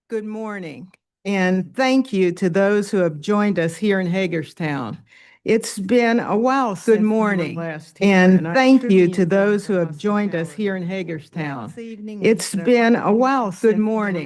Good morning, and thank you to those who have joined us here in Hagerstown. It's been a while since we were last here, and thank you to those who have joined us here in Hagerstown. It's been a while. Good morning,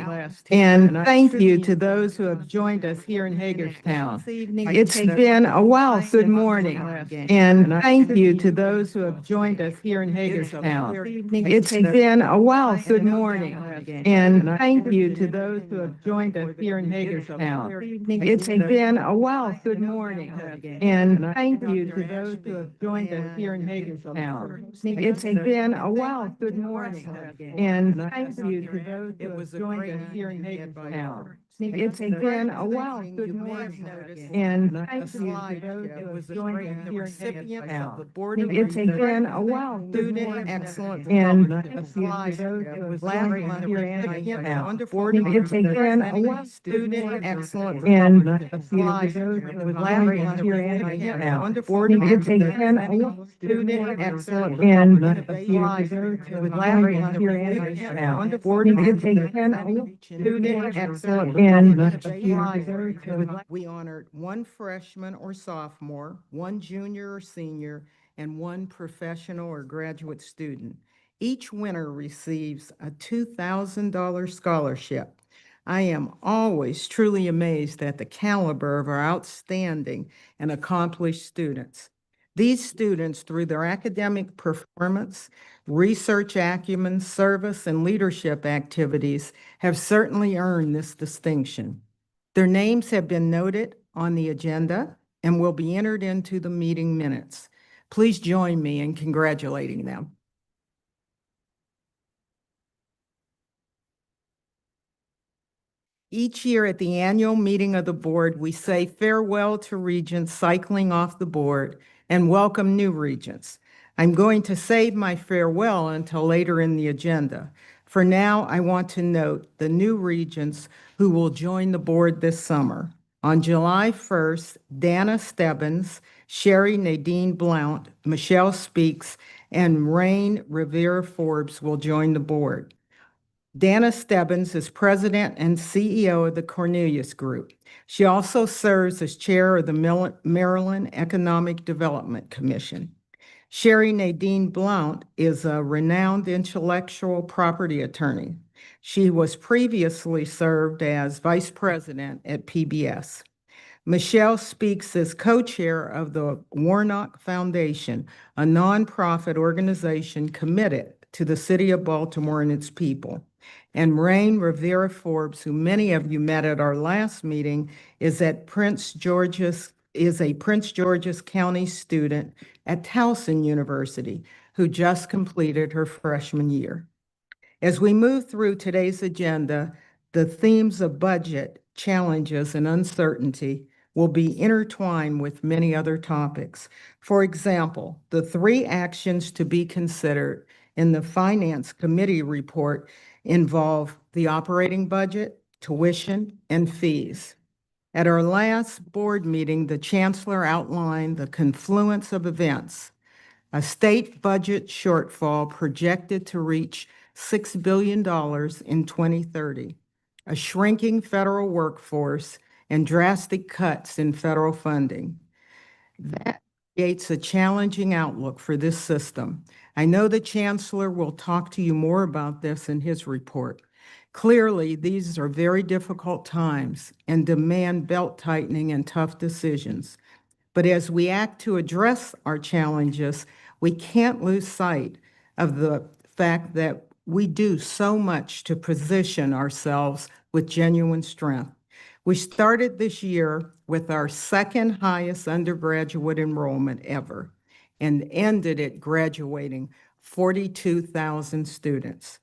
and thank you to those who have joined us here in Hagerstown. It's been a while. Good morning, and thank you to those who have joined us here in Hagerstown. It's been a while. Good morning, and thank you to those who have joined us here in Hagerstown. It's been a while. Good morning, and thank you to those who have joined us here in Hagerstown. It's been a while. Good morning, and thank you to those who have joined us here in Hagerstown. It's been a while. Good morning, and thank you to those who have joined us here in Hagerstown. It's been a while. Good morning, excellent, and thank you to those who have joined us here in Hagerstown. It's been a while. Student excellent, and thank you to those who have joined us here in Hagerstown. It's been a while. Student excellent, and thank you to those who have joined us here in Hagerstown. It's been a while. Student excellent, and thank you to those who have. We honored one freshman or sophomore, one junior or senior, and one professional or graduate student. Each winner receives a $2,000 scholarship. I am always truly amazed at the caliber of our outstanding and accomplished students. These students, through their academic performance, research acumen, service, and leadership activities, have certainly earned this distinction. Their names have been noted on the agenda and will be entered into the meeting minutes. Please join me in congratulating them. Each year at the annual meeting of the board, we say farewell to Regents cycling off the board and welcome new Regents. I'm going to save my farewell until later in the agenda. For now, I want to note the new Regents who will join the board this summer. On July 1st, Dana Stebbins, Sherry Nadine Blount, Michelle Speaks, and Rain Rivera Forbes will join the board. Dana Stebbins is president and CEO of the Cornelius Group. She also serves as chair of the Maryland Economic Development Commission. Sherry Nadine Blount is a renowned intellectual property attorney. She was previously served as vice president at PBS. Michelle Speaks as co-chair of the Warnock Foundation, a nonprofit organization committed to the city of Baltimore and its people. And Rain Rivera Forbes, who many of you met at our last meeting, is a Prince George's County student at Towson University, who just completed her freshman year. As we move through today's agenda, the themes of budget, challenges, and uncertainty will be intertwined with many other topics. For example, the 3 actions to be considered in the Finance Committee report involve the operating budget, tuition, and fees. At our last board meeting, the chancellor outlined the confluence of events: a state budget shortfall projected to reach $6 billion in 2030, a shrinking federal workforce, and drastic cuts in federal funding. That creates a challenging outlook for this system. I know the chancellor will talk to you more about this in his report. Clearly, these are very difficult times and demand belt-tightening and tough decisions. But as we act to address our challenges, we can't lose sight of the fact that we do so much to position ourselves with genuine strength. We started this year with our second highest undergraduate enrollment ever and ended it graduating 42,000 students.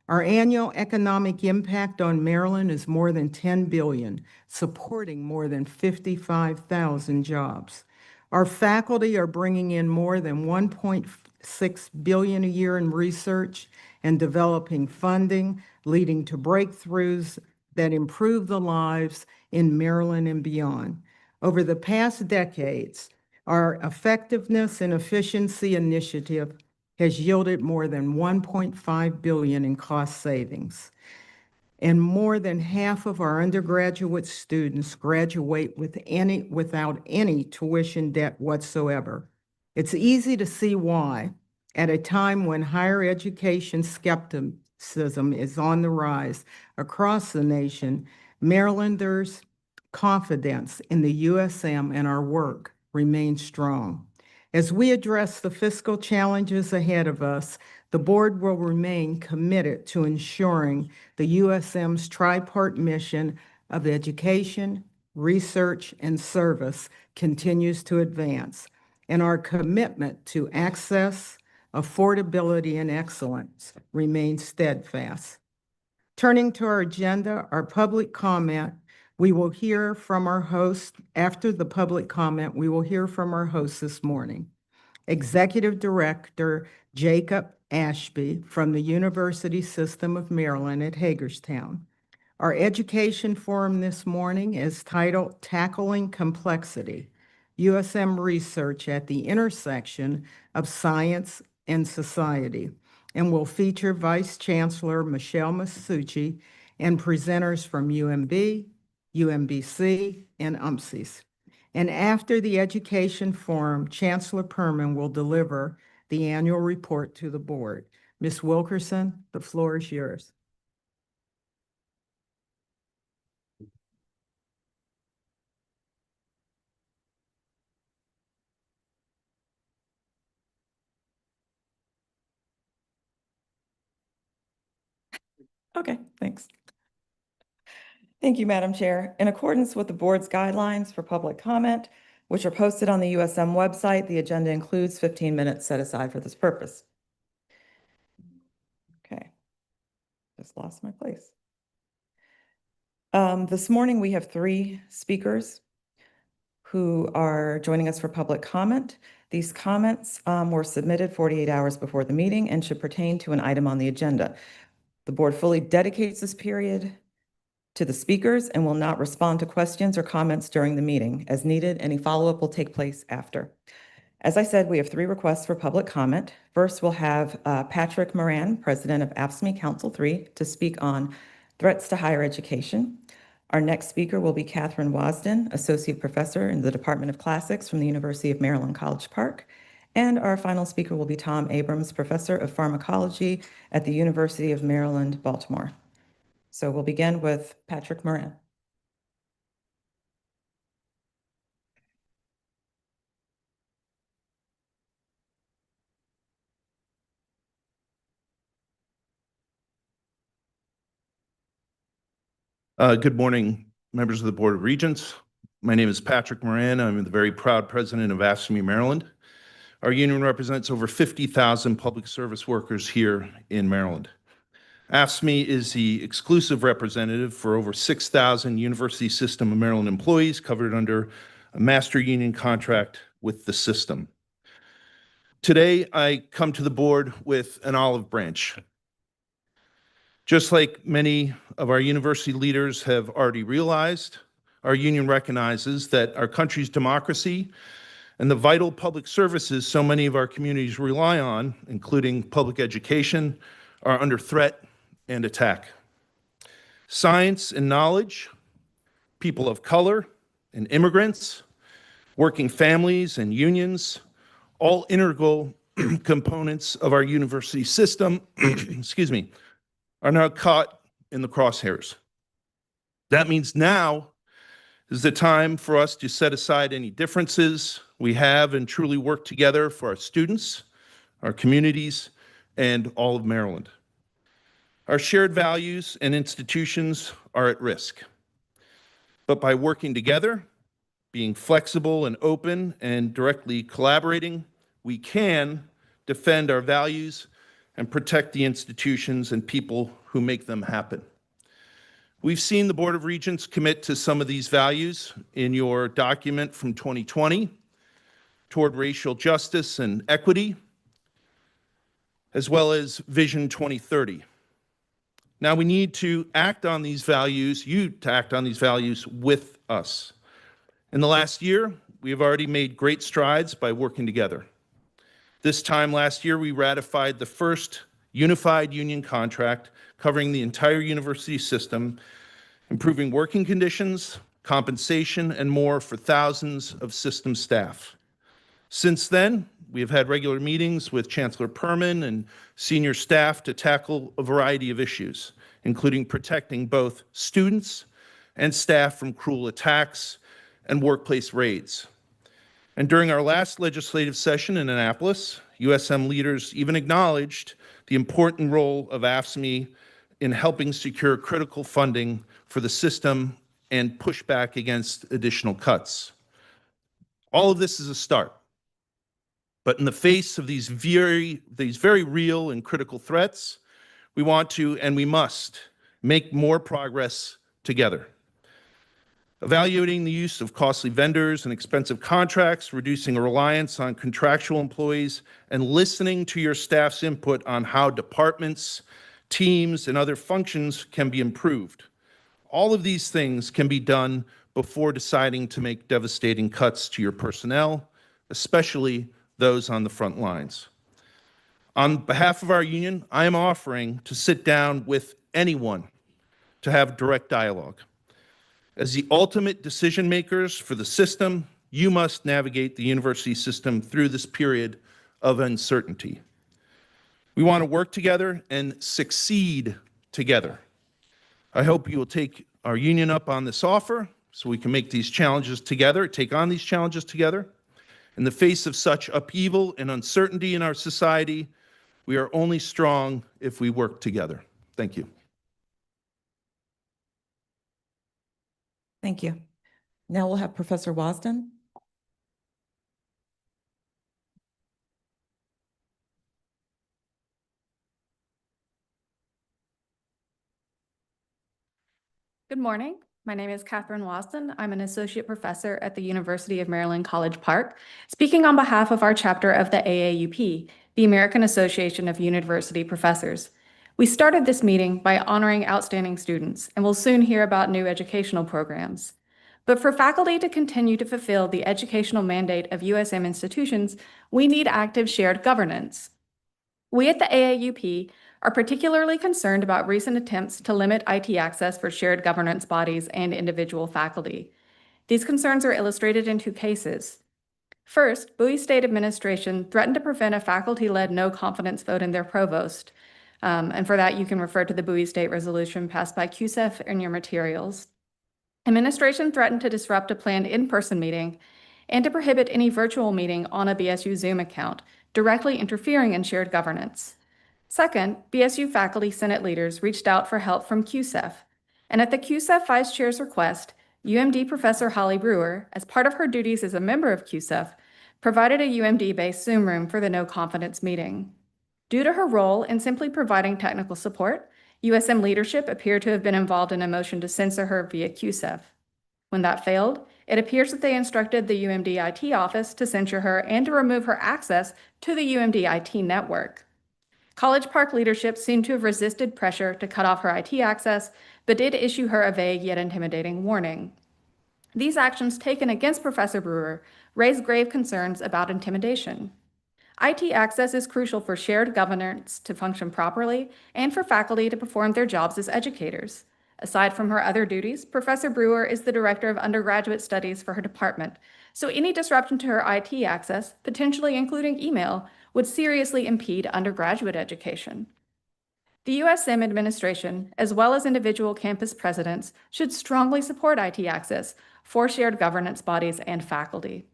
Our annual economic impact on Maryland is more than $10 billion, supporting more than 55,000 jobs. Our faculty are bringing in more than $1.6 billion a year in research and developing funding, leading to breakthroughs that improve the lives in Maryland and beyond. Over the past decades, our effectiveness and efficiency initiative has yielded more than $1.5 billion in cost savings. And more than half of our undergraduate students graduate without any tuition debt whatsoever. It's easy to see why, at a time when higher education skepticism is on the rise across the nation, Marylanders' confidence in the USM and our work remains strong. As we address the fiscal challenges ahead of us, the board will remain committed to ensuring the USM's tripart mission of education, research, and service continues to advance, and our commitment to access, affordability, and excellence remains steadfast. Turning to our agenda, our public comment, we will hear from our host. After the public comment, we will hear from our host this morning. Executive Director Jacob Ashby from the University System of Maryland at Hagerstown. Our education forum this morning is titled Tackling Complexity, USM Research at the Intersection of Science and Society, and will feature Vice Chancellor Michelle Masucci and presenters from UMB, UMBC, and UMSIS. And after the education forum, Chancellor Perman will deliver the annual report to the board. Ms. Wilkerson, the floor is yours. Okay, thanks. Thank you, Madam Chair. In accordance with the board's guidelines for public comment, which are posted on the USM website, the agenda includes 15 minutes set aside for this purpose. Okay, just lost my place. This morning, we have 3 speakers who are joining us for public comment. These comments were submitted 48 hours before the meeting and should pertain to an item on the agenda. The board fully dedicates this period to the speakers and will not respond to questions or comments during the meeting. As needed, any follow-up will take place after. As I said, we have 3 requests for public comment. First, we'll have Patrick Moran, president of AFSCME Council 3, to speak on threats to higher education. Our next speaker will be Catherine Wasden, associate professor in the Department of Classics from the University of Maryland, College Park. And our final speaker will be Tom Abrams, professor of pharmacology at the University of Maryland, Baltimore. So we'll begin with Patrick Moran. Good morning, members of the Board of Regents. My name is Patrick Moran. I'm the very proud president of AFSCME Maryland. Our union represents over 50,000 public service workers here in Maryland. AFSCME is the exclusive representative for over 6,000 University System of Maryland employees covered under a master union contract with the system. Today, I come to the board with an olive branch. Just like many of our university leaders have already realized, our union recognizes that our country's democracy and the vital public services so many of our communities rely on, including public education, are under threat and attack. Science and knowledge, people of color and immigrants, working families and unions, all integral components of our university system, excuse me, are now caught in the crosshairs. That means now is the time for us to set aside any differences we have and truly work together for our students, our communities, and all of Maryland. Our shared values and institutions are at risk. But by working together, being flexible and open and directly collaborating, we can defend our values and protect the institutions and people who make them happen. We've seen the Board of Regents commit to some of these values in your document from 2020 toward racial justice and equity, as well as Vision 2030. Now we need to act on these values, you to act on these values with us. In the last year, we have already made great strides by working together. This time last year, we ratified the first unified union contract covering the entire university system, improving working conditions, compensation, and more for thousands of system staff. Since then, we have had regular meetings with Chancellor Perman and senior staff to tackle a variety of issues, including protecting both students and staff from cruel attacks and workplace raids. And during our last legislative session in Annapolis, USM leaders even acknowledged the important role of AFSCME in helping secure critical funding for the system and push back against additional cuts. All of this is a start. But in the face of these very real and critical threats, we want to and we must make more progress together. Evaluating the use of costly vendors and expensive contracts, reducing a reliance on contractual employees, and listening to your staff's input on how departments, teams, and other functions can be improved. All of these things can be done before deciding to make devastating cuts to your personnel, especially those on the front lines. On behalf of our union, I am offering to sit down with anyone to have direct dialogue. As the ultimate decision makers for the system, you must navigate the university system through this period of uncertainty. We want to work together and succeed together. I hope you will take our union up on this offer so we can make these challenges together, take on these challenges together. In the face of such upheaval and uncertainty in our society, we are only strong if we work together. Thank you. Thank you. Now we'll have Professor Wasden. Good morning. My name is Catherine Wasden. I'm an associate professor at the University of Maryland College Park, speaking on behalf of our chapter of the AAUP, the American Association of University Professors. We started this meeting by honoring outstanding students, and we'll soon hear about new educational programs. But for faculty to continue to fulfill the educational mandate of USM institutions, we need active shared governance. We at the AAUP are particularly concerned about recent attempts to limit IT access for shared governance bodies and individual faculty. These concerns are illustrated in two cases. First, Bowie State administration threatened to prevent a faculty-led no-confidence vote in their provost. And for that, you can refer to the Bowie State resolution passed by QSEF in your materials. Administration threatened to disrupt a planned in-person meeting and to prohibit any virtual meeting on a BSU Zoom account, directly interfering in shared governance. Second, BSU faculty Senate leaders reached out for help from QSEF, and at the QSEF Vice Chair's request, UMD Professor Holly Brewer, as part of her duties as a member of QSEF, provided a UMD-based Zoom room for the no-confidence meeting. Due to her role in simply providing technical support, USM leadership appeared to have been involved in a motion to censor her via QSEF. When that failed, it appears that they instructed the UMD IT office to censure her and to remove her access to the UMD IT network. College Park leadership seemed to have resisted pressure to cut off her IT access, but did issue her a vague yet intimidating warning. These actions taken against Professor Brewer raise grave concerns about intimidation. IT access is crucial for shared governance to function properly and for faculty to perform their jobs as educators. Aside from her other duties, Professor Brewer is the director of undergraduate studies for her department, so any disruption to her IT access, potentially including email, would seriously impede undergraduate education. The USM administration, as well as individual campus presidents, should strongly support IT access for shared governance bodies and faculty.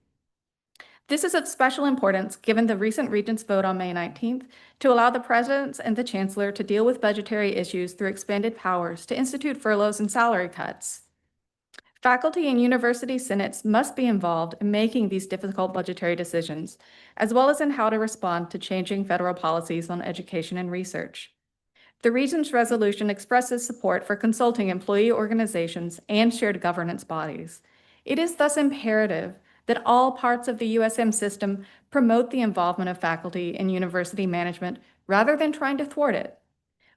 This is of special importance given the recent Regents vote on May 19th to allow the presidents and the chancellor to deal with budgetary issues through expanded powers to institute furloughs and salary cuts. Faculty and university senates must be involved in making these difficult budgetary decisions, as well as in how to respond to changing federal policies on education and research. The Regents resolution expresses support for consulting employee organizations and shared governance bodies. It is thus imperative that all parts of the USM system promote the involvement of faculty in university management rather than trying to thwart it.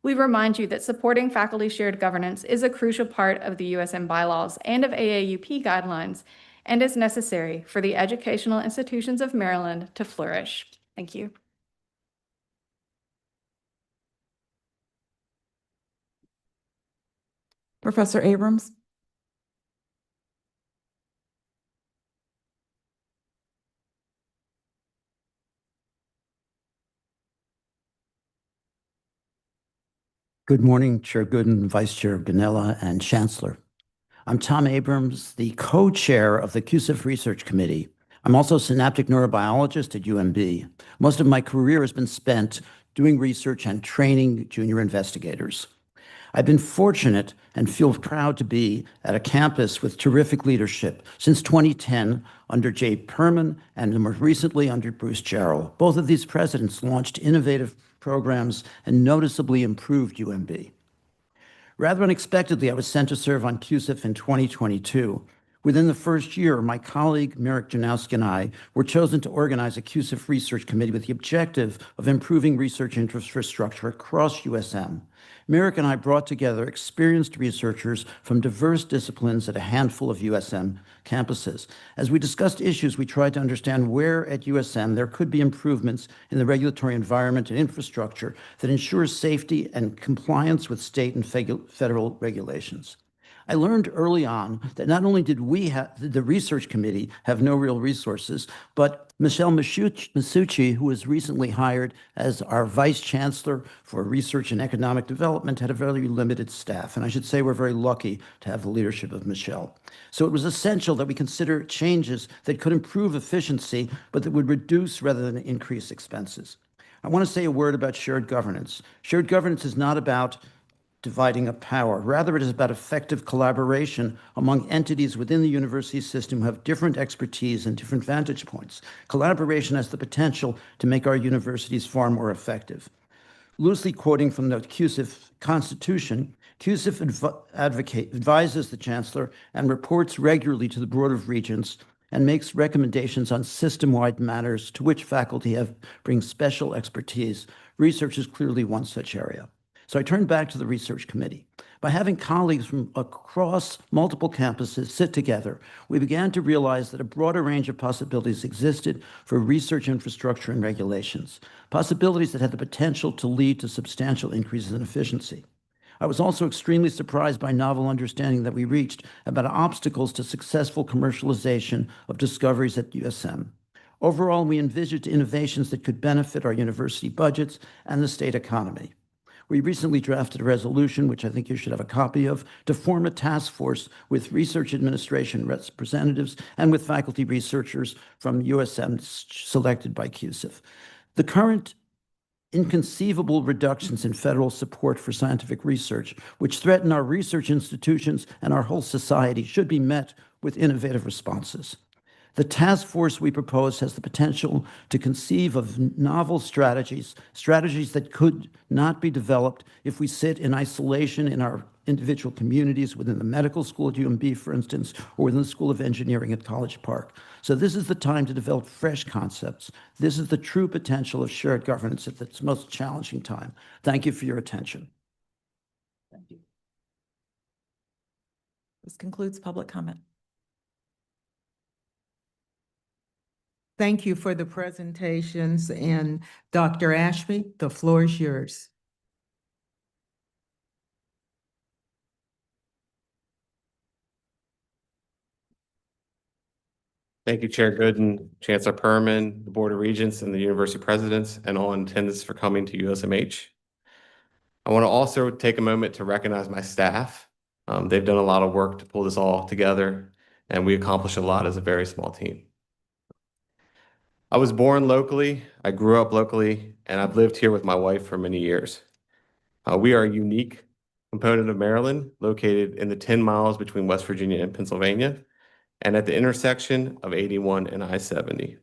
We remind you that supporting faculty shared governance is a crucial part of the USM bylaws and of AAUP guidelines and is necessary for the educational institutions of Maryland to flourish. Thank you. Professor Abrams? Good morning, Chair Gooden, Vice Chair Ganella, and Chancellor. I'm Tom Abrams, the co-chair of the CUSIF Research Committee. I'm also a synaptic neurobiologist at UMB. Most of my career has been spent doing research and training junior investigators. I've been fortunate and feel proud to be at a campus with terrific leadership since 2010 under Jay Perman and more recently under Bruce Jarrell. Both of these presidents launched innovative programs and noticeably improved UMB. Rather unexpectedly, I was sent to serve on CUSIF in 2022. Within the first year, my colleague Merrick Janowski and I were chosen to organize a CUSIF research committee with the objective of improving research infrastructure across USM. Merrick and I brought together experienced researchers from diverse disciplines at a handful of USM campuses. As we discussed issues, we tried to understand where at USM there could be improvements in the regulatory environment and infrastructure that ensures safety and compliance with state and federal regulations. I learned early on that not only did the research committee have no real resources, but Michelle Masucci, who was recently hired as our vice chancellor for research and economic development, had a very limited staff. And I should say we're very lucky to have the leadership of Michelle. So it was essential that we consider changes that could improve efficiency, but that would reduce rather than increase expenses. I want to say a word about shared governance. Shared governance is not about dividing of power. Rather, it is about effective collaboration among entities within the university system who have different expertise and different vantage points. Collaboration has the potential to make our universities far more effective. Loosely quoting from the CUSIF Constitution, CUSIF advises the Chancellor and reports regularly to the Board of Regents and makes recommendations on system-wide matters to which faculty brings special expertise. Research is clearly one such area. So I turned back to the research committee. By having colleagues from across multiple campuses sit together, we began to realize that a broader range of possibilities existed for research infrastructure and regulations, possibilities that had the potential to lead to substantial increases in efficiency. I was also extremely surprised by novel understanding that we reached about obstacles to successful commercialization of discoveries at USM. Overall, we envisaged innovations that could benefit our university budgets and the state economy. We recently drafted a resolution, which I think you should have a copy of, to form a task force with research administration representatives and with faculty researchers from USM selected by CUSIF. The current inconceivable reductions in federal support for scientific research, which threaten our research institutions and our whole society, should be met with innovative responses. The task force we propose has the potential to conceive of novel strategies that could not be developed if we sit in isolation in our individual communities, within the medical school at UMB, for instance, or within the School of Engineering at College Park. So this is the time to develop fresh concepts. This is the true potential of shared governance at its most challenging time. Thank you for your attention. Thank you. This concludes public comment. Thank you for the presentations, and Dr. Ashby, the floor is yours. Thank you, Chair Gooden, Chancellor Perman, the Board of Regents, and the University Presidents, and all in attendance for coming to USMH. I want to also take a moment to recognize my staff. They've done a lot of work to pull this all together, and we accomplished a lot as a very small team. I was born locally, I grew up locally, and I've lived here with my wife for many years. We are a unique component of Maryland, located in the 10 miles between West Virginia and Pennsylvania, and at the intersection of 81 and I-70.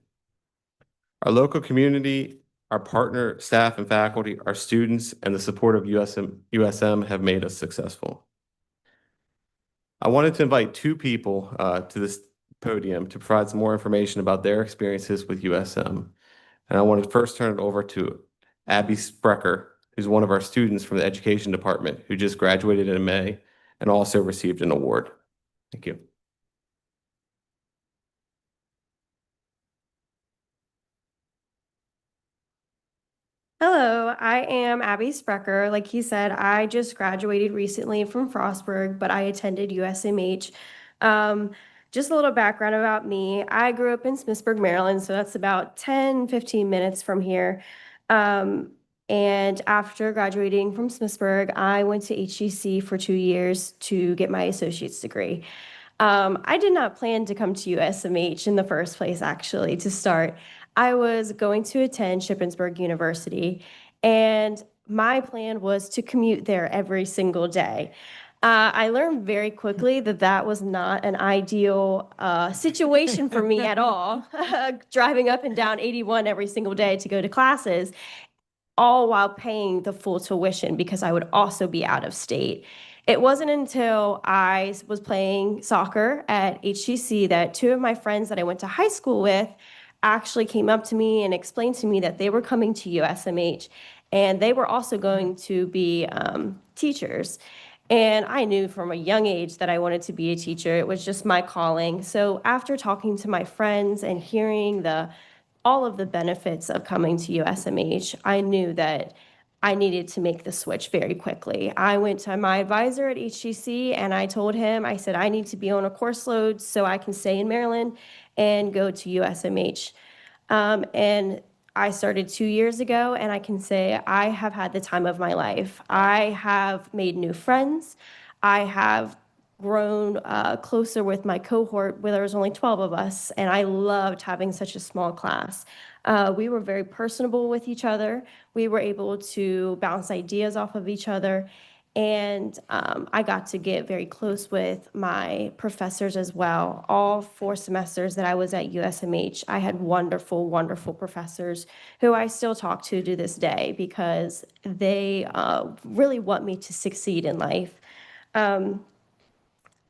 Our local community, our partner staff and faculty, our students, and the support of USM have made us successful. I wanted to invite two people to this podium to provide some more information about their experiences with USM. And I want to first turn it over to Abby Sprecher, who's one of our students from the education department, who just graduated in May and also received an award. Thank you. Hello, I am Abby Sprecher. Like he said, I just graduated recently from Frostburg, but I attended USMH. Um, just a little background about me. I grew up in Smithsburg, Maryland, so that's about 10-15 minutes from here. Um, and after graduating from Smithsburg, I went to HEC for 2 years to get my associate's degree. I did not plan to come to USMH in the first place, actually, to start. I was going to attend Shippensburg University, and my plan was to commute there every single day. I learned very quickly that that was not an ideal situation for me at all, driving up and down 81 every single day to go to classes, all while paying the full tuition because I would also be out of state. It wasn't until I was playing soccer at HCC that two of my friends that I went to high school with actually came up to me and explained to me that they were coming to USMH and they were also going to be teachers. And I knew from a young age that I wanted to be a teacher. It was just my calling. So after talking to my friends and hearing all of the benefits of coming to USMH, I knew that I needed to make the switch very quickly. I went to my advisor at HGC and I told him, I said, I need to be on a course load so I can stay in Maryland and go to USMH. And I started 2 years ago, and I can say I have had the time of my life. I have made new friends. I have grown closer with my cohort where there was only 12 of us, and I loved having such a small class. We were very personable with each other. We were able to bounce ideas off of each other. And I got to get very close with my professors as well. All 4 semesters that I was at USMH, I had wonderful, wonderful professors who I still talk to this day because they really want me to succeed in life.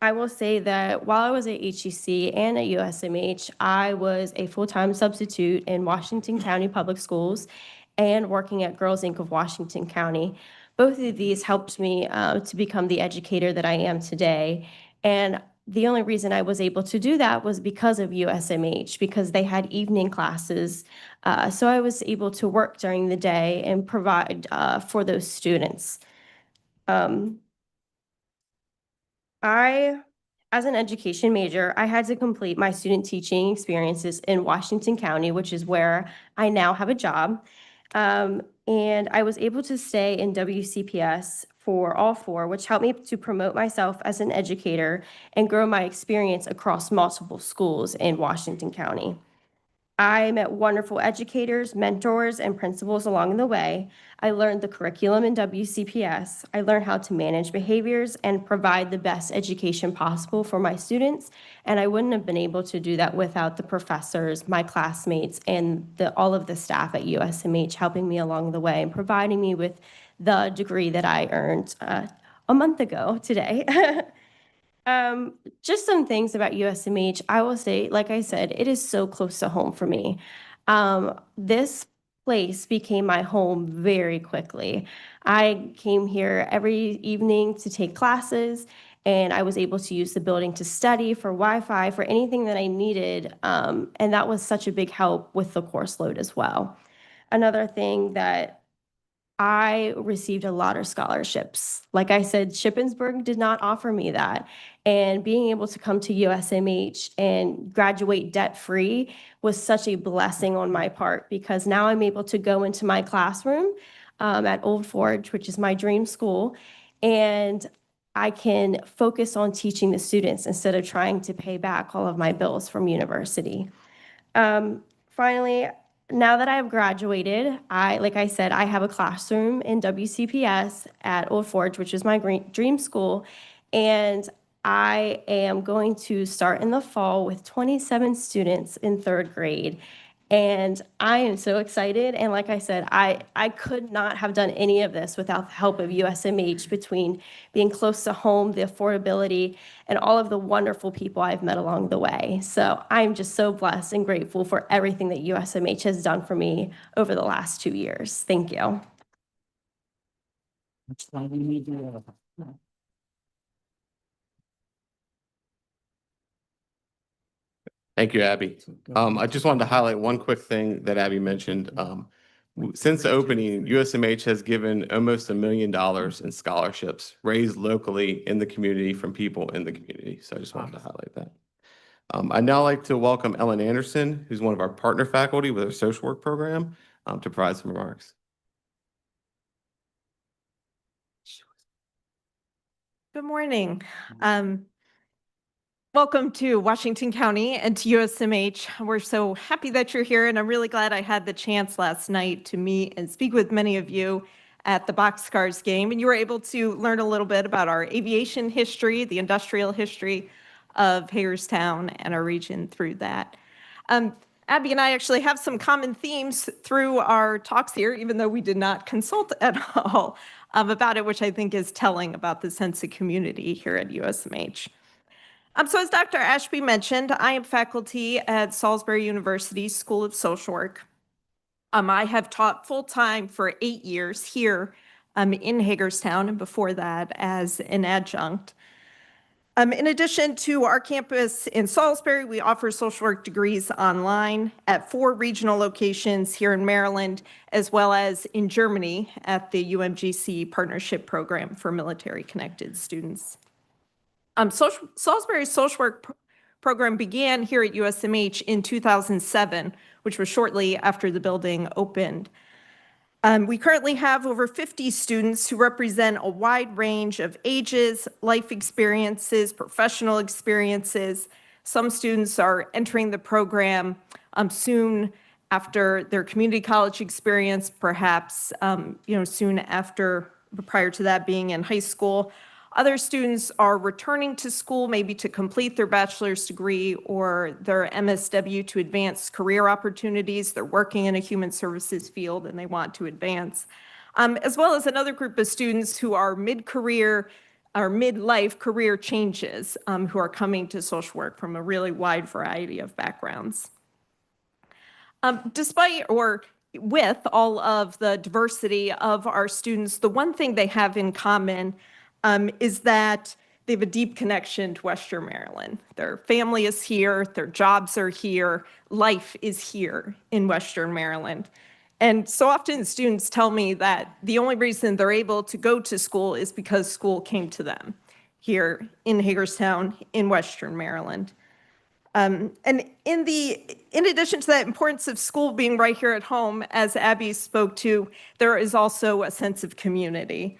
I will say that while I was at HEC and at USMH, I was a full-time substitute in Washington County Public Schools and working at Girls Inc. of Washington County. Both of these helped me to become the educator that I am today. And the only reason I was able to do that was because of USMH, because they had evening classes. So I was able to work during the day and provide for those students. As an education major, I had to complete my student teaching experiences in Washington County, which is where I now have a job. And I was able to stay in WCPS for all 4, which helped me to promote myself as an educator and grow my experience across multiple schools in Washington County. I met wonderful educators, mentors, and principals along the way. I learned the curriculum in WCPS. I learned how to manage behaviors and provide the best education possible for my students. And I wouldn't have been able to do that without the professors, my classmates, and all of the staff at USMH helping me along the way and providing me with the degree that I earned a month ago today. Just some things about USMH. I will say, like I said, it is so close to home for me. This place became my home very quickly. I came here every evening to take classes, and I was able to use the building to study, for Wi-Fi, for anything that I needed. And that was such a big help with the course load as well. Another thing that I received a lot of scholarships. Like I said, Shippensburg did not offer me that. And being able to come to USMH and graduate debt-free was such a blessing on my part because now I'm able to go into my classroom at Old Forge, which is my dream school, and I can focus on teaching the students instead of trying to pay back all of my bills from university. Finally, now that I've graduated, like I said, I have a classroom in WCPS at Old Forge, which is my dream school, and I am going to start in the fall with 27 students in 3rd grade. And I am so excited. And like I said, I could not have done any of this without the help of USMH, between being close to home, the affordability, and all of the wonderful people I've met along the way. So I'm just so blessed and grateful for everything that USMH has done for me over the last 2 years. Thank you. Thank you, Abby. I just wanted to highlight one quick thing that Abby mentioned. Since the opening, USMH has given almost $1 million in scholarships raised locally in the community from people in the community. So I just wanted to highlight that. I'd now like to welcome Ellen Anderson, who's one of our partner faculty with our social work program, to provide some remarks. Good morning. Welcome to Washington County and to USMH. We're so happy that you're here, and I'm really glad I had the chance last night to meet and speak with many of you at the Boxcars game, and you were able to learn a little bit about our aviation history, the industrial history of Hagerstown and our region through that. Abby and I actually have some common themes through our talks here, even though we did not consult at all about it, which I think is telling about the sense of community here at USMH. So as Dr. Ashby mentioned, I am faculty at Salisbury University School of Social Work. I have taught full-time for 8 years here in Hagerstown, and before that as an adjunct. In addition to our campus in Salisbury, we offer social work degrees online at 4 regional locations here in Maryland, as well as in Germany at the UMGC Partnership Program for Military-Connected Students. Salisbury's social work program began here at USMH in 2007, which was shortly after the building opened. We currently have over 50 students who represent a wide range of ages, life experiences, professional experiences. Some students are entering the program soon after their community college experience, perhaps soon after, prior to that being in high school. Other students are returning to school, maybe to complete their bachelor's degree or their MSW to advance career opportunities. They're working in a human services field and they want to advance. As well as another group of students who are mid-career or midlife career changes who are coming to social work from a really wide variety of backgrounds. Despite or with all of the diversity of our students, the one thing they have in common is that they have a deep connection to Western Maryland. Their family is here, their jobs are here, life is here in Western Maryland. And so often students tell me that the only reason they're able to go to school is because school came to them here in Hagerstown in Western Maryland. And in addition to that importance of school being right here at home, as Abby spoke to, there is also a sense of community.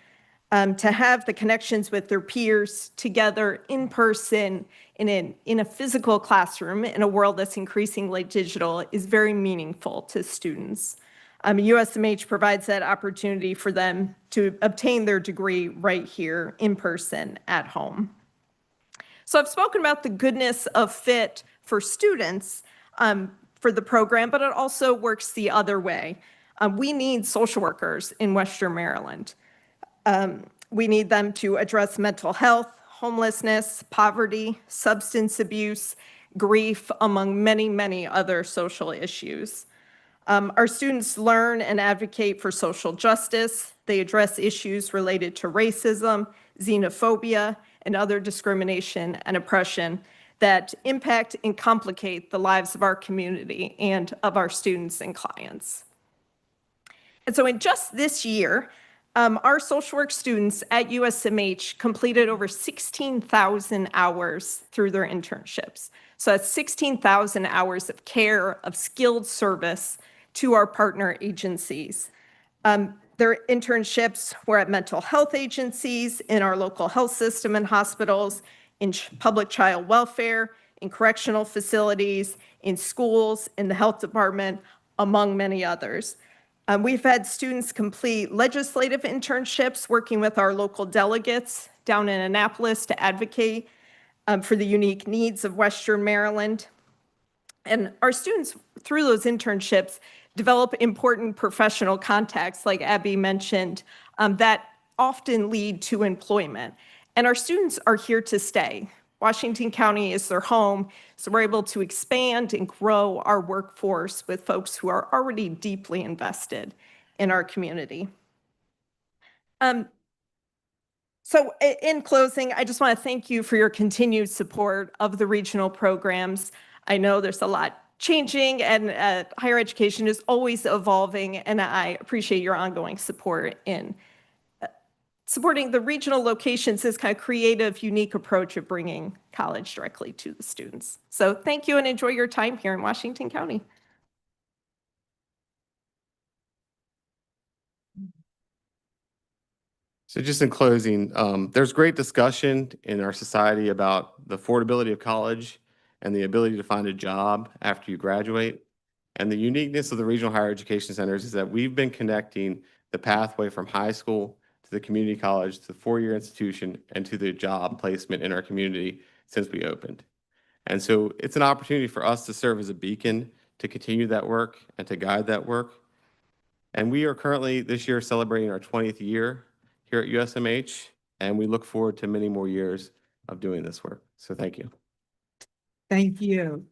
To have the connections with their peers together in person in a physical classroom in a world that's increasingly digital is very meaningful to students. USMH provides that opportunity for them to obtain their degree right here in person at home. So I've spoken about the goodness of fit for students for the program, but it also works the other way. We need social workers in Western Maryland. We need them to address mental health, homelessness, poverty, substance abuse, grief, among many, many other social issues. Our students learn and advocate for social justice. They address issues related to racism, xenophobia, and other discrimination and oppression that impact and complicate the lives of our community and of our students and clients. And so in just this year, our social work students at USMH completed over 16,000 hours through their internships. So that's 16,000 hours of care, of skilled service to our partner agencies. Their internships were at mental health agencies, in our local health system and hospitals, in public child welfare, in correctional facilities, in schools, in the health department, among many others. We've had students complete legislative internships working with our local delegates down in Annapolis to advocate for the unique needs of Western Maryland. And our students, through those internships, develop important professional contacts, like Abby mentioned, that often lead to employment. And our students are here to stay. Washington County is their home, so we're able to expand and grow our workforce with folks who are already deeply invested in our community. So in closing, I just want to thank you for your continued support of the regional programs. I know there's a lot changing, and higher education is always evolving, and I appreciate your ongoing support in supporting the regional locations, this kind of creative, unique approach of bringing college directly to the students. So thank you and enjoy your time here in Washington County. So just in closing, there's great discussion in our society about the affordability of college and the ability to find a job after you graduate. And the uniqueness of the regional higher education centers is that we've been connecting the pathway from high school to the community college, to the four-year institution, and to the job placement in our community since we opened. And so it's an opportunity for us to serve as a beacon to continue that work and to guide that work. And we are currently this year celebrating our 20th year here at USMH, and we look forward to many more years of doing this work. So thank you. Thank you.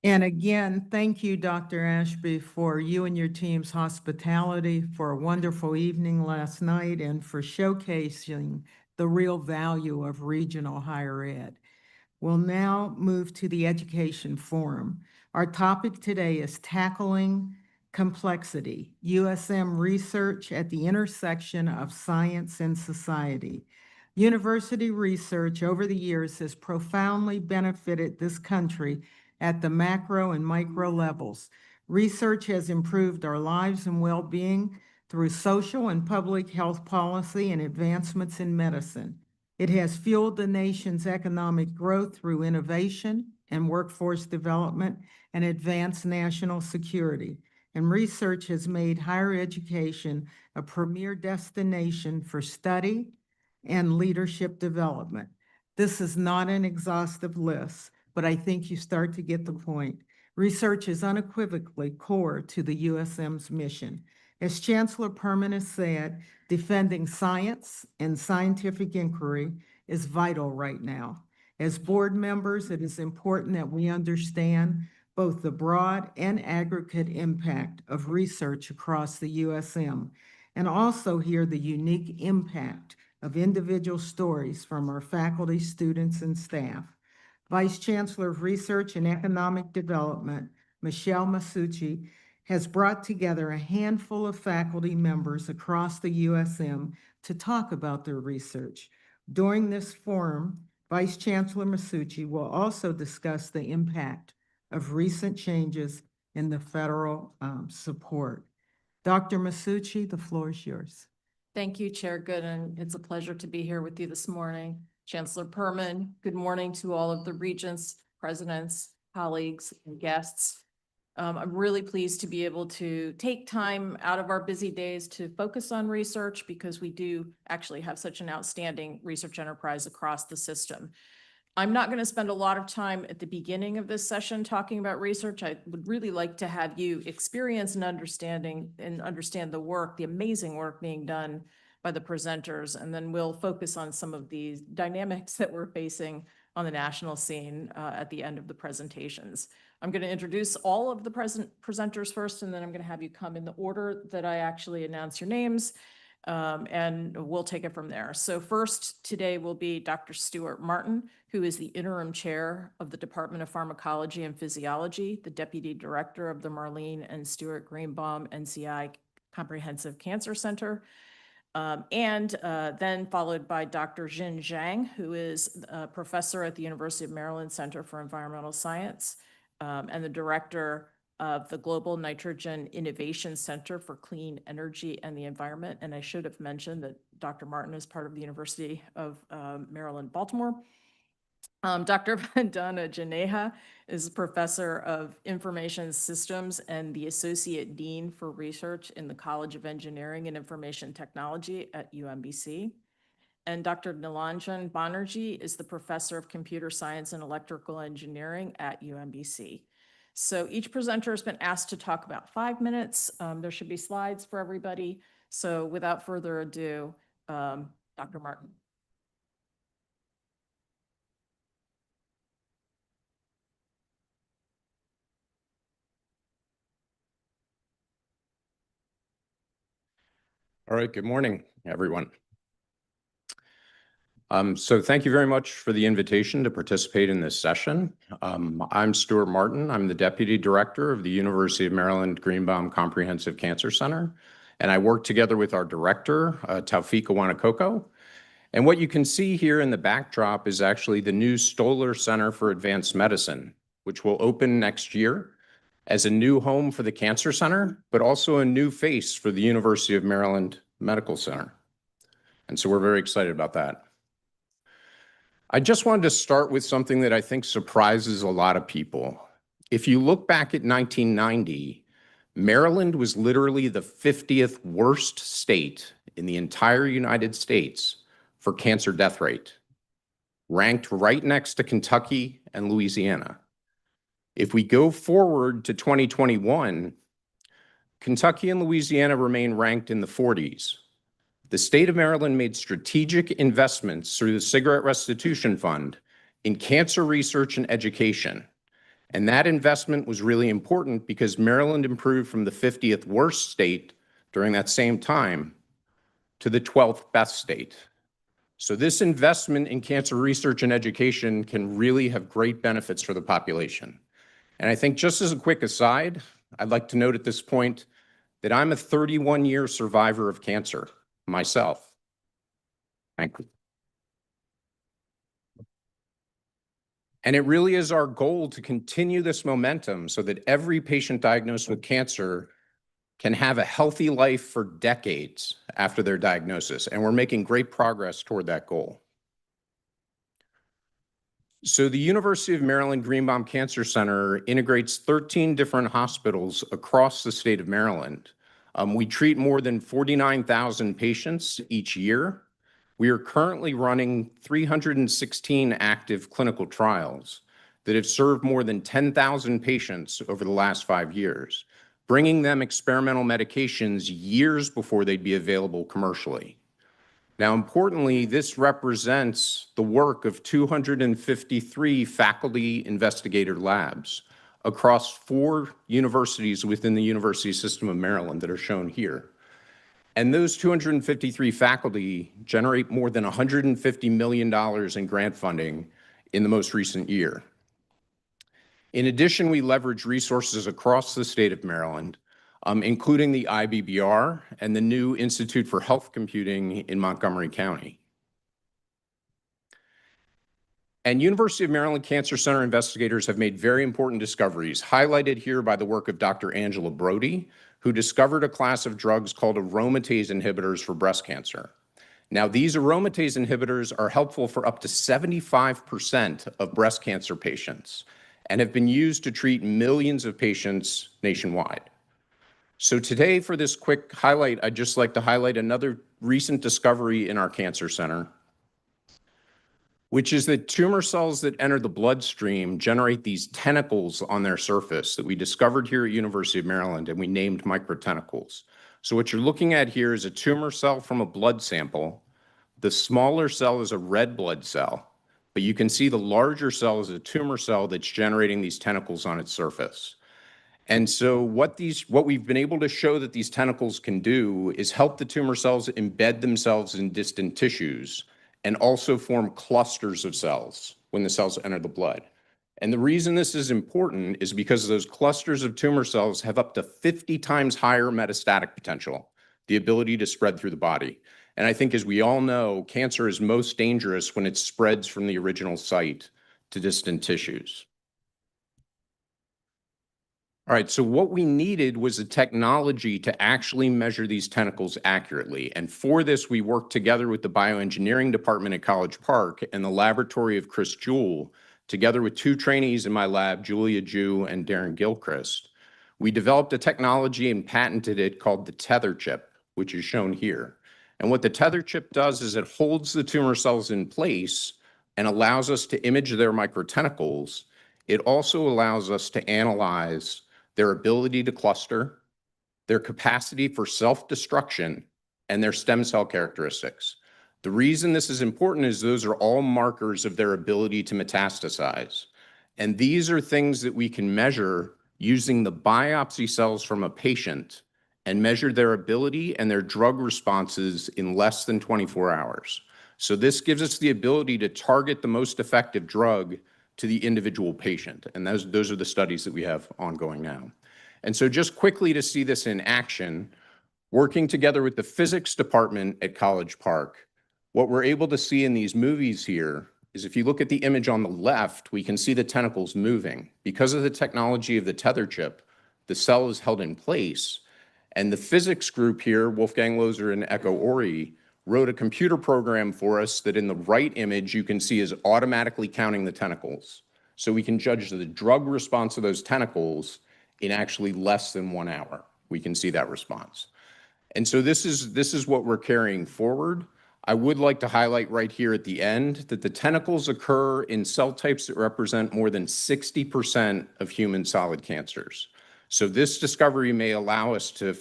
And again, thank you, Dr. Ashby, for you and your team's hospitality, for a wonderful evening last night, and for showcasing the real value of regional higher ed. We'll now move to the Education Forum. Our topic today is Tackling Complexity, USM Research at the Intersection of Science and Society. University research over the years has profoundly benefited this country at the macro and micro levels. Research has improved our lives and well-being through social and public health policy and advancements in medicine. It has fueled the nation's economic growth through innovation and workforce development and advanced national security. And research has made higher education a premier destination for study and leadership development. This is not an exhaustive list, but I think you start to get the point. Research is unequivocally core to the USM's mission. As Chancellor Perman has said, defending science and scientific inquiry is vital right now. As board members, it is important that we understand both the broad and aggregate impact of research across the USM, and also hear the unique impact of individual stories from our faculty, students, and staff. Vice Chancellor of Research and Economic Development, Michelle Masucci, has brought together a handful of faculty members across the USM to talk about their research. During this forum, Vice Chancellor Masucci will also discuss the impact of recent changes in the federal support. Dr. Masucci, the floor is yours. Thank you, Chair Gooden. It's a pleasure to be here with you this morning. Chancellor Perman, good morning to all of the regents, presidents, colleagues, and guests. I'm really pleased to be able to take time out of our busy days to focus on research because we do actually have such an outstanding research enterprise across the system. I'm not going to spend a lot of time at the beginning of this session talking about research. I would really like to have you experience and understand the work, the amazing work being done by the presenters, and then we'll focus on some of these dynamics that we're facing on the national scene at the end of the presentations. I'm going to introduce all of the presenters first, and then I'm going to have you come in the order that I actually announce your names, and we'll take it from there. So first today will be Dr. Stuart Martin, who is the interim chair of the Department of Pharmacology and Physiology, the deputy director of the Marlene and Stuart Greenbaum NCI Comprehensive Cancer Center, and then followed by Dr. Jin Zhang, who is a professor at the University of Maryland Center for Environmental Science, and the director of the Global Nitrogen Innovation Center for Clean Energy and the Environment. And I should have mentioned that Dr. Martin is part of the University of Maryland, Baltimore. Dr. Vandana Janeja is a professor of information systems and the associate dean for research in the College of Engineering and Information Technology at UMBC. And Dr. Nilanjan Banerjee is the professor of computer science and electrical engineering at UMBC. So each presenter has been asked to talk about 5 minutes. There should be slides for everybody. So without further ado, Dr. Martin. All right, good morning, everyone. So thank you very much for the invitation to participate in this session. I'm Stuart Martin. I'm the Deputy Director of the University of Maryland Greenbaum Comprehensive Cancer Center, and I work together with our director, Taufika Wanakoko. And what you can see here in the backdrop is actually the new Stoller Center for Advanced Medicine, which will open next year as a new home for the Cancer Center, but also a new face for the University of Maryland Medical Center. And so we're very excited about that. I just wanted to start with something that I think surprises a lot of people. If you look back at 1990, Maryland was literally the 50th worst state in the entire United States for cancer death rate, ranked right next to Kentucky and Louisiana. If we go forward to 2021, Kentucky and Louisiana remain ranked in the 40s. The state of Maryland made strategic investments through the Cigarette Restitution Fund in cancer research and education. And that investment was really important because Maryland improved from the 50th worst state during that same time to the 12th best state. So this investment in cancer research and education can really have great benefits for the population. And I think just as a quick aside, I'd like to note at this point that I'm a 31-year survivor of cancer myself. Thank you. And it really is our goal to continue this momentum so that every patient diagnosed with cancer can have a healthy life for decades after their diagnosis. And we're making great progress toward that goal. So the University of Maryland Greenbaum Cancer Center integrates 13 different hospitals across the state of Maryland. We treat more than 49,000 patients each year. We are currently running 316 active clinical trials that have served more than 10,000 patients over the last 5 years, bringing them experimental medications years before they'd be available commercially. Now, importantly, this represents the work of 253 faculty investigator labs across 4 universities within the University System of Maryland that are shown here. And those 253 faculty generate more than $150 million in grant funding in the most recent year. In addition, we leverage resources across the state of Maryland, including the IBBR and the new Institute for Health Computing in Montgomery County. And University of Maryland Cancer Center investigators have made very important discoveries, highlighted here by the work of Dr. Angela Brody, who discovered a class of drugs called aromatase inhibitors for breast cancer. Now, these aromatase inhibitors are helpful for up to 75% of breast cancer patients and have been used to treat millions of patients nationwide. So today, for this quick highlight, I'd just like to highlight another recent discovery in our cancer center, which is that tumor cells that enter the bloodstream generate these tentacles on their surface that we discovered here at University of Maryland, and we named microtentacles. So what you're looking at here is a tumor cell from a blood sample. The smaller cell is a red blood cell, but you can see the larger cell is a tumor cell that's generating these tentacles on its surface. And so what we've been able to show that these tentacles can do is help the tumor cells embed themselves in distant tissues and also form clusters of cells when the cells enter the blood. And the reason this is important is because those clusters of tumor cells have up to 50 times higher metastatic potential, the ability to spread through the body. And I think, as we all know, cancer is most dangerous when it spreads from the original site to distant tissues. All right, so what we needed was a technology to actually measure these tentacles accurately. And for this, we worked together with the bioengineering department at College Park and the laboratory of Chris Jewell, together with 2 trainees in my lab, Julia Jew and Darren Gilchrist. We developed a technology and patented it called the tether chip, which is shown here. And what the tether chip does is it holds the tumor cells in place and allows us to image their microtentacles. It also allows us to analyze their ability to cluster, their capacity for self-destruction, and their stem cell characteristics. The reason this is important is those are all markers of their ability to metastasize. And these are things that we can measure using the biopsy cells from a patient and measure their ability and their drug responses in less than 24 hours. So this gives us the ability to target the most effective drug to the individual patient. And those are the studies that we have ongoing now. And so just quickly to see this in action, working together with the physics department at College Park, what we're able to see in these movies here is if you look at the image on the left, we can see the tentacles moving. Because of the technology of the tether chip, the cell is held in place. And the physics group here, Wolfgang Loser and Echo Ori, wrote a computer program for us that in the right image you can see is automatically counting the tentacles. So we can judge the drug response of those tentacles in actually less than 1 hour. We can see that response. And so this is what we're carrying forward. I would like to highlight right here at the end that the tentacles occur in cell types that represent more than 60% of human solid cancers. So this discovery may allow us to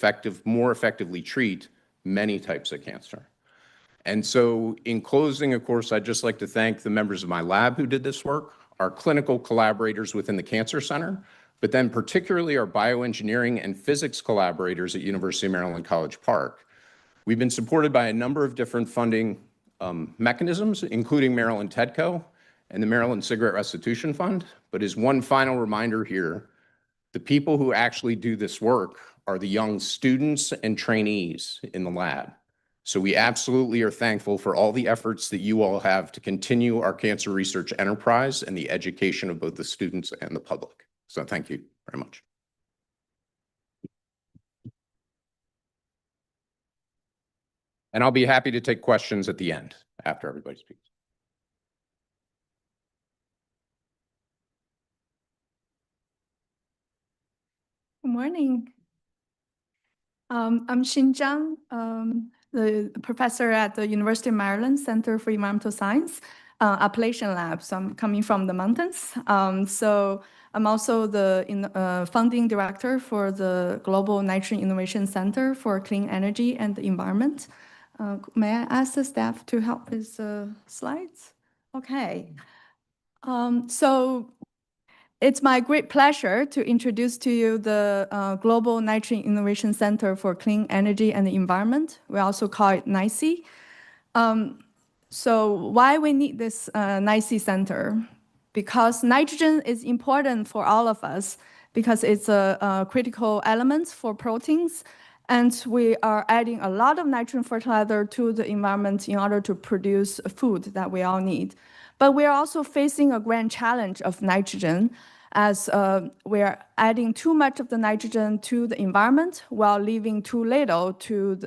more effectively treat many types of cancer. And so in closing, of course, I'd just like to thank the members of my lab who did this work, our clinical collaborators within the Cancer Center, but then particularly our bioengineering and physics collaborators at University of Maryland College Park. We've been supported by a number of different funding mechanisms, including Maryland TEDCO and the Maryland Cigarette Restitution Fund. But as one final reminder here, the people who actually do this work are the young students and trainees in the lab. So we absolutely are thankful for all the efforts that you all have to continue our cancer research enterprise and the education of both the students and the public. So thank you very much. And I'll be happy to take questions at the end after everybody speaks. Good morning. I'm Xin Zhang, the professor at the University of Maryland Center for Environmental Science, Appalachian Lab. So I'm coming from the mountains. So I'm also the funding director for the Global Nitrogen Innovation Center for Clean Energy and the Environment. May I ask the staff to help with the slides? Okay. So it's my great pleasure to introduce to you the Global Nitrogen Innovation Center for Clean Energy and the Environment. We also call it NICE. So why we need this NICE Center? Because nitrogen is important for all of us because it's a critical element for proteins. And we are adding a lot of nitrogen fertilizer to the environment in order to produce food that we all need. But we are also facing a grand challenge of nitrogen as we are adding too much of the nitrogen to the environment while leaving too little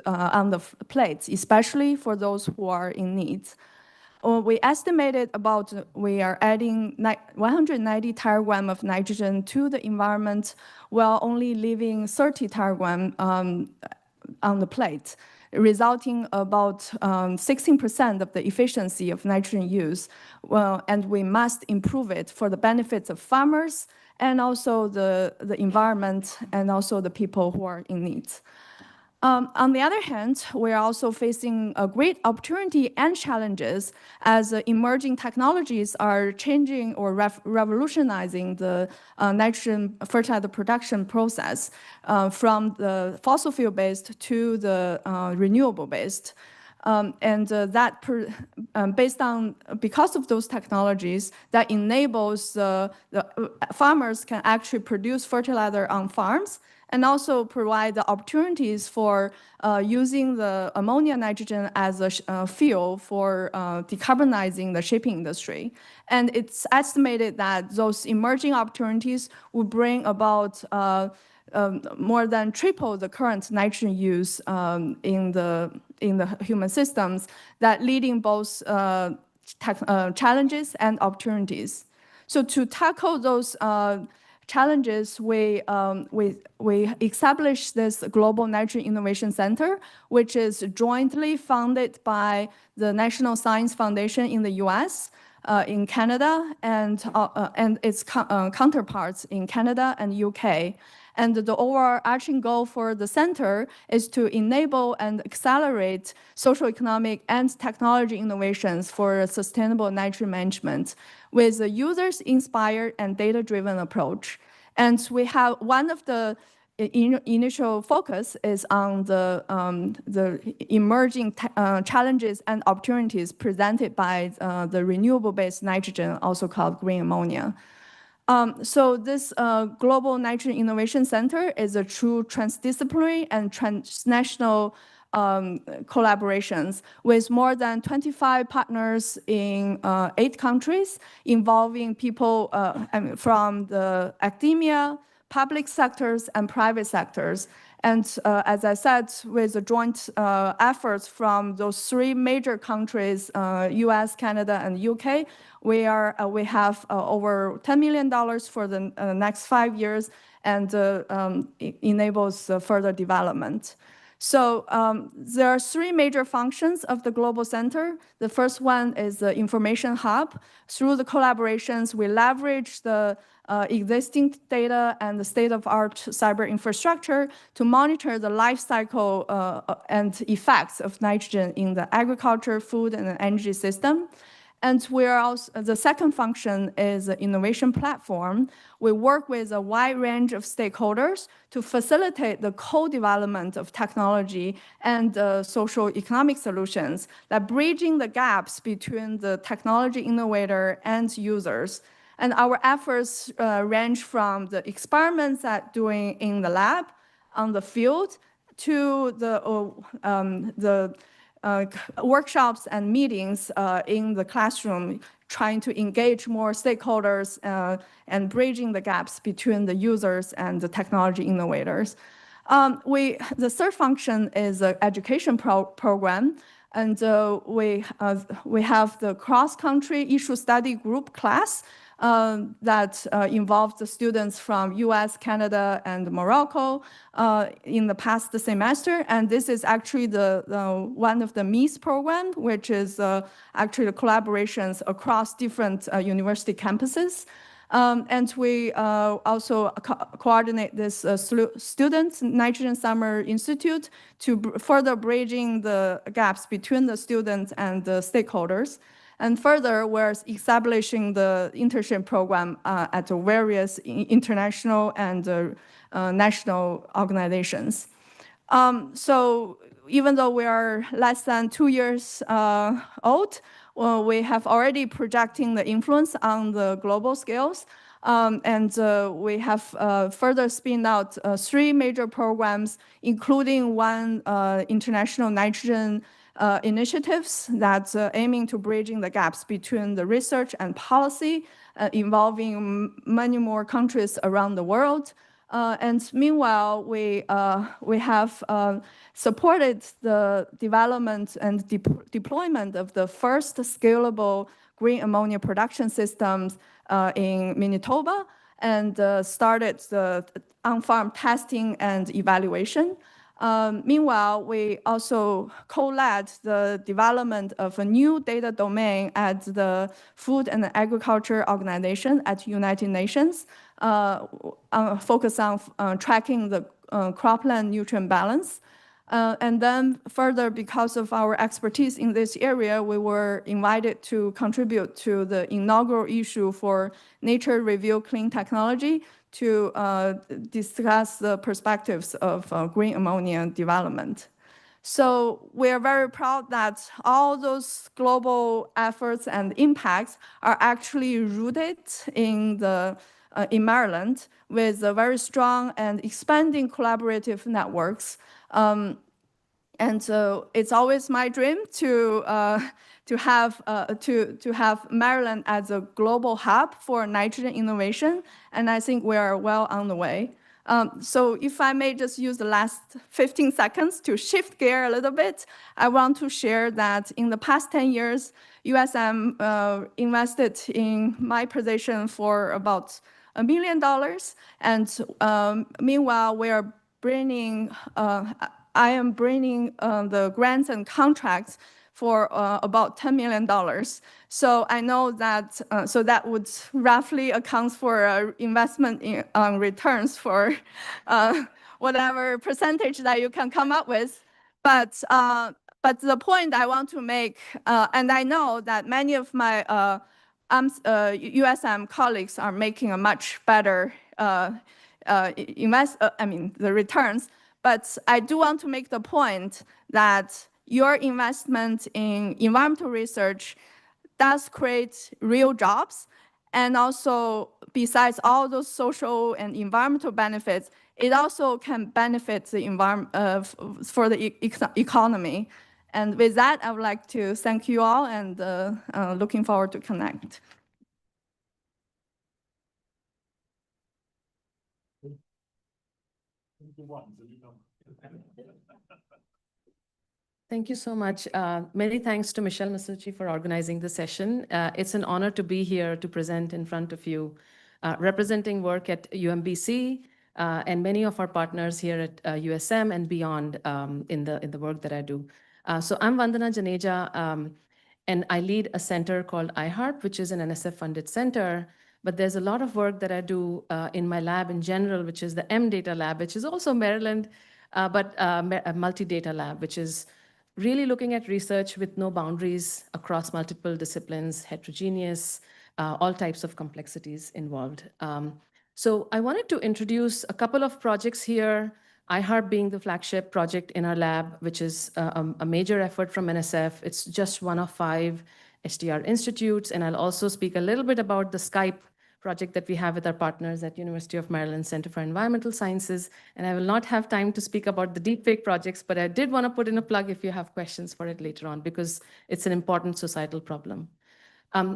on the plates, especially for those who are in need. We estimated we are adding 190 teragram of nitrogen to the environment while only leaving 30 teragram on the plate, resulting about 16% of the efficiency of nitrogen use. And we must improve it for the benefits of farmers and also the environment and also the people who are in need. On the other hand, we are also facing a great opportunity and challenges as emerging technologies are changing or revolutionizing the nitrogen fertilizer production process from the fossil fuel-based to the renewable-based. Because of those technologies, that enables the farmers can actually produce fertilizer on farms and also provide the opportunities for using the ammonia nitrogen as a fuel for decarbonizing the shipping industry. And it's estimated that those emerging opportunities will bring about more than triple the current nitrogen use in the human systems, that leading both challenges and opportunities. So to tackle those challenges, we established this Global Nitrogen Innovation Center, which is jointly funded by the National Science Foundation in the US, in Canada, and its counterparts in Canada and UK. And the overarching goal for the center is to enable and accelerate social, economic, and technology innovations for sustainable nitrogen management with a users-inspired and data-driven approach. And we have one of the initial focus is on the emerging challenges and opportunities presented by the renewable-based nitrogen, also called green ammonia. So this Global Nitrogen Innovation Center is a true transdisciplinary and transnational collaborations with more than 25 partners in 8 countries, involving people from the academia, public sectors, and private sectors. And as I said, with the joint efforts from those 3 major countries, US, Canada, and UK, we have over $10 million for the next 5 years, and it enables further development. So there are 3 major functions of the Global Center. The first one is the information hub. Through the collaborations, we leverage the existing data and the state-of-art cyber infrastructure to monitor the life cycle and effects of nitrogen in the agriculture, food, and energy system. And we are also, the second function is an innovation platform. We work with a wide range of stakeholders to facilitate the co-development of technology and social economic solutions, that bridging the gaps between the technology innovator and users. And our efforts range from the experiments that doing in the lab, on the field, to the workshops and meetings in the classroom, trying to engage more stakeholders and bridging the gaps between the users and the technology innovators. The third function is an education program, and we have the cross-country issue study group class that involved the students from US, Canada, and Morocco in the past semester. And this is actually the one of the MEES program, which is actually the collaborations across different university campuses. And we also coordinate this Students Nitrogen Summer Institute to further bridging the gaps between the students and the stakeholders. And further, we're establishing the internship program at various international and national organizations. So even though we are less than 2 years old, we have already projecting the influence on the global scales. And we have further spun out 3 major programs, including one international nitrogen initiatives that's aiming to bridging the gaps between the research and policy, involving many more countries around the world. And meanwhile, we have supported the development and deployment of the first scalable green ammonia production systems in Manitoba, and started the on-farm testing and evaluation. Meanwhile, we also co-led the development of a new data domain at the Food and Agriculture Organization at United Nations, focus on tracking the cropland nutrient balance. And then further, because of our expertise in this area, we were invited to contribute to the inaugural issue for Nature Review Clean Technology to discuss the perspectives of green ammonia development. So we are very proud that all those global efforts and impacts are actually rooted in Maryland, with a very strong and expanding collaborative networks. And so it's always my dream to have Maryland as a global hub for nitrogen innovation, and I think we are well on the way. So if I may just use the last 15 seconds to shift gear a little bit, I want to share that in the past 10 years, USM invested in my position for about $1 million. And meanwhile, we are bringing, I am bringing the grants and contracts for about $10 million. So I know that, so that would roughly account for investment on returns for whatever percentage that you can come up with. But the point I want to make, and I know that many of my USM colleagues are making a much better the returns. But I do want to make the point that your investment in environmental research does create real jobs. And also, besides all those social and environmental benefits, it also can benefit the environment for the economy. And with that, I would like to thank you all and looking forward to connect. Thank you so much. Many thanks to Michelle Masucci for organizing the session. It's an honor to be here to present in front of you, representing work at UMBC and many of our partners here at USM and beyond in the work that I do. So I'm Vandana Janeja, and I lead a center called iHeart, which is an NSF-funded center. But there's a lot of work that I do in my lab in general, which is the MData lab, which is also Maryland, but a multi-data lab, which is really looking at research with no boundaries across multiple disciplines, heterogeneous, all types of complexities involved. So I wanted to introduce a couple of projects here, iHeart being the flagship project in our lab, which is a major effort from NSF. It's just one of 5 SDR institutes, and I'll also speak a little bit about the Skype project that we have with our partners at University of Maryland Center for Environmental Sciences. And I will not have time to speak about the deepfake projects, but I did want to put in a plug if you have questions for it later on, because it's an important societal problem.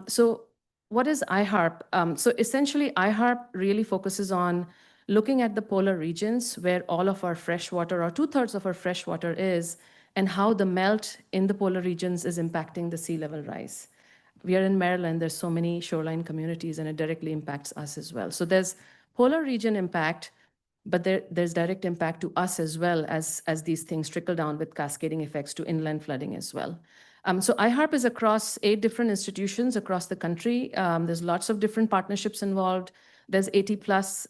So what is iHeart? So essentially, iHeart really focuses on looking at the polar regions where all of our fresh water, or 2/3 of our fresh water is, and how the melt in the polar regions is impacting the sea level rise. We are in Maryland, there's so many shoreline communities, and it directly impacts us as well. So there's polar region impact, but there's direct impact to us as well as these things trickle down with cascading effects to inland flooding as well. So iHeart is across 8 different institutions across the country. There's lots of different partnerships involved. There's 80+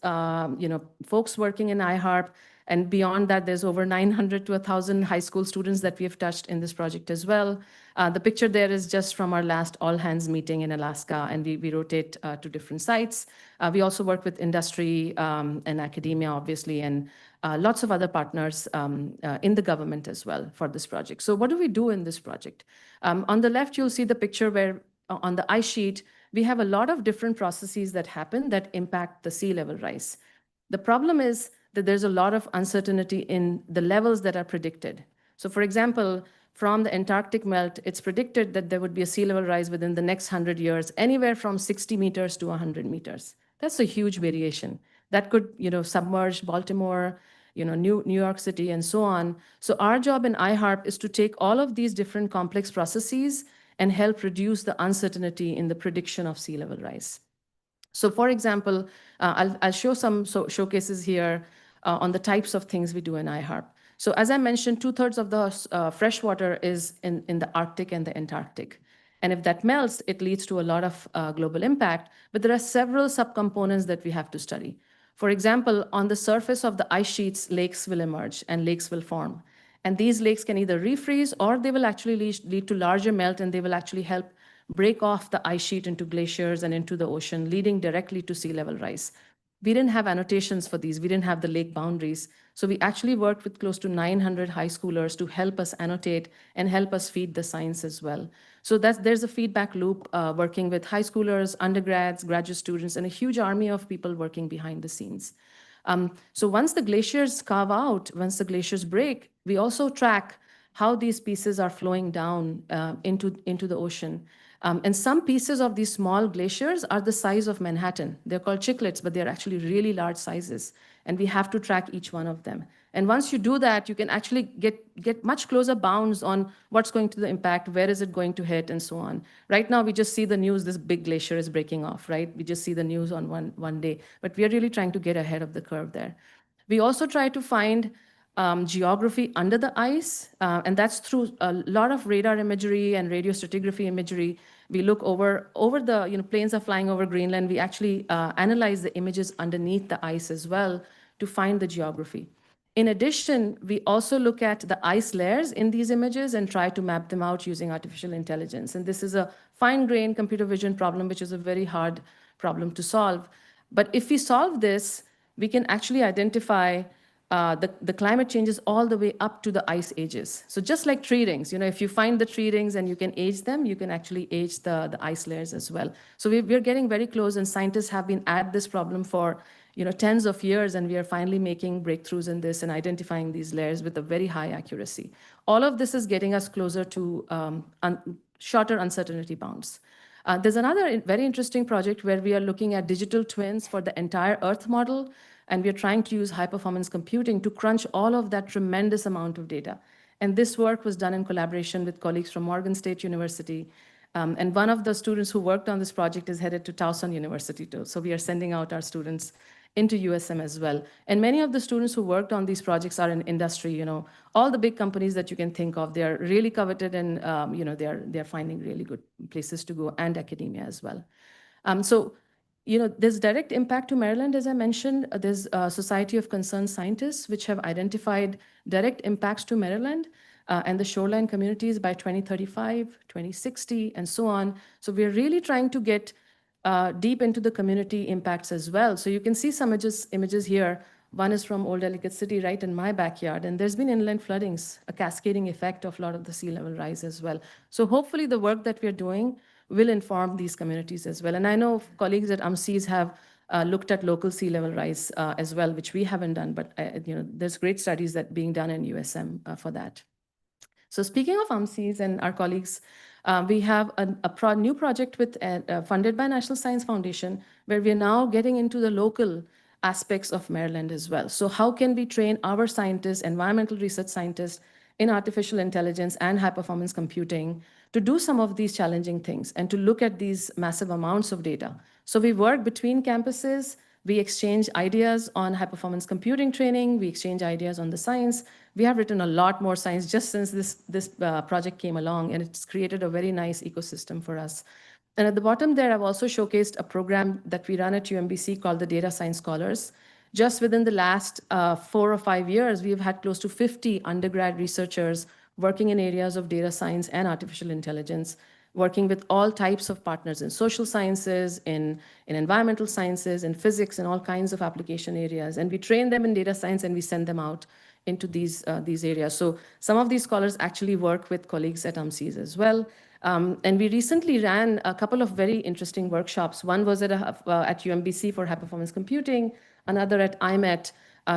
folks working in iHeart. And beyond that, there's over 900 to 1,000 high school students that we have touched in this project as well. The picture there is just from our last all-hands meeting in Alaska, and we rotate to different sites. We also work with industry and academia, obviously, and lots of other partners in the government as well for this project. So what do we do in this project? On the left, you'll see the picture where on the ice sheet, we have a lot of different processes that happen that impact the sea level rise. The problem is that there's a lot of uncertainty in the levels that are predicted. So for example, from the Antarctic melt, it's predicted that there would be a sea level rise within the next 100 years, anywhere from 60 meters to 100 meters. That's a huge variation. That could, submerge Baltimore, New York City, and so on. So our job in iHeart is to take all of these different complex processes and help reduce the uncertainty in the prediction of sea level rise. So for example, I'll show some showcases here on the types of things we do in iHeart. So as I mentioned, 2/3 of the fresh water is in the Arctic and the Antarctic. And if that melts, it leads to a lot of global impact. But there are several subcomponents that we have to study. For example, on the surface of the ice sheets, lakes will emerge and lakes will form. And these lakes can either refreeze or they will actually lead to larger melt, and they will actually help break off the ice sheet into glaciers and into the ocean, leading directly to sea level rise. We didn't have annotations for these. We didn't have the lake boundaries. So we actually worked with close to 900 high schoolers to help us annotate and help us feed the science as well. So there's a feedback loop working with high schoolers, undergrads, graduate students, and a huge army of people working behind the scenes. So once the glaciers carve out, once the glaciers break, we also track how these pieces are flowing down into the ocean. And some pieces of these small glaciers are the size of Manhattan. They're called chiclets, but they're actually really large sizes. And we have to track each one of them. And once you do that, you can actually get much closer bounds on what's going to the impact, where is it going to hit, and so on. Right now, we just see the news, this big glacier is breaking off, right? We just see the news on one day. But we are really trying to get ahead of the curve there. We also try to find geography under the ice, and that's through a lot of radar imagery and radio stratigraphy imagery. We look over the, planes are flying over Greenland. We actually analyze the images underneath the ice as well to find the geography. In addition, we also look at the ice layers in these images and try to map them out using artificial intelligence. And this is a fine-grained computer vision problem, which is a very hard problem to solve. But if we solve this, we can actually identify the climate changes all the way up to the ice ages. So just like tree rings, if you find the tree rings and you can age them, you can actually age the ice layers as well. So we're getting very close, and scientists have been at this problem for tens of years, and we are finally making breakthroughs in this and identifying these layers with a very high accuracy. All of this is getting us closer to shorter uncertainty bounds. There's another very interesting project where we are looking at digital twins for the entire Earth model, and we are trying to use high-performance computing to crunch all of that tremendous amount of data. And this work was done in collaboration with colleagues from Morgan State University. And one of the students who worked on this project is headed to Towson University too. So we are sending out our students into USM as well. And many of the students who worked on these projects are in industry, all the big companies that you can think of. They are really coveted, and they're finding really good places to go, and academia as well. There's direct impact to Maryland, as I mentioned. There's a Society of Concerned Scientists, which have identified direct impacts to Maryland and the shoreline communities by 2035, 2060, and so on. So we're really trying to get deep into the community impacts as well. So you can see some images here. One is from Old Ellicott City, right in my backyard, and there's been inland floodings, a cascading effect of a lot of the sea level rise as well. So hopefully the work that we're doing will inform these communities as well. And I know colleagues at UMCs have looked at local sea level rise as well, which we haven't done, but there's great studies that being done in USM for that. So speaking of UMCs and our colleagues, we have a new project funded by National Science Foundation, where we are now getting into the local aspects of Maryland as well. So how can we train our scientists, environmental research scientists, in artificial intelligence and high-performance computing to do some of these challenging things and to look at these massive amounts of data. So we work between campuses, we exchange ideas on high-performance computing training, we exchange ideas on the science. We have written a lot more science just since this project came along, and it's created a very nice ecosystem for us. And at the bottom there, I've also showcased a program that we run at UMBC called the Data Science Scholars. Just within the last 4 or 5 years, we've had close to 50 undergrad researchers working in areas of data science and artificial intelligence, working with all types of partners in social sciences, in environmental sciences, in physics, and all kinds of application areas. And we train them in data science, and we send them out into these areas. So some of these scholars actually work with colleagues at UMCs as well. And we recently ran a couple of very interesting workshops. One was at UMBC for high-performance computing, another at IMET,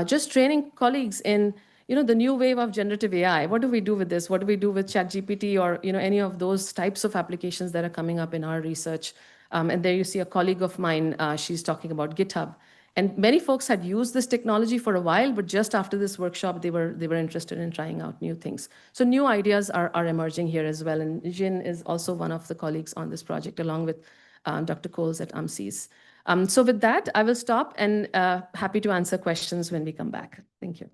just training colleagues in the new wave of generative AI. What do we do with this? What do we do with ChatGPT or any of those types of applications that are coming up in our research? And there you see a colleague of mine, she's talking about GitHub. And many folks had used this technology for a while, but just after this workshop, they were interested in trying out new things. So new ideas are emerging here as well. And Jin is also one of the colleagues on this project, along with Dr. Coles at UMCs. So with that, I will stop, and happy to answer questions when we come back. Thank you.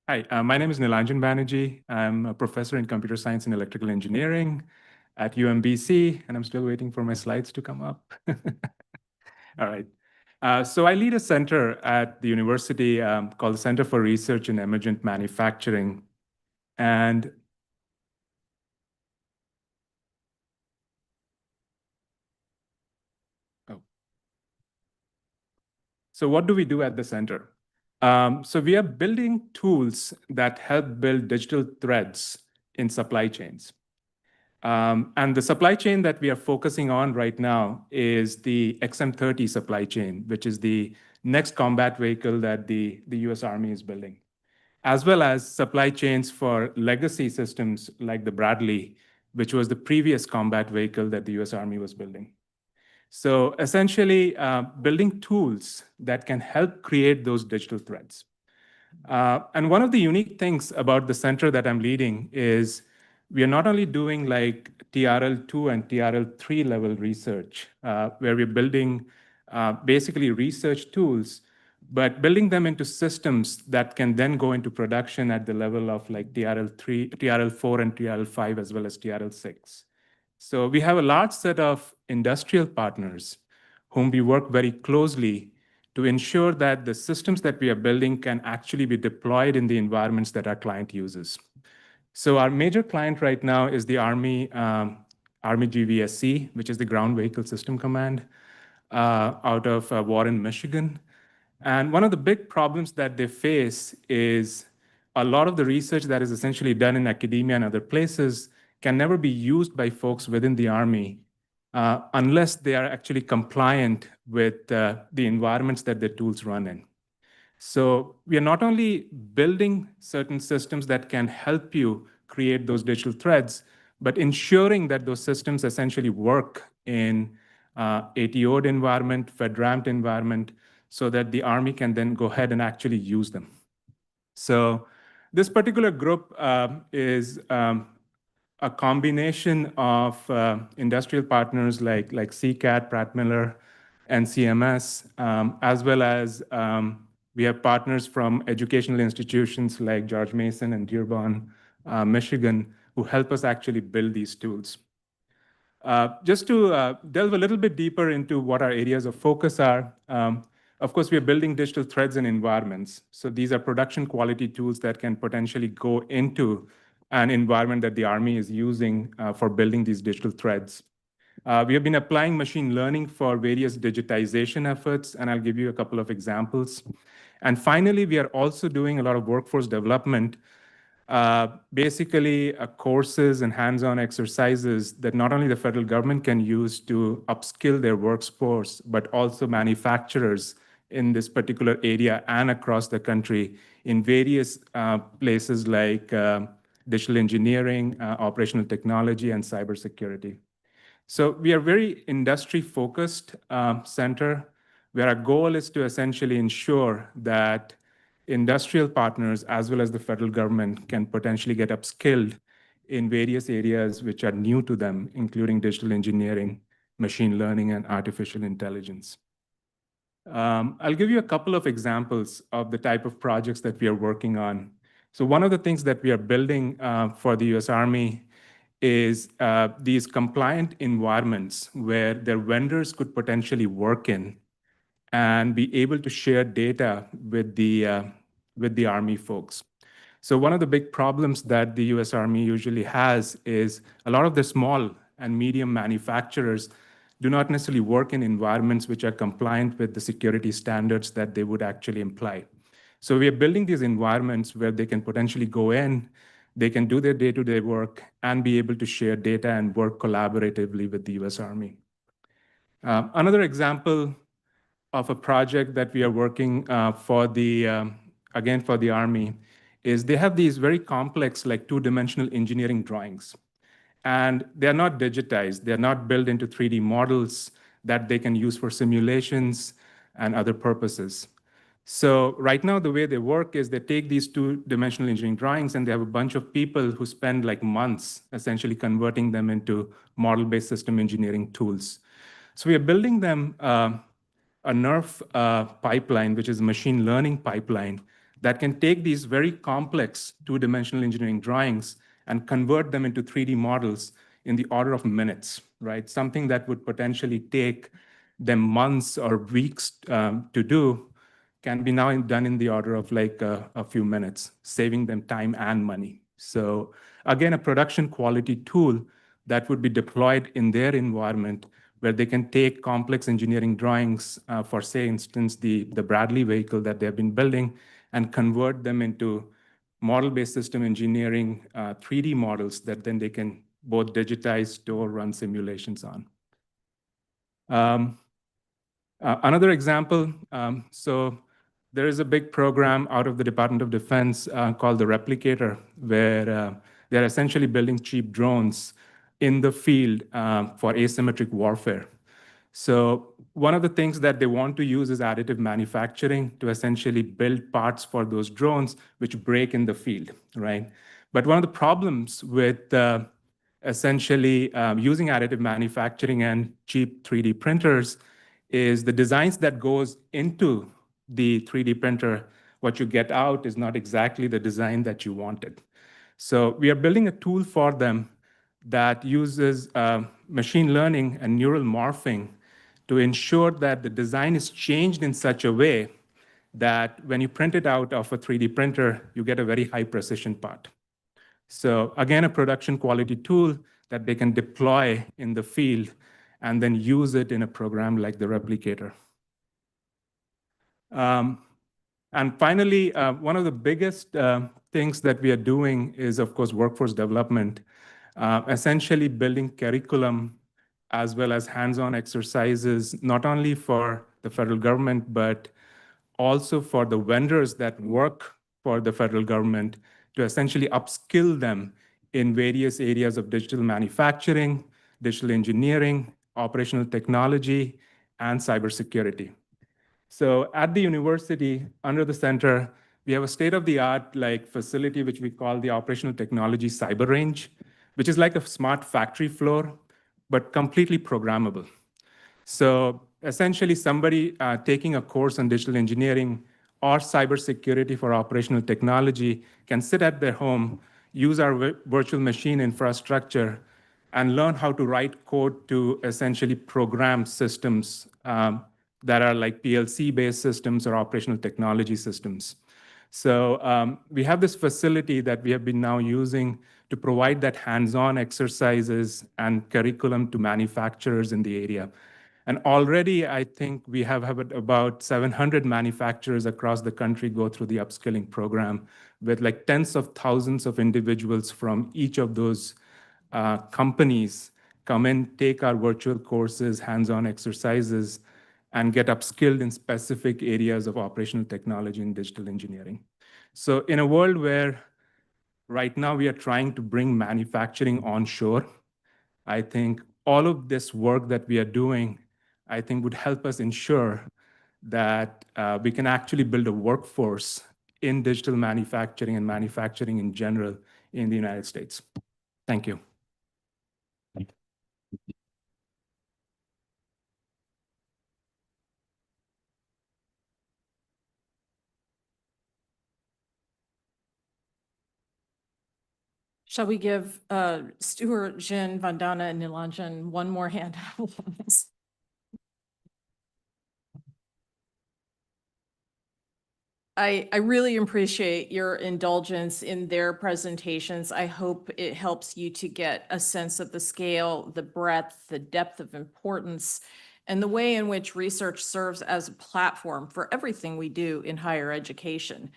Hi, my name is Nilanjan Banerjee. I'm a professor in computer science and electrical engineering at UMBC, and I'm still waiting for my slides to come up. All right. So I lead a center at the university called the Center for Research in Emergent Manufacturing. And so what do we do at the center? So we are building tools that help build digital threads in supply chains. And the supply chain that we are focusing on right now is the XM30 supply chain, which is the next combat vehicle that the US Army is building, as well as supply chains for legacy systems like the Bradley, which was the previous combat vehicle that the US Army was building. So essentially, building tools that can help create those digital threads. And one of the unique things about the center that I'm leading is we are not only doing like TRL2 and TRL3 level research, where we're building basically research tools, but building them into systems that can then go into production at the level of like TRL3, TRL4, and TRL5, as well as TRL6. So we have a large set of industrial partners whom we work very closely to ensure that the systems that we are building can actually be deployed in the environments that our client uses. So our major client right now is the Army GVSC, which is the Ground Vehicle System Command out of Warren, Michigan. And one of the big problems that they face is a lot of the research that is essentially done in academia and other places can never be used by folks within the Army unless they are actually compliant with the environments that their tools run in. So we are not only building certain systems that can help you create those digital threads, but ensuring that those systems essentially work in ATO'd environment, FedRAMP environment, so that the Army can then go ahead and actually use them. So this particular group is a combination of industrial partners like CCAT, Pratt Miller, and CMS, as well as we have partners from educational institutions like George Mason and Dearborn, Michigan, who help us actually build these tools. Just to delve a little bit deeper into what our areas of focus are, of course, we are building digital threads and environments. So these are production quality tools that can potentially go into an environment that the Army is using for building these digital threads. We have been applying machine learning for various digitization efforts, and I'll give you a couple of examples. And finally, we are also doing a lot of workforce development, basically courses and hands-on exercises that not only the federal government can use to upskill their workforce, but also manufacturers in this particular area and across the country in various places like digital engineering, operational technology, and cybersecurity. So we are very industry-focused center where our goal is to essentially ensure that industrial partners as well as the federal government can potentially get upskilled in various areas which are new to them, including digital engineering, machine learning, and artificial intelligence. I'll give you a couple of examples of the type of projects that we are working on. So one of the things that we are building for the US Army is these compliant environments where their vendors could potentially work in and be able to share data with the Army folks. So one of the big problems that the US Army usually has is a lot of the small and medium manufacturers do not necessarily work in environments which are compliant with the security standards that they would actually imply. So we are building these environments where they can potentially go in, they can do their day-to-day work and be able to share data and work collaboratively with the US Army. Another example of a project that we are working for the, again, for the Army is they have these very complex, like two-dimensional engineering drawings. And they're not digitized. They're not built into 3D models that they can use for simulations and other purposes. So right now, the way they work is they take these two-dimensional engineering drawings and they have a bunch of people who spend like months essentially converting them into model-based system engineering tools. So we are building them a NERF pipeline, which is a machine learning pipeline that can take these very complex two-dimensional engineering drawings and convert them into 3D models in the order of minutes, right? Something that would potentially take them months or weeks to do can be now done in the order of like a few minutes, saving them time and money. So again, a production quality tool that would be deployed in their environment where they can take complex engineering drawings for, say, instance, the Bradley vehicle that they've been building and convert them into model-based system engineering 3D models that then they can both digitize, store, run simulations on. Another example, so there is a big program out of the Department of Defense called the Replicator, where they're essentially building cheap drones in the field for asymmetric warfare. So one of the things that they want to use is additive manufacturing to essentially build parts for those drones which break in the field, right? But one of the problems with essentially using additive manufacturing and cheap 3D printers is the designs that goes into the 3D printer, what you get out is not exactly the design that you wanted. So we are building a tool for them that uses machine learning and neural morphing to ensure that the design is changed in such a way that when you print it out of a 3D printer, you get a very high precision part. So again, a production quality tool that they can deploy in the field and then use it in a program like the replicator. And finally, one of the biggest things that we are doing is, of course, workforce development, essentially building curriculum as well as hands-on exercises, not only for the federal government, but also for the vendors that work for the federal government to essentially upskill them in various areas of digital manufacturing, digital engineering, operational technology, and cybersecurity. So at the university, under the center, we have a state-of-the-art facility, which we call the Operational Technology Cyber Range, which is like a smart factory floor, but completely programmable. So essentially, somebody taking a course on digital engineering or cybersecurity for operational technology can sit at their home, use our virtual machine infrastructure, and learn how to write code to essentially program systems that are like PLC-based systems or operational technology systems. So we have this facility that we have been now using to provide that hands-on exercises and curriculum to manufacturers in the area. And already, I think we have about 700 manufacturers across the country go through the upskilling program with like tens of thousands of individuals from each of those companies come in, take our virtual courses, hands-on exercises, and get upskilled in specific areas of operational technology and digital engineering. So in a world where right now we are trying to bring manufacturing onshore, I think all of this work that we are doing, I think would help us ensure that we can actually build a workforce in digital manufacturing and manufacturing in general in the United States. Thank you. Shall we give Stuart, Jin, Vandana, and Nilanjan one more hand? I really appreciate your indulgence in their presentations. I hope it helps you to get a sense of the scale, the breadth, the depth of importance, and the way in which research serves as a platform for everything we do in higher education.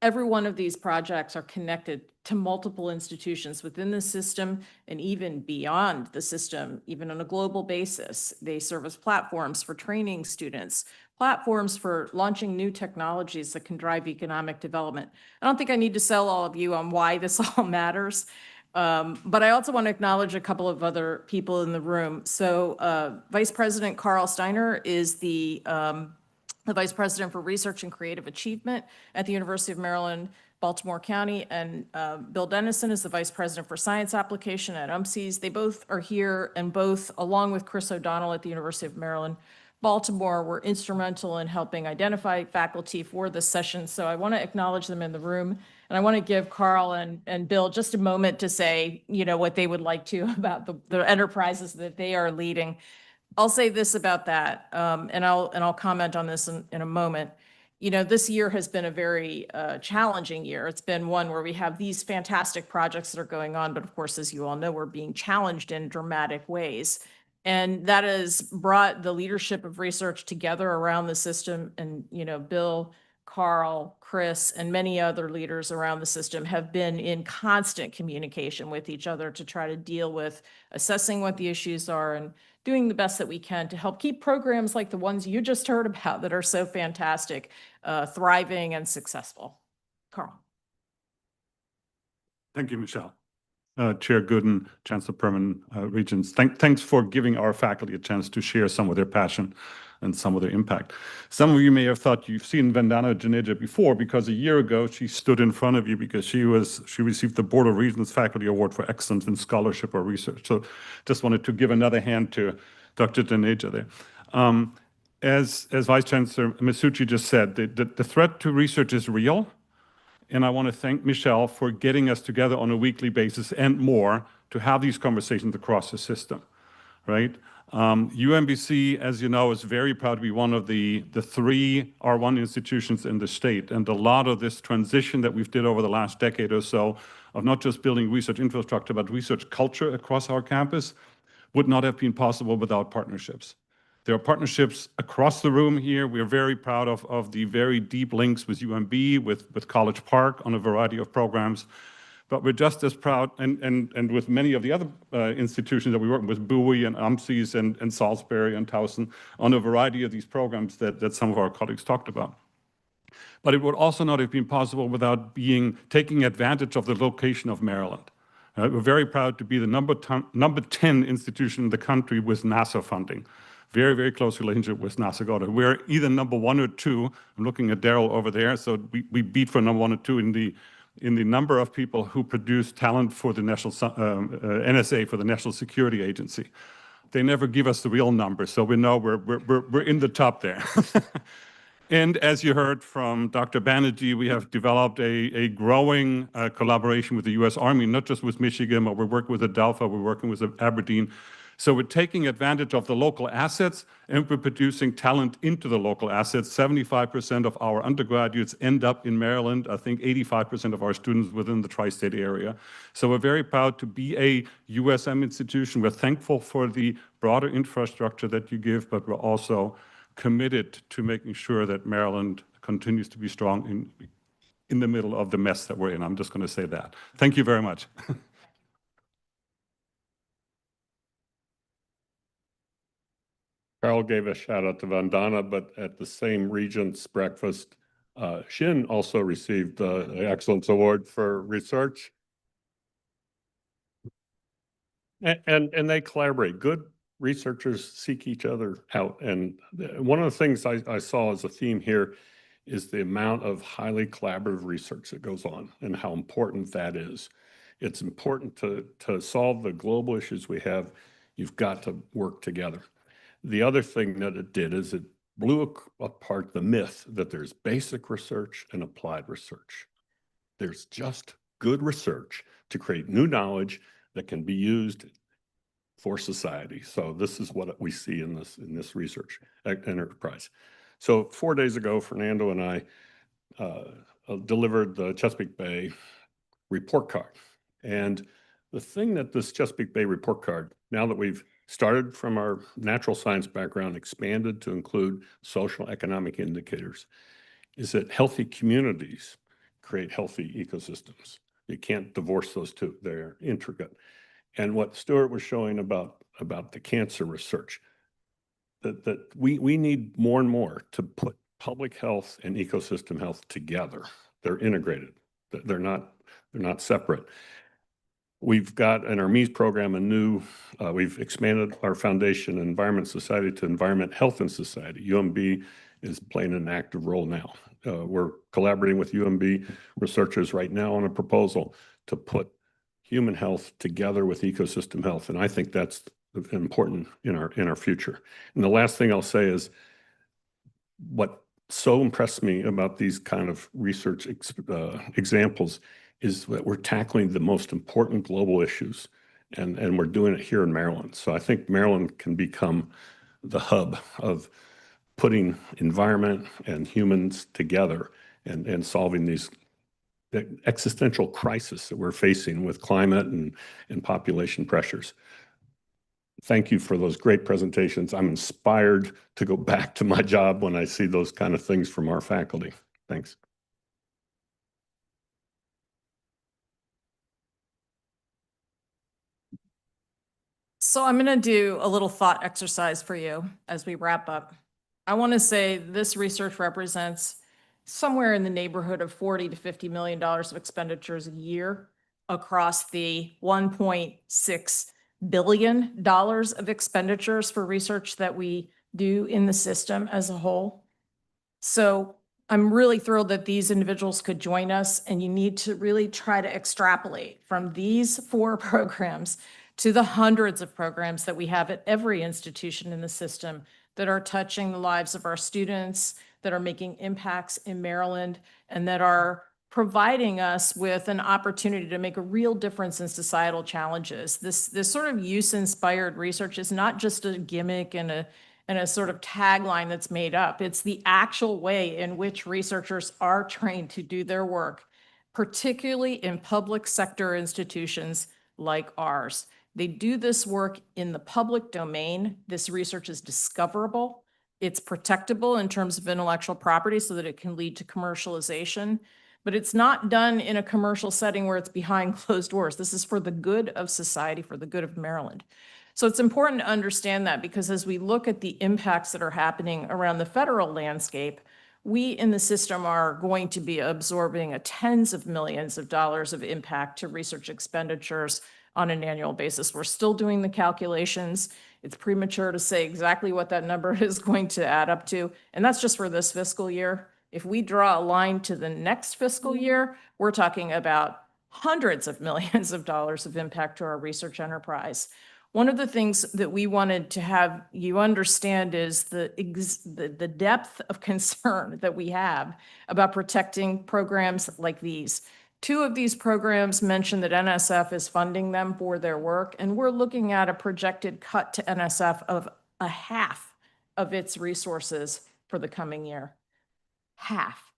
Every one of these projects are connected to multiple institutions within the system and even beyond the system, even on a global basis. They serve as platforms for training students, platforms for launching new technologies that can drive economic development. I don't think I need to sell all of you on why this all matters, but I also want to acknowledge a couple of other people in the room. So Vice President Carl Steiner is the Vice President for Research and Creative Achievement at the University of Maryland, Baltimore County, and Bill Dennison is the Vice President for Science Application at UMCS. They both are here, and both, along with Chris O'Donnell at the University of Maryland, Baltimore, were instrumental in helping identify faculty for this session. So I want to acknowledge them in the room, and I want to give Carl and Bill just a moment to say, what they would like to about the enterprises that they are leading. I'll say this about that, and I'll comment on this in a moment. This year has been a very challenging year. It's been one where we have these fantastic projects that are going on, but of course, as you all know, we're being challenged in dramatic ways. And that has brought the leadership of research together around the system. And, Bill, Carl, Chris, and many other leaders around the system have been in constant communication with each other to try to deal with assessing what the issues are and doing the best that we can to help keep programs like the ones you just heard about that are so fantastic, thriving and successful. Carl. Thank you, Michelle. Chair Gooden, Chancellor Perman, Regents, thanks for giving our faculty a chance to share some of their passion and some of their impact. Some of you may have thought you've seen Vandana Janeja before, because a year ago she stood in front of you because she received the Board of Regents Faculty Award for Excellence in Scholarship or Research. So just wanted to give another hand to Dr. Janeja there. As Vice Chancellor Masucci just said, the threat to research is real. And I want to thank Michelle for getting us together on a weekly basis and more to have these conversations across the system, right? UMBC, as you know, is very proud to be one of the three R1 institutions in the state. And a lot of this transition that we've did over the last decade or so of not just building research infrastructure, but research culture across our campus would not have been possible without partnerships. There are partnerships across the room here. We're very proud of the very deep links with UMB, with College Park on a variety of programs. But we're just as proud, and with many of the other institutions that we work with, Bowie and UMSIS and Salisbury and Towson, on a variety of these programs that some of our colleagues talked about. But it would also not have been possible without taking advantage of the location of Maryland. We're very proud to be the number 10 institution in the country with NASA funding. Very, very close relationship with NASA Goddard. We're either number 1 or 2. I'm looking at Daryl over there. So we beat for number 1 or 2 in the number of people who produce talent for the national NSA, for the National Security Agency. They never give us the real number, so we know we're in the top there. And as you heard from Dr. Banerjee, we have developed a growing collaboration with the U.S. Army, not just with Michigan, but we're working with Adelphi, we're working with Aberdeen. So we're taking advantage of the local assets and we're producing talent into the local assets. 75% of our undergraduates end up in Maryland. I think 85% of our students within the tri-state area. So we're very proud to be a USM institution. We're thankful for the broader infrastructure that you give, but we're also committed to making sure that Maryland continues to be strong in the middle of the mess that we're in. I'm just going to say that. Thank you very much. Carl gave a shout out to Vandana, but at the same Regents breakfast, Shin also received the Excellence Award for research. And they collaborate. Good researchers seek each other out. And one of the things I saw as a theme here is the amount of highly collaborative research that goes on and how important that is. It's important to solve the global issues we have. You've got to work together. The other thing that it did is it blew apart the myth that there's basic research and applied research. There's just good research to create new knowledge that can be used for society. So this is what we see in this research enterprise. So 4 days ago, Fernando and I delivered the Chesapeake Bay report card. And the thing that this Chesapeake Bay report card, now that we've started from our natural science background, expanded to include social economic indicators, is that healthy communities create healthy ecosystems. You can't divorce those two. They're intricate. And what Stuart was showing about the cancer research, that we need more and more to put public health and ecosystem health together. They're integrated. They're not separate. We've got in our MEES program we've expanded our foundation Environment Society to Environment, Health, and Society. UMB is playing an active role now. We're collaborating with UMB researchers right now on a proposal to put human health together with ecosystem health. And I think that's important in our future. And the last thing I'll say is what so impressed me about these kind of research examples is that we're tackling the most important global issues, and we're doing it here in Maryland. So I think Maryland can become the hub of putting environment and humans together and solving these existential crisis that we're facing with climate and population pressures. Thank you for those great presentations. I'm inspired to go back to my job when I see those kind of things from our faculty. Thanks. So I'm going to do a little thought exercise for you as we wrap up. I want to say this research represents somewhere in the neighborhood of $40 to $50 million of expenditures a year across the $1.6 billion of expenditures for research that we do in the system as a whole. So I'm really thrilled that these individuals could join us, and you need to really try to extrapolate from these 4 programs to the hundreds of programs that we have at every institution in the system that are touching the lives of our students, that are making impacts in Maryland, and that are providing us with an opportunity to make a real difference in societal challenges. This sort of use-inspired research is not just a gimmick and a sort of tagline that's made up. It's the actual way in which researchers are trained to do their work, particularly in public sector institutions like ours. They do this work in the public domain. This research is discoverable. It's protectable in terms of intellectual property so that it can lead to commercialization. But it's not done in a commercial setting where it's behind closed doors. This is for the good of society, for the good of Maryland. So it's important to understand that, because as we look at the impacts that are happening around the federal landscape, we in the system are going to be absorbing tens of millions of dollars of impact to research expenditures on an annual basis. We're still doing the calculations. It's premature to say exactly what that number is going to add up to. And that's just for this fiscal year. If we draw a line to the next fiscal year, we're talking about hundreds of millions of dollars of impact to our research enterprise. One of the things that we wanted to have you understand is the depth of concern that we have about protecting programs like these. 2 of these programs mention that NSF is funding them for their work, and we're looking at a projected cut to NSF of a half of its resources for the coming year. Half.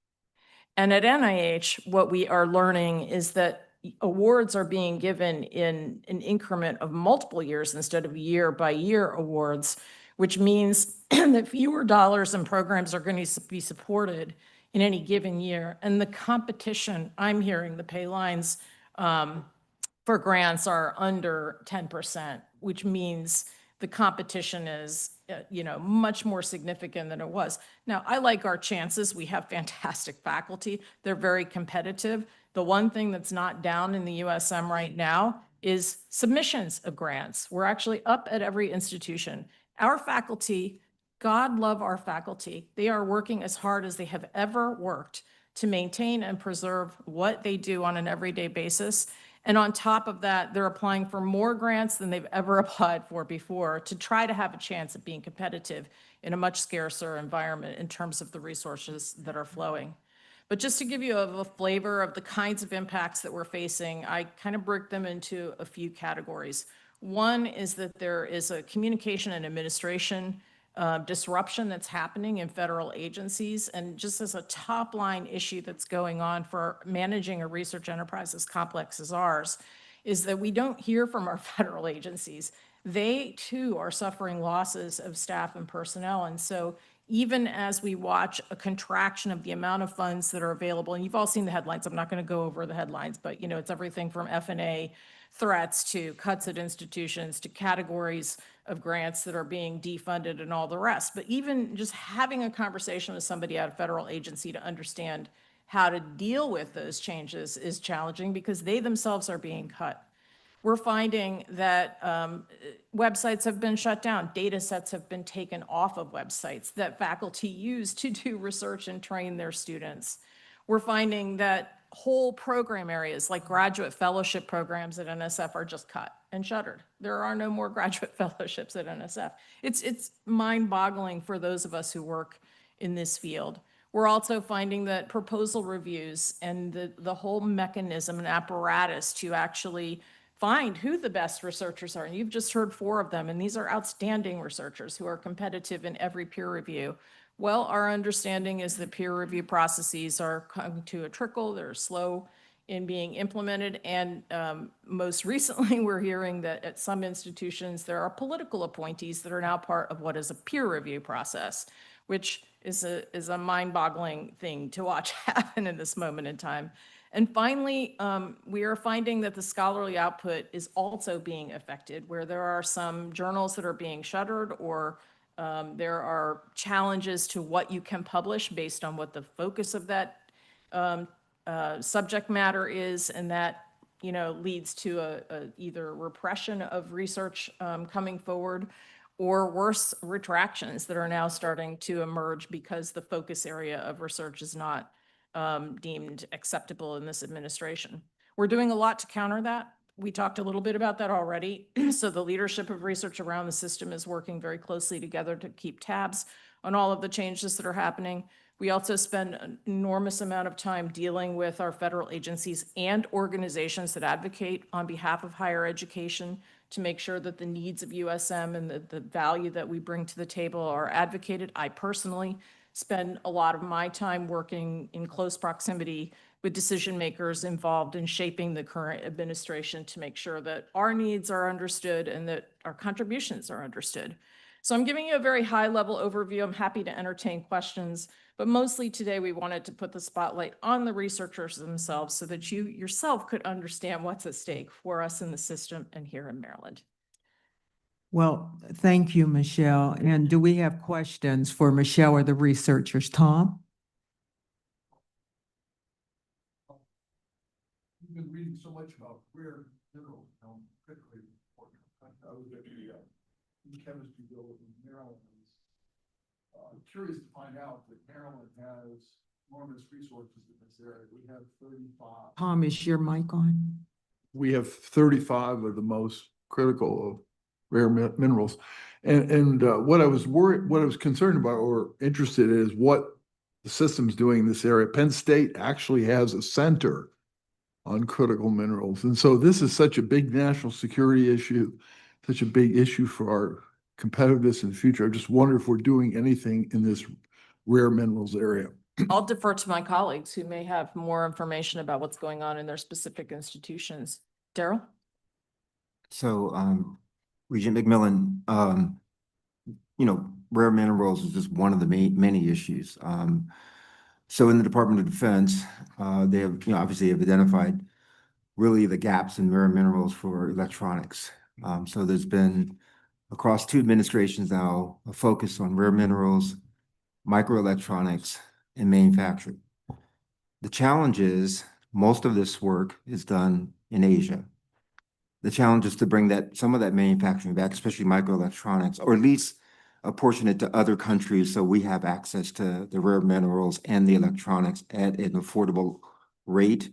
And at NIH, what we are learning is that awards are being given in an increment of multiple years instead of year-by-year awards, which means that fewer dollars and programs are going to be supported in any given year. And the competition, I'm hearing the pay lines for grants are under 10%, which means the competition is much more significant than it was. Now, I like our chances. We have fantastic faculty. They're very competitive. The one thing that's not down in the USM right now is submissions of grants. We're actually up at every institution. Our faculty, God love our faculty. They are working as hard as they have ever worked to maintain and preserve what they do on an everyday basis. And on top of that, they're applying for more grants than they've ever applied for before to try to have a chance at being competitive in a much scarcer environment in terms of the resources that are flowing. But just to give you a flavor of the kinds of impacts that we're facing, I kind of break them into a few categories. One is that there is a communication and administration disruption that's happening in federal agencies. And just as a top line issue that's going on for managing a research enterprise as complex as ours, is that we don't hear from our federal agencies. They too are suffering losses of staff and personnel. And so even as we watch a contraction of the amount of funds that are available, and you've all seen the headlines, I'm not going to go over the headlines, but it's everything from F&A threats to cuts at institutions to categories of grants that are being defunded and all the rest. But even just having a conversation with somebody at a federal agency to understand how to deal with those changes is challenging because they themselves are being cut. We're finding that websites have been shut down, data sets have been taken off of websites that faculty use to do research and train their students. We're finding that whole program areas like graduate fellowship programs at NSF are just cut and shuttered. There are no more graduate fellowships at NSF. It's mind-boggling for those of us who work in this field. We're also finding that proposal reviews and the whole mechanism and apparatus to actually find who the best researchers are, and you've just heard 4 of them, and these are outstanding researchers who are competitive in every peer review. Well, our understanding is that peer review processes are coming to a trickle. They're slow in being implemented. And most recently, we're hearing that at some institutions, there are political appointees that are now part of what is a peer review process, which is a mind-boggling thing to watch happen in this moment in time. And finally, we are finding that the scholarly output is also being affected, where there are some journals that are being shuttered or there are challenges to what you can publish based on what the focus of that subject matter is, and that leads to either repression of research coming forward or worse, retractions that are now starting to emerge because the focus area of research is not deemed acceptable in this administration. We're doing a lot to counter that. We talked a little bit about that already. So the leadership of research around the system is working very closely together to keep tabs on all of the changes that are happening. We also spend an enormous amount of time dealing with our federal agencies and organizations that advocate on behalf of higher education to make sure that the needs of USM and the value that we bring to the table are advocated. I personally spend a lot of my time working in close proximity with decision makers involved in shaping the current administration to make sure that our needs are understood and that our contributions are understood. So I'm giving you a very high level overview. I'm happy to entertain questions, but mostly today we wanted to put the spotlight on the researchers themselves so that you yourself could understand what's at stake for us in the system and here in Maryland. Well, thank you, Michelle. And do we have questions for Michelle or the researchers? Tom? You've been reading so much about rare minerals, critically important. I was at the chemistry building in Maryland. I'm curious to find out that Maryland has enormous resources in this area. We have 35. Tom, is your mic on? We have 35 of the most critical of rare minerals. And what I was concerned about or interested in is what the system's doing in this area. Penn State actually has a center on critical minerals. And so this is such a big national security issue, such a big issue for our competitiveness in the future. I just wonder if we're doing anything in this rare minerals area. I'll defer to my colleagues who may have more information about what's going on in their specific institutions. Daryl? So, Regent McMillan, rare minerals is just one of the many issues. So in the Department of Defense, they have, obviously have identified really the gaps in rare minerals for electronics. So there's been across 2 administrations now a focus on rare minerals, microelectronics, and manufacturing. The challenge is most of this work is done in Asia. The challenge is to bring some of that manufacturing back, especially microelectronics, or at least apportion it to other countries so we have access to the rare minerals and the electronics at an affordable rate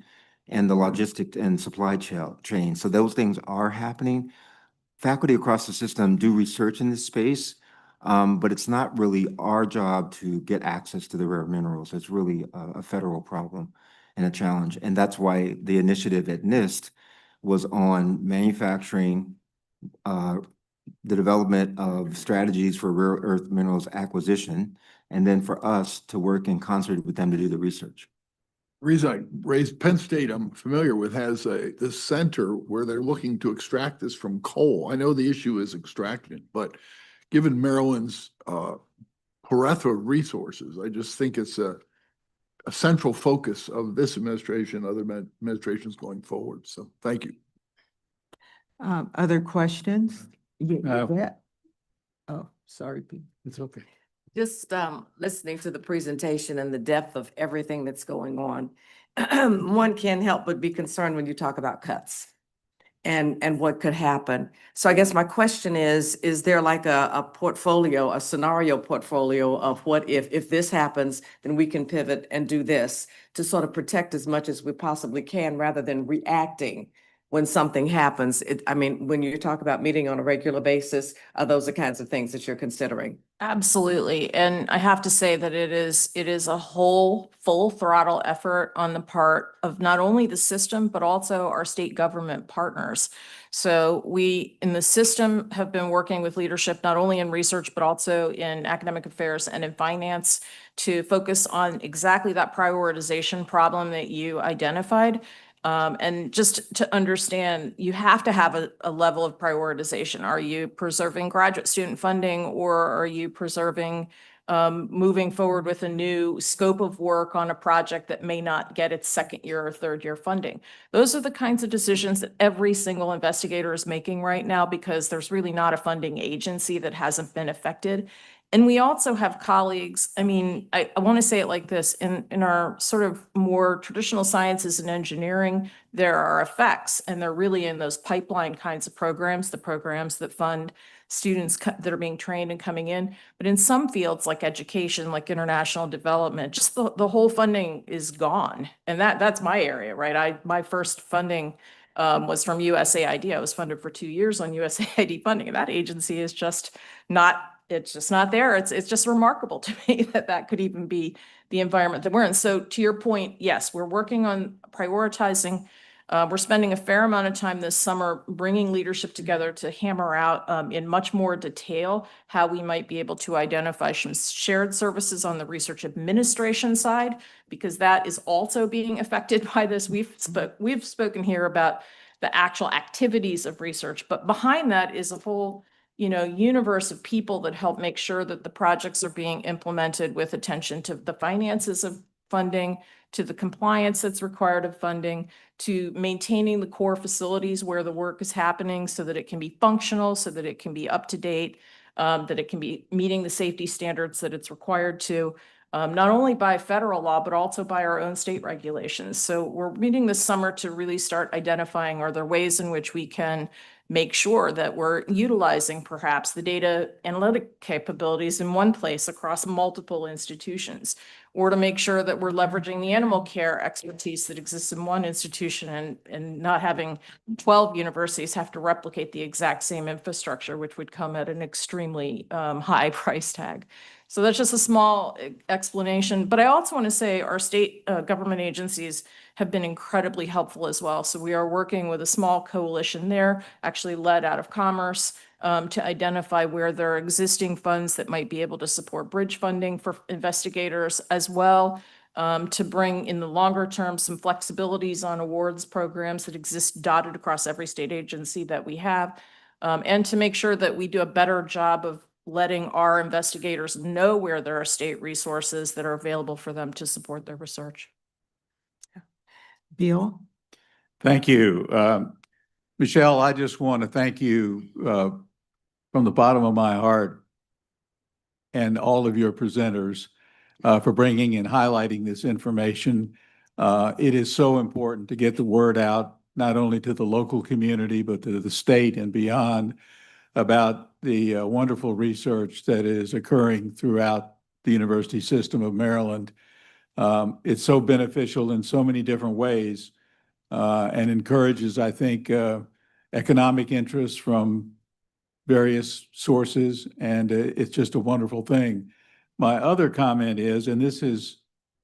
and the logistic and supply chain. So those things are happening. Faculty across the system do research in this space, but it's not really our job to get access to the rare minerals. It's really a federal problem and a challenge. And that's why the initiative at NIST was on manufacturing, the development of strategies for rare earth minerals acquisition, and then for us to work in concert with them to do the research. The reason I raised Penn State, I'm familiar with, has this center where they're looking to extract this from coal. I know the issue is extracting it, but given Maryland's plethora of resources, I just think it's a central focus of this administration, other administrations going forward. So thank you. Other questions? Yeah. Oh, sorry, Pete. It's okay. Just listening to the presentation and the depth of everything that's going on, one can't help but be concerned when you talk about cuts and what could happen. So I guess my question is there like a portfolio, a scenario portfolio of what if this happens, then we can pivot and do this to sort of protect as much as we possibly can rather than reacting when something happens? When you talk about meeting on a regular basis, are those the kinds of things that you're considering? Absolutely. And I have to say that it is a whole full throttle effort on the part of not only the system, but also our state government partners. So we in the system have been working with leadership, not only in research, but also in academic affairs and in finance to focus on exactly that prioritization problem that you identified. And just to understand, you have to have a level of prioritization. Are you preserving graduate student funding, or are you preserving moving forward with a new scope of work on a project that may not get its second year or third year funding? Those are the kinds of decisions that every single investigator is making right now because there's really not a funding agency that hasn't been affected. And we also have colleagues, I want to say it like this, in our sort of more traditional sciences and engineering, there are effects, and they're really in those pipeline kinds of programs, the programs that fund students that are being trained and coming in. But in some fields like education, like international development, just the whole funding is gone. And that's my area, right? My first funding was from USAID. I was funded for 2 years on USAID funding, and that agency is just not it's just not there. It's just remarkable to me that that could even be the environment that we're in. So to your point, yes, we're working on prioritizing. We're spending a fair amount of time this summer bringing leadership together to hammer out in much more detail how we might be able to identify some shared services on the research administration side, because that is also being affected by this. We've spoken here about the actual activities of research, but behind that is a whole universe of people that help make sure that the projects are being implemented with attention to the finances of funding, to the compliance that's required of funding, to maintaining the core facilities where the work is happening so that it can be functional, so that it can be up to date, that it can be meeting the safety standards that it's required to, not only by federal law, but also by our own state regulations. So we're meeting this summer to really start identifying, are there ways in which we can make sure that we're utilizing perhaps the data analytic capabilities in one place across multiple institutions, or to make sure that we're leveraging the animal care expertise that exists in one institution and not having 12 universities have to replicate the exact same infrastructure, which would come at an extremely high price tag. So that's just a small explanation. But I also want to say our state government agencies have been incredibly helpful as well. So we are working with a small coalition there, actually led out of Commerce, to identify where there are existing funds that might be able to support bridge funding for investigators, as well to bring in the longer term some flexibilities on awards programs that exist dotted across every state agency that we have, and to make sure that we do a better job of letting our investigators know where there are state resources that are available for them to support their research. Bill? Thank you. Michelle, I just want to thank you from the bottom of my heart and all of your presenters for bringing and highlighting this information. It is so important to get the word out, not only to the local community, but to the state and beyond, about the wonderful research that is occurring throughout the University System of Maryland. It's so beneficial in so many different ways and encourages, I think, economic interest from various sources, and it's just a wonderful thing. My other comment is, and this is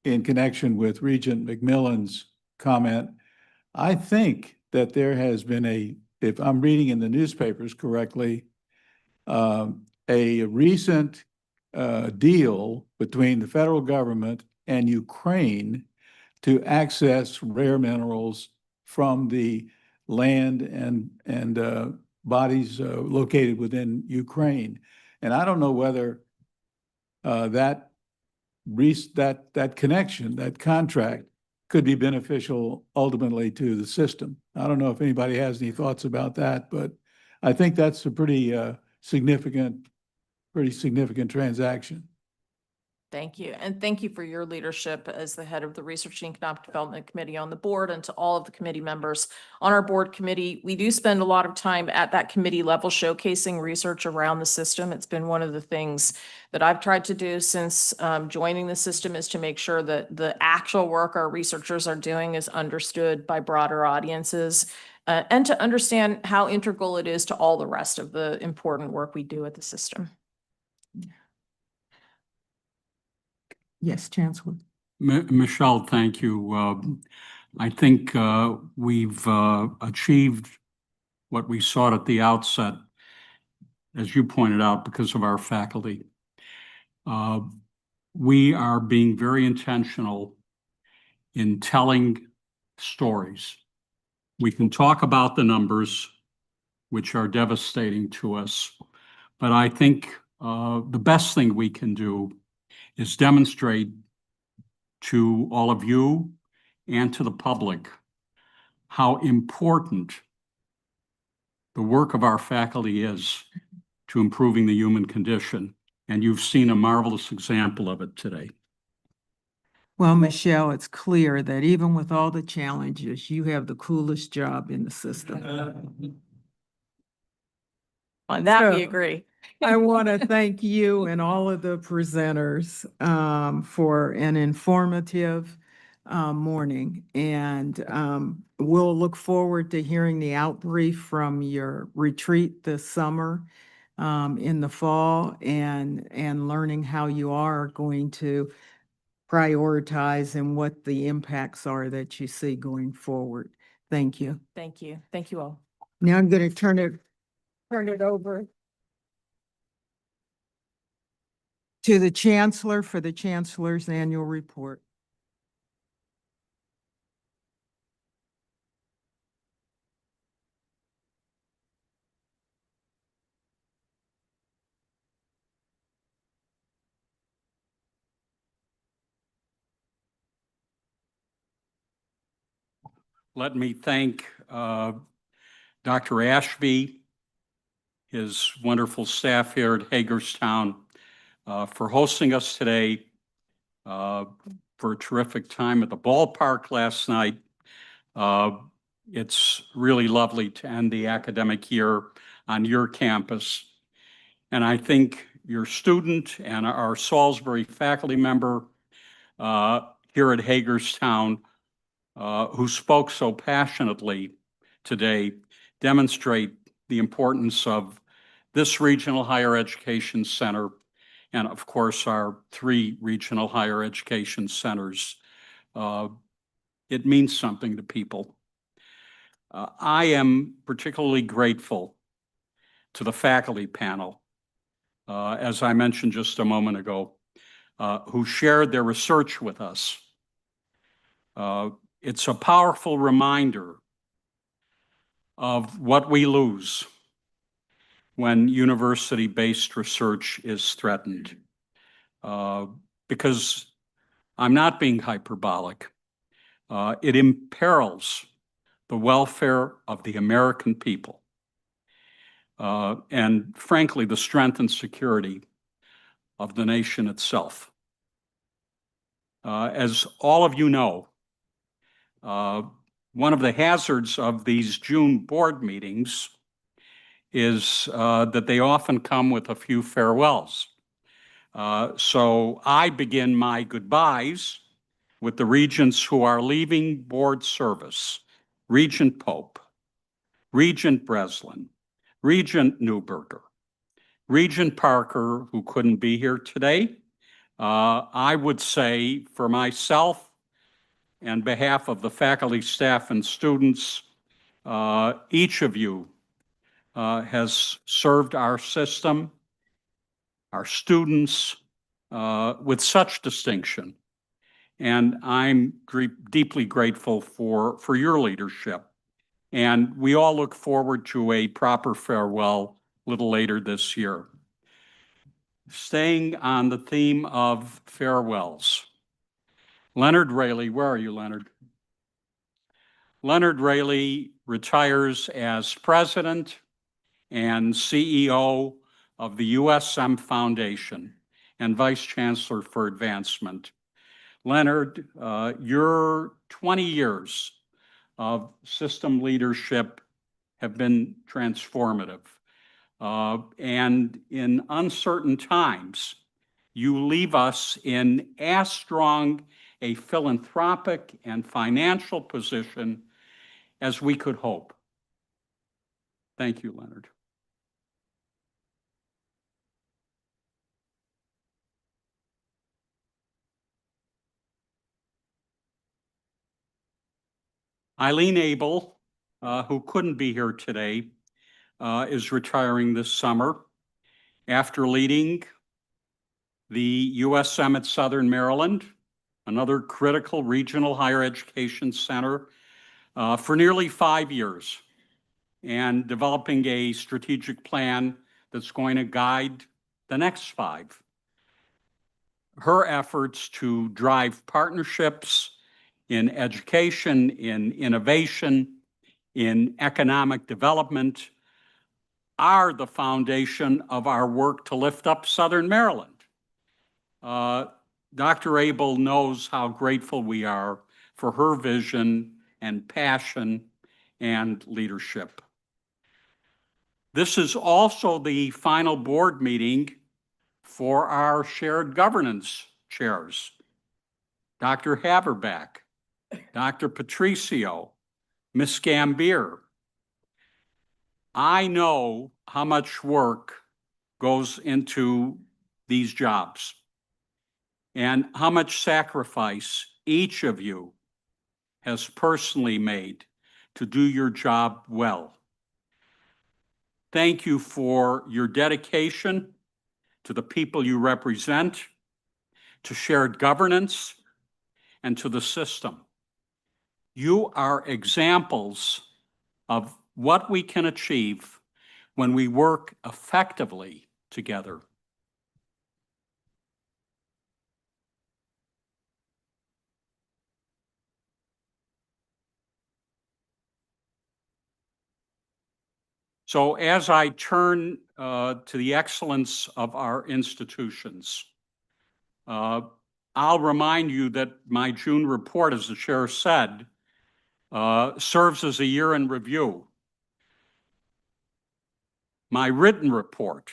in connection with Regent McMillan's comment, I think that there has been if I'm reading in the newspapers correctly, a recent deal between the federal government and Ukraine to access rare minerals from the land and bodies located within Ukraine. And I don't know whether that connection, that contract, could be beneficial ultimately to the system. I don't know if anybody has any thoughts about that, but I think that's a pretty significant transaction. Thank you. And thank you for your leadership as the head of the Research and Economic Development Committee on the board, and to all of the committee members on our board committee. We do spend a lot of time at that committee level showcasing research around the system. It's been one of the things that I've tried to do since joining the system, is to make sure that the actual work our researchers are doing is understood by broader audiences, and to understand how integral it is to all the rest of the important work we do at the system. Yes, Chancellor. Michelle, thank you. I think we've achieved what we sought at the outset, as you pointed out, because of our faculty. We are being very intentional in telling stories. We can talk about the numbers, which are devastating to us, but I think the best thing we can do is demonstrate to all of you and to the public how important the work of our faculty is to improving the human condition. And you've seen a marvelous example of it today. Well, Michelle, it's clear that even with all the challenges, you have the coolest job in the system. On that, we So, agree. I want to thank you and all of the presenters for an informative morning. And we'll look forward to hearing the outbrief from your retreat this summer. in the fall and learning how you are going to prioritize and what the impacts are that you see going forward. Thank you. Thank you. Thank you all. Now I'm going to turn it over to the Chancellor for the Chancellor's annual report. Let me thank Dr. Ashby, his wonderful staff here at Hagerstown, for hosting us today, for a terrific time at the ballpark last night. It's really lovely to end the academic year on your campus. And I think your student and our Salisbury faculty member here at Hagerstown, who spoke so passionately today, demonstrate the importance of this regional higher education center and, of course, our 3 regional higher education centers. It means something to people. I am particularly grateful to the faculty panel, as I mentioned just a moment ago, who shared their research with us. It's a powerful reminder of what we lose when university-based research is threatened. Because I'm not being hyperbolic, it imperils the welfare of the American people, and frankly, the strength and security of the nation itself. As all of you know, one of the hazards of these June board meetings is that they often come with a few farewells. So I begin my goodbyes with the regents who are leaving board service: Regent Pope, Regent Breslin, Regent Newberger, Regent Parker, who couldn't be here today. I would say, for myself and behalf of the faculty, staff, and students, each of you has served our system, our students, with such distinction. And I'm deeply grateful for your leadership. And we all look forward to a proper farewell a little later this year. Staying on the theme of farewells, Leonard Rayleigh, where are you, Leonard? Leonard Rayleigh retires as president and CEO of the USM Foundation and vice chancellor for advancement. Leonard, your 20 years of system leadership have been transformative. And in uncertain times, you leave us in as strong a philanthropic and financial position as we could hope. Thank you, Leonard. Eileen Abel, who couldn't be here today, is retiring this summer after leading the USM at Southern Maryland, another critical regional higher education center, for nearly 5 years, and developing a strategic plan that's going to guide the next 5. Her efforts to drive partnerships in education, in innovation, in economic development are the foundation of our work to lift up Southern Maryland. Dr. Abel knows how grateful we are for her vision and passion and leadership. This is also the final board meeting for our shared governance chairs, Dr. Haverback, Dr. Patricio, Ms. Gambier. I know how much work goes into these jobs and how much sacrifice each of you has personally made to do your job well. Thank you for your dedication to the people you represent, to shared governance, and to the system. You are examples of what we can achieve when we work effectively together. So as I turn to the excellence of our institutions, I'll remind you that my June report, as the chair said, serves as a year in review. My written report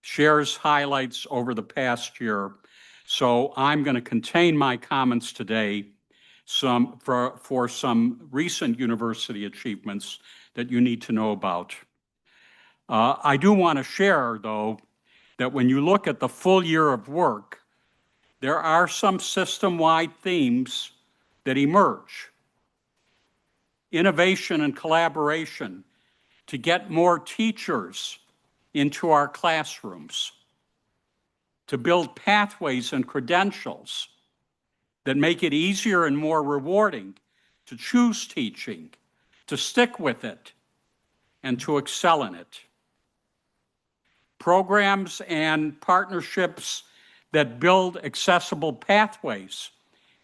shares highlights over the past year, so I'm going to contain my comments today for some recent university achievements that you need to know about. I do want to share, though, that when you look at the full year of work, there are some system-wide themes that emerge. Innovation and collaboration to get more teachers into our classrooms, to build pathways and credentials that make it easier and more rewarding to choose teaching, to stick with it, and to excel in it. Programs and partnerships that build accessible pathways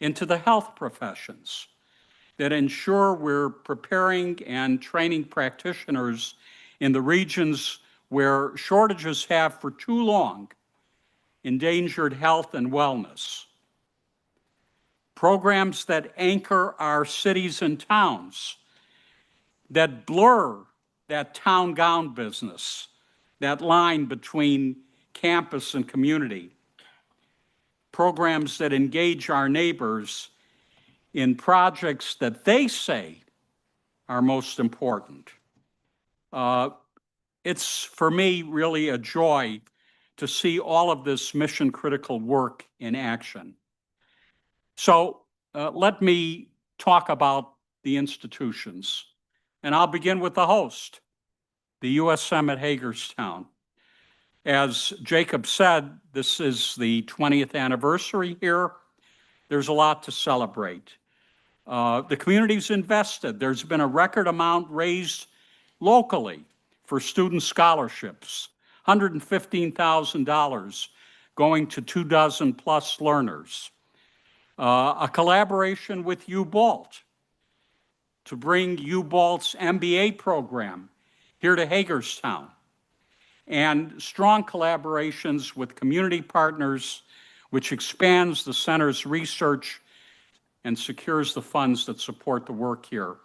into the health professions, that ensure we're preparing and training practitioners in the regions where shortages have for too long endangered health and wellness. Programs that anchor our cities and towns, that blur that town-gown business, that line between campus and community. Programs that engage our neighbors in projects that they say are most important. It's, for me, really a joy to see all of this mission-critical work in action. So let me talk about the institutions. And I'll begin with the host, the USM at Hagerstown. As Jacob said, this is the 20th anniversary here. There's a lot to celebrate. The community's invested. There's been a record amount raised locally for student scholarships, $115,000 going to 24 plus learners. A collaboration with U-Balt to bring U-Balt's MBA program here to Hagerstown, and strong collaborations with community partners, which expands the center's research and secures the funds that support the work here.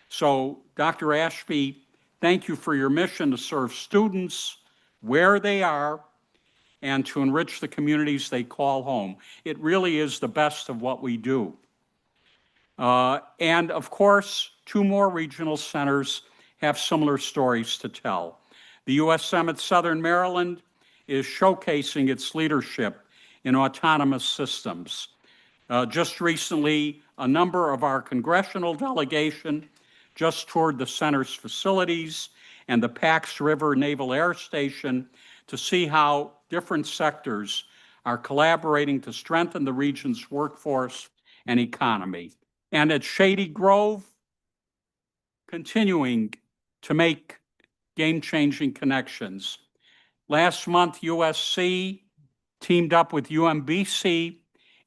So, Dr. Ashby, thank you for your mission to serve students where they are and to enrich the communities they call home. It really is the best of what we do. And of course, 2 more regional centers have similar stories to tell. The USM at Southern Maryland is showcasing its leadership in autonomous systems. Just recently, a number of our congressional delegation just toured the center's facilities and the Pax River Naval Air Station to see how different sectors are collaborating to strengthen the region's workforce and economy. And at Shady Grove, continuing to make game-changing connections. Last month, USC teamed up with UMBC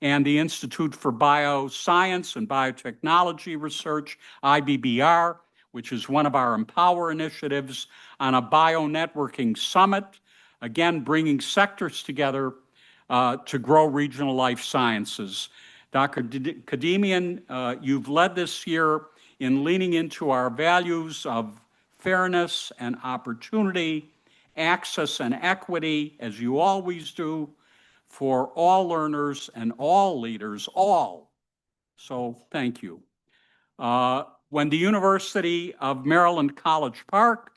and the Institute for Bioscience and Biotechnology Research, IBBR, which is one of our Empower initiatives, on a bio-networking summit, again, bringing sectors together to grow regional life sciences. Dr. Kademian, you've led this year in leaning into our values of fairness and opportunity, access and equity, as you always do, for all learners and all leaders, all. So thank you. When the University of Maryland College Park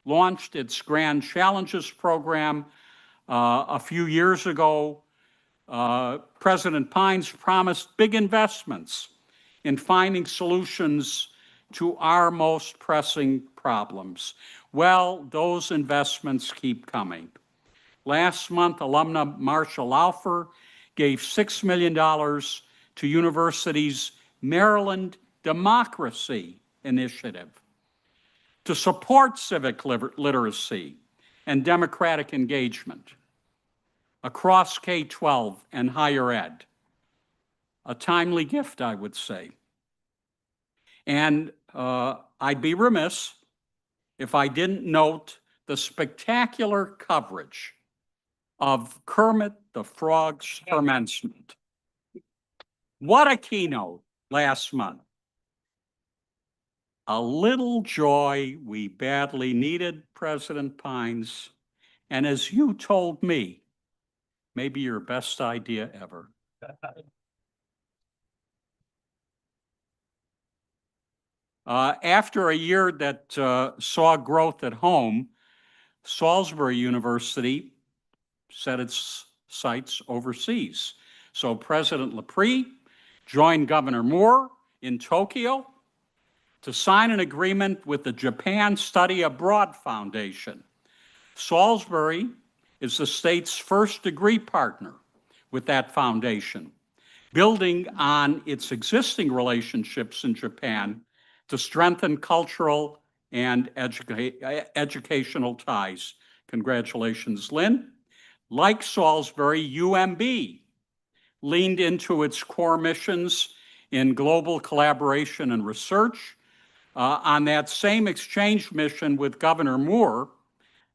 launched its Grand Challenges program a few years ago. President Pines promised big investments in finding solutions to our most pressing problems. Well, those investments keep coming. Last month, alumna Marsha Laufer gave $6 million to university's Maryland Democracy Initiative to support civic literacy and democratic engagement across K-12 and higher ed. A timely gift, I would say. And I'd be remiss if I didn't note the spectacular coverage of Kermit the Frog's commencement. What a keynote last month. A little joy we badly needed, President Pines. And as you told me, maybe your best idea ever. After a year that saw growth at home, Salisbury University set its sights overseas. So President LaPree joined Governor Moore in Tokyo to sign an agreement with the Japan Study Abroad Foundation. Salisbury is the state's first degree partner with that foundation, building on its existing relationships in Japan to strengthen cultural and educational ties. Congratulations, Lynn. Like Salisbury, UMB leaned into its core missions in global collaboration and research. On that same exchange mission with Governor Moore,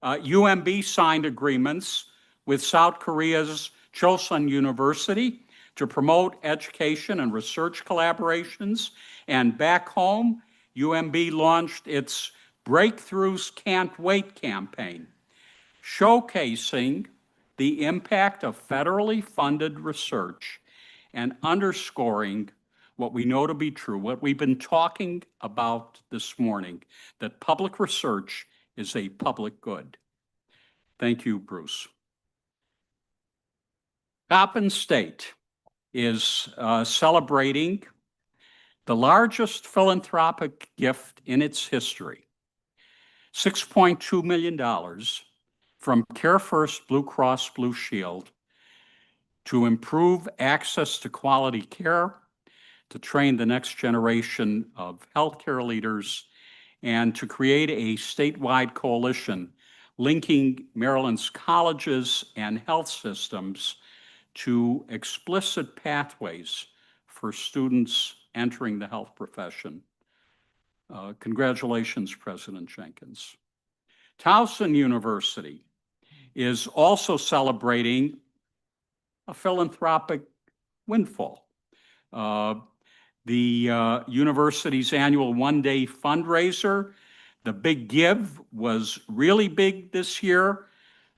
UMB signed agreements with South Korea's Chosun University to promote education and research collaborations. And back home, UMB launched its Breakthroughs Can't Wait campaign, showcasing the impact of federally funded research and underscoring what we know to be true, what we've been talking about this morning, that public research is a public good. Thank you, Bruce. Coppin State is celebrating the largest philanthropic gift in its history, $6.2 million from Care First Blue Cross Blue Shield to improve access to quality care, to train the next generation of healthcare leaders, and to create a statewide coalition linking Maryland's colleges and health systems to explicit pathways for students entering the health profession. Congratulations, President Jenkins. Towson University is also celebrating a philanthropic windfall. The university's annual one-day fundraiser, the Big Give, was really big this year.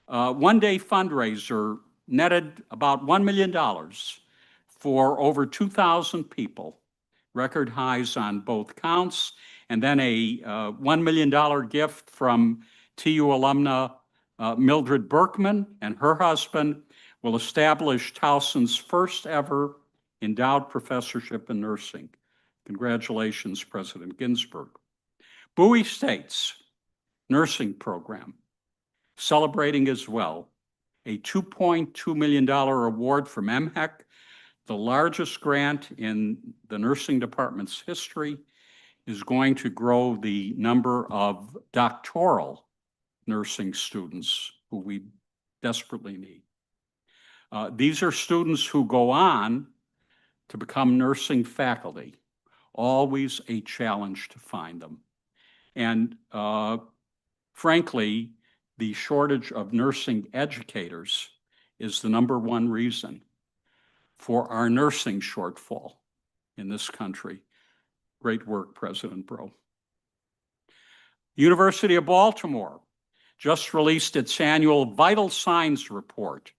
One-day fundraiser netted about $1 million for over 2,000 people, record highs on both counts, and then a $1 million gift from TU alumna Mildred Berkman and her husband will establish Towson's first ever endowed professorship in nursing. Congratulations, President Ginsburg. Bowie State's nursing program, celebrating as well, a $2.2 million award from MHEC, the largest grant in the nursing department's history, is going to grow the number of doctoral nursing students who we desperately need. These are students who go on to become nursing faculty, always a challenge to find them. And frankly, the shortage of nursing educators is the #1 reason for our nursing shortfall in this country. Great work, President Bro. University of Baltimore just released its annual Vital Signs report,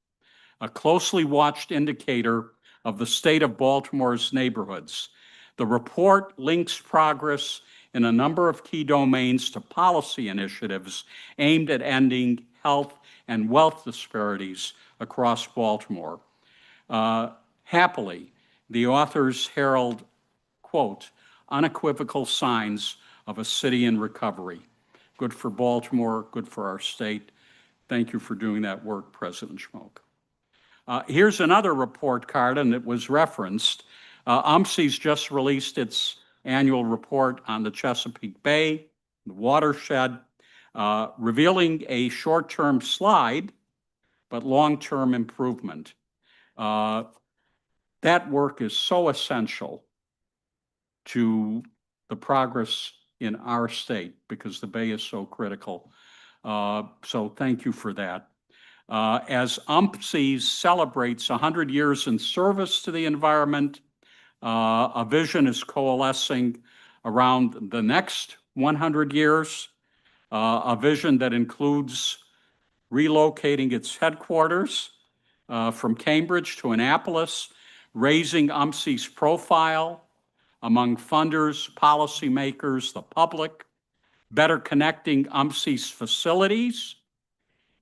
a closely watched indicator of the state of Baltimore's neighborhoods. The report links progress in a number of key domains to policy initiatives aimed at ending health and wealth disparities across Baltimore. Happily, the authors herald, quote, unequivocal signs of a city in recovery. Good for Baltimore, good for our state. Thank you for doing that work, President Schmoke. Here's another report card, and it was referenced. UMSI's just released its annual report on the Chesapeake Bay, the watershed, revealing a short-term slide, but long-term improvement. That work is so essential to the progress in our state because the Bay is so critical. So thank you for that. As UMPSI celebrates 100 years in service to the environment, a vision is coalescing around the next 100 years, a vision that includes relocating its headquarters from Cambridge to Annapolis, raising UMPSI's profile among funders, policymakers, the public, better connecting UMPSI's facilities,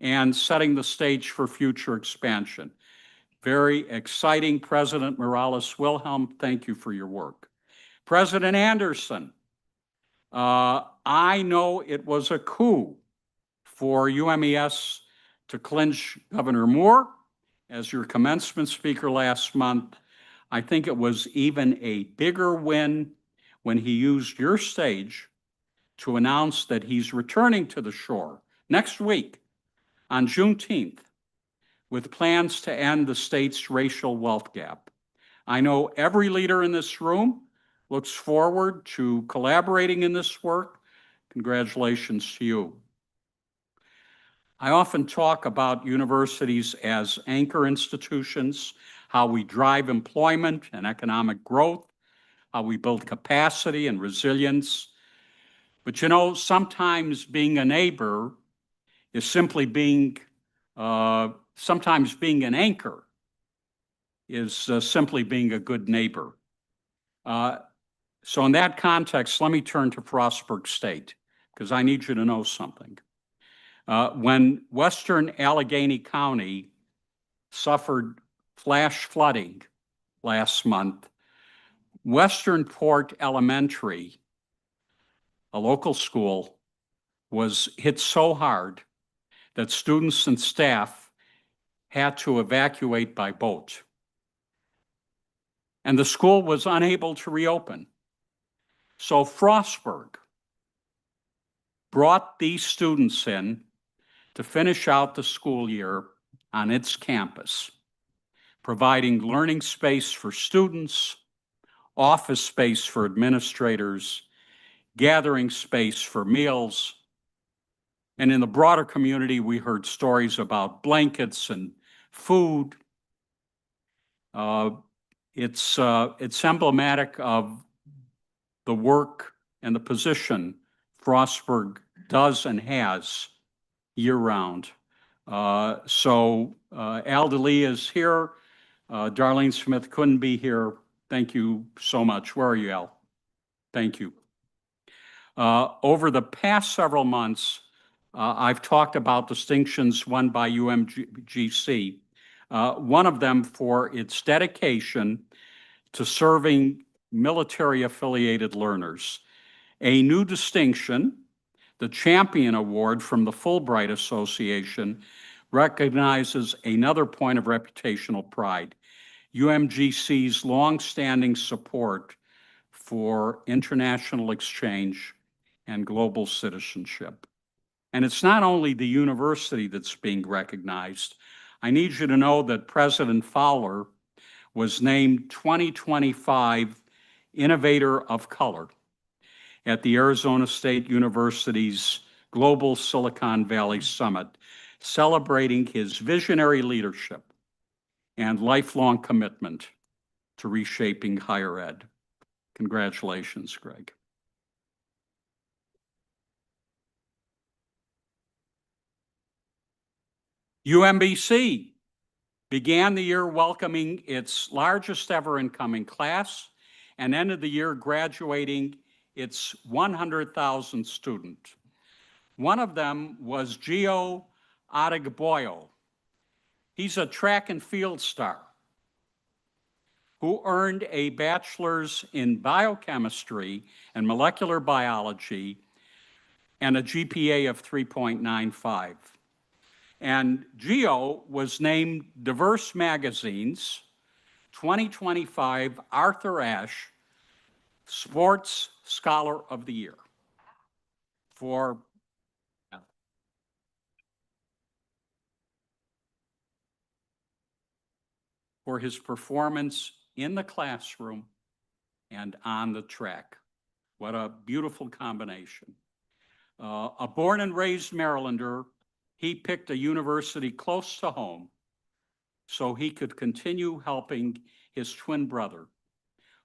and setting the stage for future expansion. Very exciting. President Morales-Wilhelm, thank you for your work. President Anderson, I know it was a coup for UMES to clinch Governor Moore as your commencement speaker last month. I think it was even a bigger win when he used your stage to announce that he's returning to the shore next week on Juneteenth with plans to end the state's racial wealth gap. I know every leader in this room looks forward to collaborating in this work. Congratulations to you. I often talk about universities as anchor institutions, how we drive employment and economic growth, how we build capacity and resilience. But you know, sometimes being a neighbor is simply being, sometimes being an anchor is simply being a good neighbor. So in that context, let me turn to Frostburg State, because I need you to know something. When Western Allegheny County suffered flash flooding last month, Western Port Elementary, a local school, was hit so hard that students and staff had to evacuate by boat. And the school was unable to reopen. So Frostburg brought these students in to finish out the school year on its campus, providing learning space for students, office space for administrators, gathering space for meals. And in the broader community, we heard stories about blankets and food. It's emblematic of the work and the position Frostburg does and has year-round. So Al DeLee is here. Darlene Smith couldn't be here. Thank you so much. Where are you, Al? Thank you. Over the past several months, I've talked about distinctions won by UMGC, one of them for its dedication to serving military-affiliated learners. A new distinction, the Champion Award from the Fulbright Association, recognizes another point of reputational pride, UMGC's longstanding support for international exchange and global citizenship. And it's not only the university that's being recognized. I need you to know that President Fowler was named 2025 Innovator of Color at the Arizona State University's Global Silicon Valley Summit, celebrating his visionary leadership and lifelong commitment to reshaping higher ed. Congratulations, Greg. UMBC began the year welcoming its largest ever incoming class and ended the year graduating its 100,000th student. One of them was Gio Adegboyo. He's a track and field star who earned a bachelor's in biochemistry and molecular biology and a GPA of 3.95. And Gio was named Diverse Magazine's 2025 Arthur Ashe Sports Scholar of the Year for his performance in the classroom and on the track. What a beautiful combination. A born and raised Marylander, he picked a university close to home so he could continue helping his twin brother,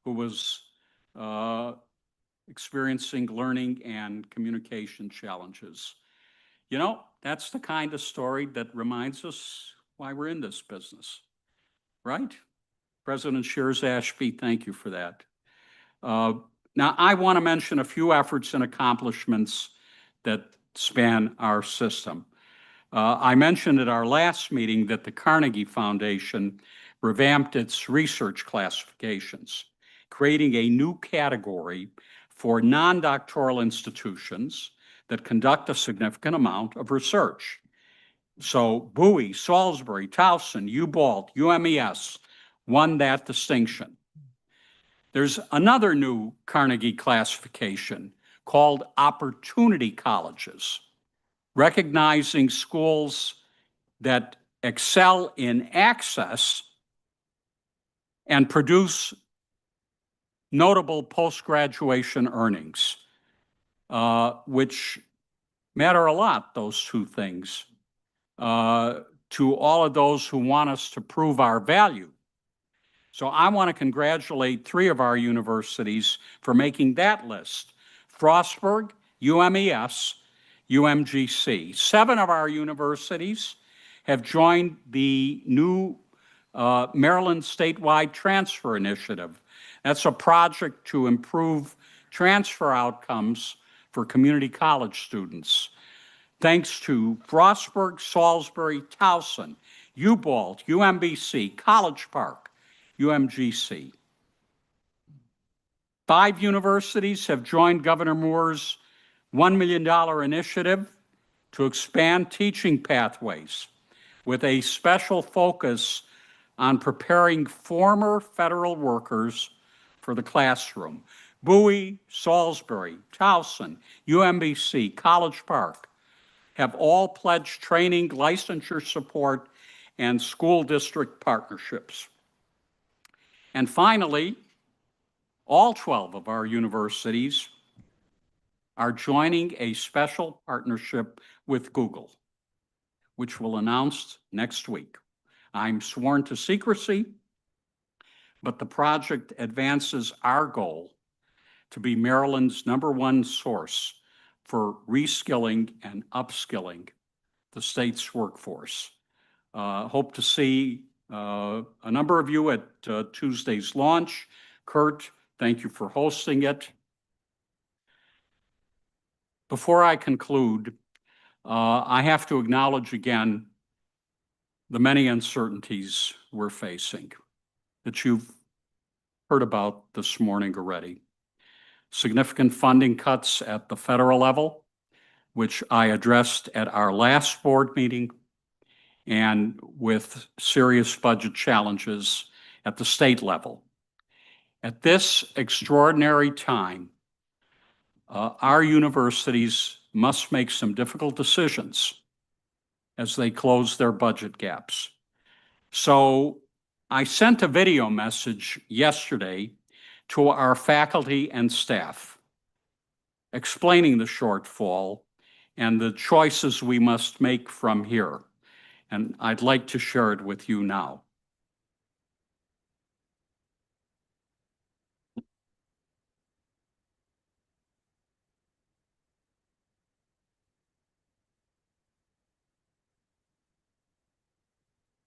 who was experiencing learning and communication challenges. You know, that's the kind of story that reminds us why we're in this business, right? President Shears Ashby, thank you for that. Now, I want to mention a few efforts and accomplishments that span our system. I mentioned at our last meeting that the Carnegie Foundation revamped its research classifications, creating a new category for non-doctoral institutions that conduct a significant amount of research. So Bowie, Salisbury, Towson, UBalt, UMES won that distinction. There's another new Carnegie classification called Opportunity Colleges, recognizing schools that excel in access and produce notable post-graduation earnings, which matter a lot, those two things, to all of those who want us to prove our value. So I want to congratulate 3 of our universities for making that list: Frostburg, UMES, UMGC. 7 of our universities have joined the new Maryland Statewide Transfer Initiative. That's a project to improve transfer outcomes for community college students. Thanks to Frostburg, Salisbury, Towson, UBalt, UMBC, College Park, UMGC. 5 universities have joined Governor Moore's $1 million initiative to expand teaching pathways with a special focus on preparing former federal workers for the classroom. Bowie, Salisbury, Towson, UMBC, College Park have all pledged training, licensure support, and school district partnerships. And finally, all 12 of our universities are joining a special partnership with Google, which we'll announce next week. I'm sworn to secrecy, but the project advances our goal to be Maryland's #1 source for reskilling and upskilling the state's workforce. Hope to see a number of you at Tuesday's launch. Kurt, thank you for hosting it. Before I conclude, I have to acknowledge again the many uncertainties we're facing that you've heard about this morning already. Significant funding cuts at the federal level, which I addressed at our last board meeting, and with serious budget challenges at the state level. At this extraordinary time, our universities must make some difficult decisions as they close their budget gaps. So I sent a video message yesterday to our faculty and staff explaining the shortfall and the choices we must make from here. And I'd like to share it with you now.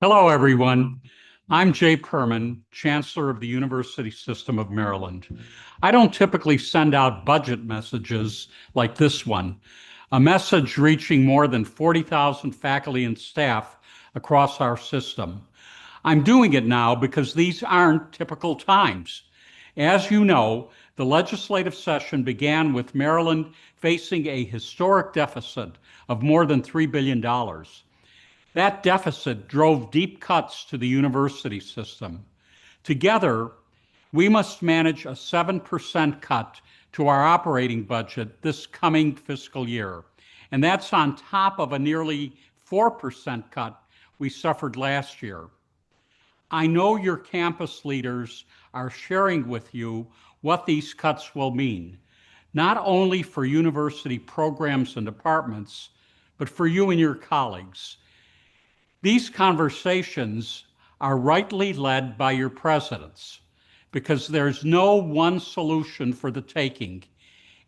Hello, everyone. I'm Jay Perman, Chancellor of the University System of Maryland. I don't typically send out budget messages like this one, a message reaching more than 40,000 faculty and staff across our system. I'm doing it now because these aren't typical times. As you know, the legislative session began with Maryland facing a historic deficit of more than $3 billion. That deficit drove deep cuts to the university system. Together, we must manage a 7% cut to our operating budget this coming fiscal year. And that's on top of a nearly 4% cut we suffered last year. I know your campus leaders are sharing with you what these cuts will mean, not only for university programs and departments, but for you and your colleagues. These conversations are rightly led by your presidents because there's no one solution for the taking.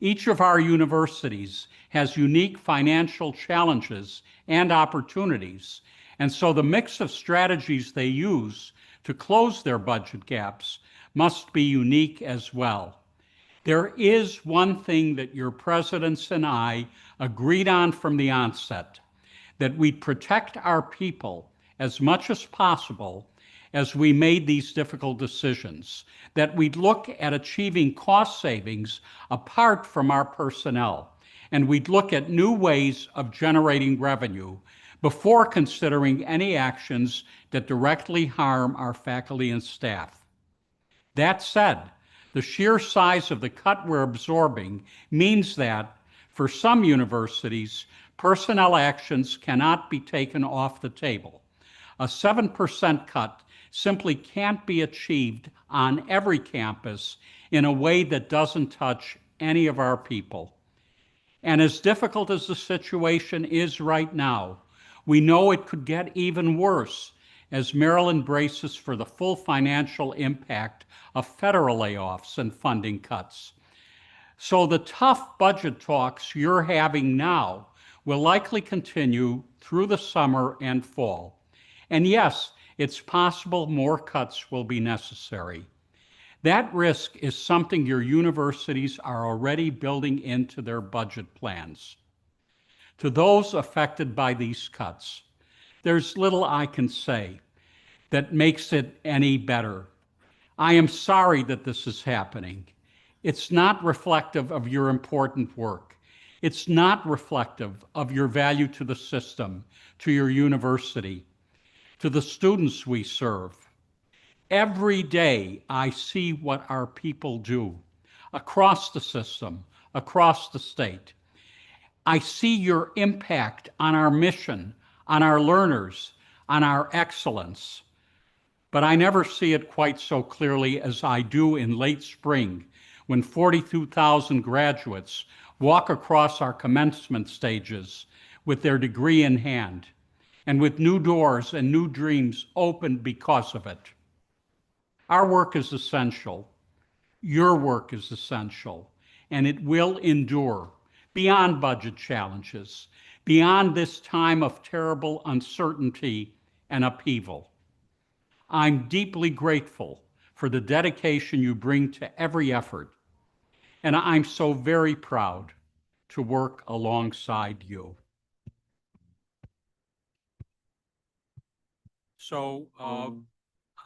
Each of our universities has unique financial challenges and opportunities, and so the mix of strategies they use to close their budget gaps must be unique as well. There is one thing that your presidents and I agreed on from the onset, that we'd protect our people as much as possible as we made these difficult decisions, that we'd look at achieving cost savings apart from our personnel, and we'd look at new ways of generating revenue before considering any actions that directly harm our faculty and staff. That said, the sheer size of the cut we're absorbing means that, for some universities, personnel actions cannot be taken off the table. A 7% cut simply can't be achieved on every campus in a way that doesn't touch any of our people. And as difficult as the situation is right now, we know it could get even worse as Maryland braces for the full financial impact of federal layoffs and funding cuts. So the tough budget talks you're having now will likely continue through the summer and fall. And yes, it's possible more cuts will be necessary. That risk is something your universities are already building into their budget plans. To those affected by these cuts, there's little I can say that makes it any better. I am sorry that this is happening. It's not reflective of your important work. It's not reflective of your value to the system, to your university, to the students we serve. Every day I see what our people do across the system, across the state. I see your impact on our mission, on our learners, on our excellence. But I never see it quite so clearly as I do in late spring when 42,000 graduates walk across our commencement stages with their degree in hand and with new doors and new dreams opened because of it. Our work is essential. Your work is essential, and it will endure beyond budget challenges, beyond this time of terrible uncertainty and upheaval. I'm deeply grateful for the dedication you bring to every effort, and I'm so very proud to work alongside you. So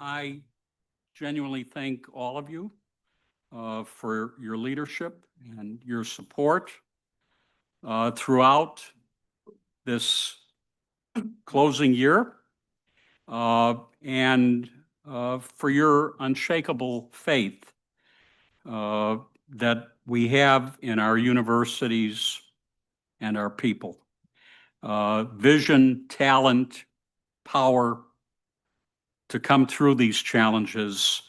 I genuinely thank all of you for your leadership and your support throughout this closing year and for your unshakable faith that we have in our universities and our people. Vision, talent, power to come through these challenges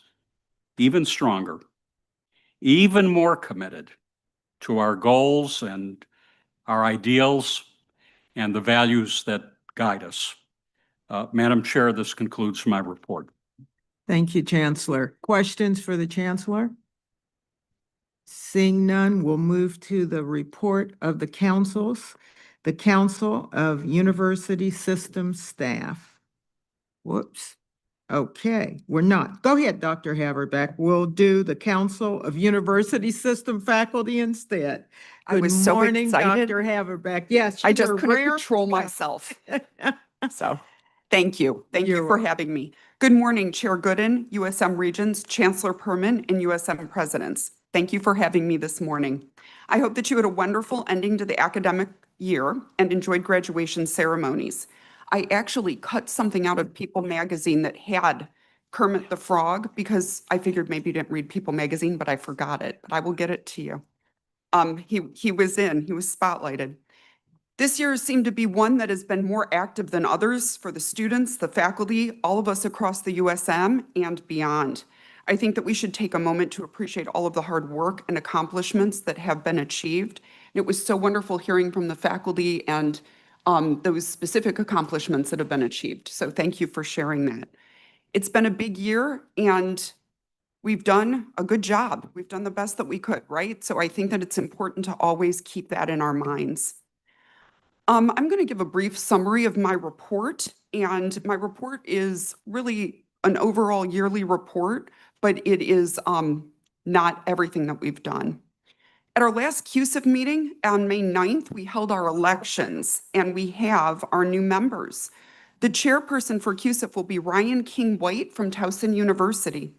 even stronger, even more committed to our goals and our ideals and the values that guide us. Madam Chair, this concludes my report. Thank you, Chancellor. Questions for the Chancellor? Seeing none, we'll move to the report of the councils. The Council of University System Staff. Whoops. Okay, we're not. Go ahead, Dr. Haverback. We'll do the Council of University System Faculty instead. I was so Good morning, excited. Dr. Haverback. Yes, I you just were couldn't rare. control myself. So, thank you. Thank You're you for having me. Good morning, Chair Gooden, USM Regents, Chancellor Perman, and USM Presidents. Thank you for having me this morning. I hope that you had a wonderful ending to the academic year and enjoyed graduation ceremonies. I actually cut something out of People magazine that had Kermit the Frog because I figured maybe you didn't read People magazine, but I forgot it. But I will get it to you. He was spotlighted. This year seemed to be one that has been more active than others for the students, the faculty, all of us across the USM and beyond. I think that we should take a moment to appreciate all of the hard work and accomplishments that have been achieved. It was so wonderful hearing from the faculty and those specific accomplishments that have been achieved. So thank you for sharing that. It's been a big year and we've done a good job. We've done the best that we could, right? So I think that it's important to always keep that in our minds. I'm going to give a brief summary of my report, and my report is really an overall yearly report, but it is not everything that we've done. At our last CUSIF meeting on May 9th, we held our elections, and we have our new members. The chairperson for CUSIF will be Ryan King White from Towson University.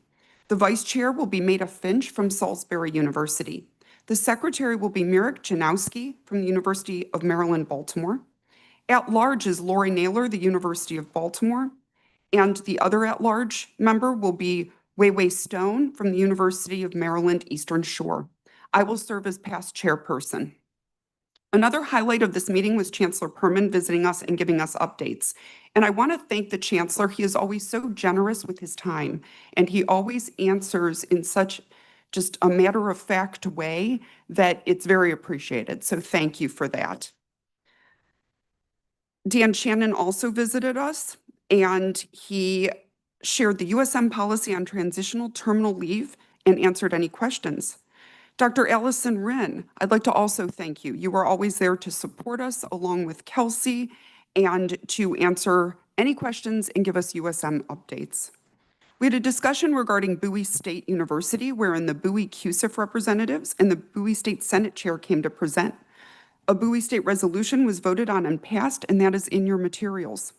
The vice chair will be Maida Finch from Salisbury University. The secretary will be Mirek Janowski from the University of Maryland, Baltimore. At-large is Lori Naylor, the University of Baltimore. And the other at-large member will be Wei Stone from the University of Maryland, Eastern Shore. I will serve as past chairperson. Another highlight of this meeting was Chancellor Perman visiting us and giving us updates. And I want to thank the Chancellor. He is always so generous with his time, and he always answers in such just a matter-of-fact way that it's very appreciated. So thank you for that. Dan Shannon also visited us, and he shared the USM policy on transitional terminal leave and answered any questions. Dr. Allison Wren, I'd like to also thank you. You were always there to support us along with Kelsey and to answer any questions and give us USM updates. We had a discussion regarding Bowie State University, wherein the Bowie CUSIF representatives and the Bowie State Senate Chair came to present. A Bowie State resolution was voted on and passed, and that is in your materials.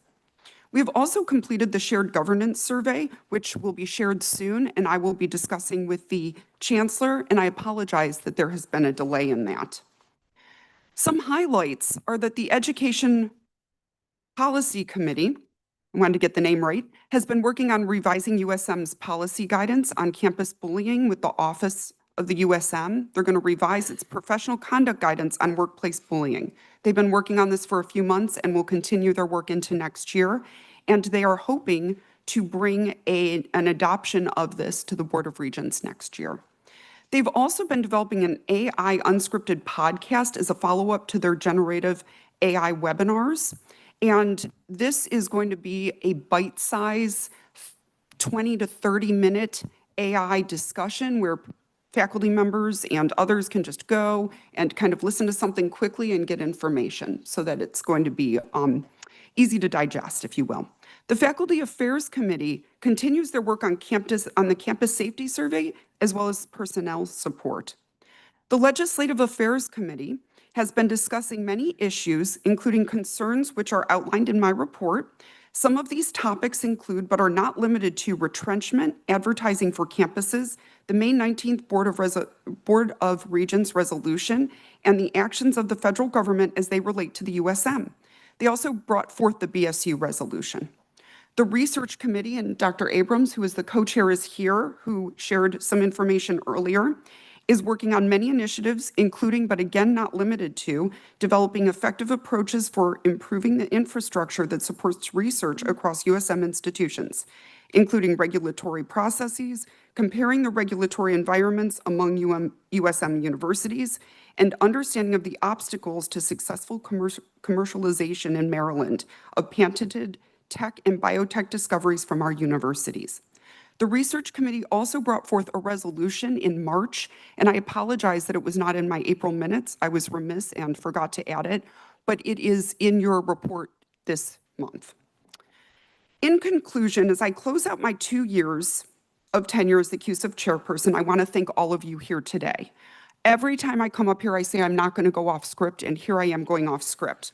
We have also completed the shared governance survey, which will be shared soon, and I will be discussing with the Chancellor, and I apologize that there has been a delay in that. Some highlights are that the Education Policy Committee, I wanted to get the name right, has been working on revising USM's policy guidance on campus bullying with the Office of the USM. They're going to revise its professional conduct guidance on workplace bullying. They've been working on this for a few months and will continue their work into next year. And they are hoping to bring an adoption of this to the Board of Regents next year. They've also been developing an AI unscripted podcast as a follow-up to their generative AI webinars. And this is going to be a bite-size 20 to 30-minute AI discussion where faculty members and others can just go and kind of listen to something quickly and get information so that it's going to be easy to digest, if you will. The Faculty Affairs Committee continues their work on the campus safety survey, as well as personnel support. The Legislative Affairs Committee has been discussing many issues, including concerns which are outlined in my report. Some of these topics include, but are not limited to, retrenchment, advertising for campuses, the May 19th Board of Regents resolution, and the actions of the federal government as they relate to the USM. They also brought forth the BSU resolution. The Research Committee, and Dr. Abrams, who is the co-chair, is here, who shared some information earlier, is working on many initiatives, including, but again, not limited to, developing effective approaches for improving the infrastructure that supports research across USM institutions, including regulatory processes, comparing the regulatory environments among USM universities, and understanding of the obstacles to successful commercialization in Maryland of patented tech and biotech discoveries from our universities. The Research Committee also brought forth a resolution in March, and I apologize that it was not in my April minutes. I was remiss and forgot to add it, but it is in your report this month. In conclusion, as I close out my 2 years of tenure as the CUSIF chairperson, I want to thank all of you here today. Every time I come up here, I say I'm not going to go off script, and here I am going off script.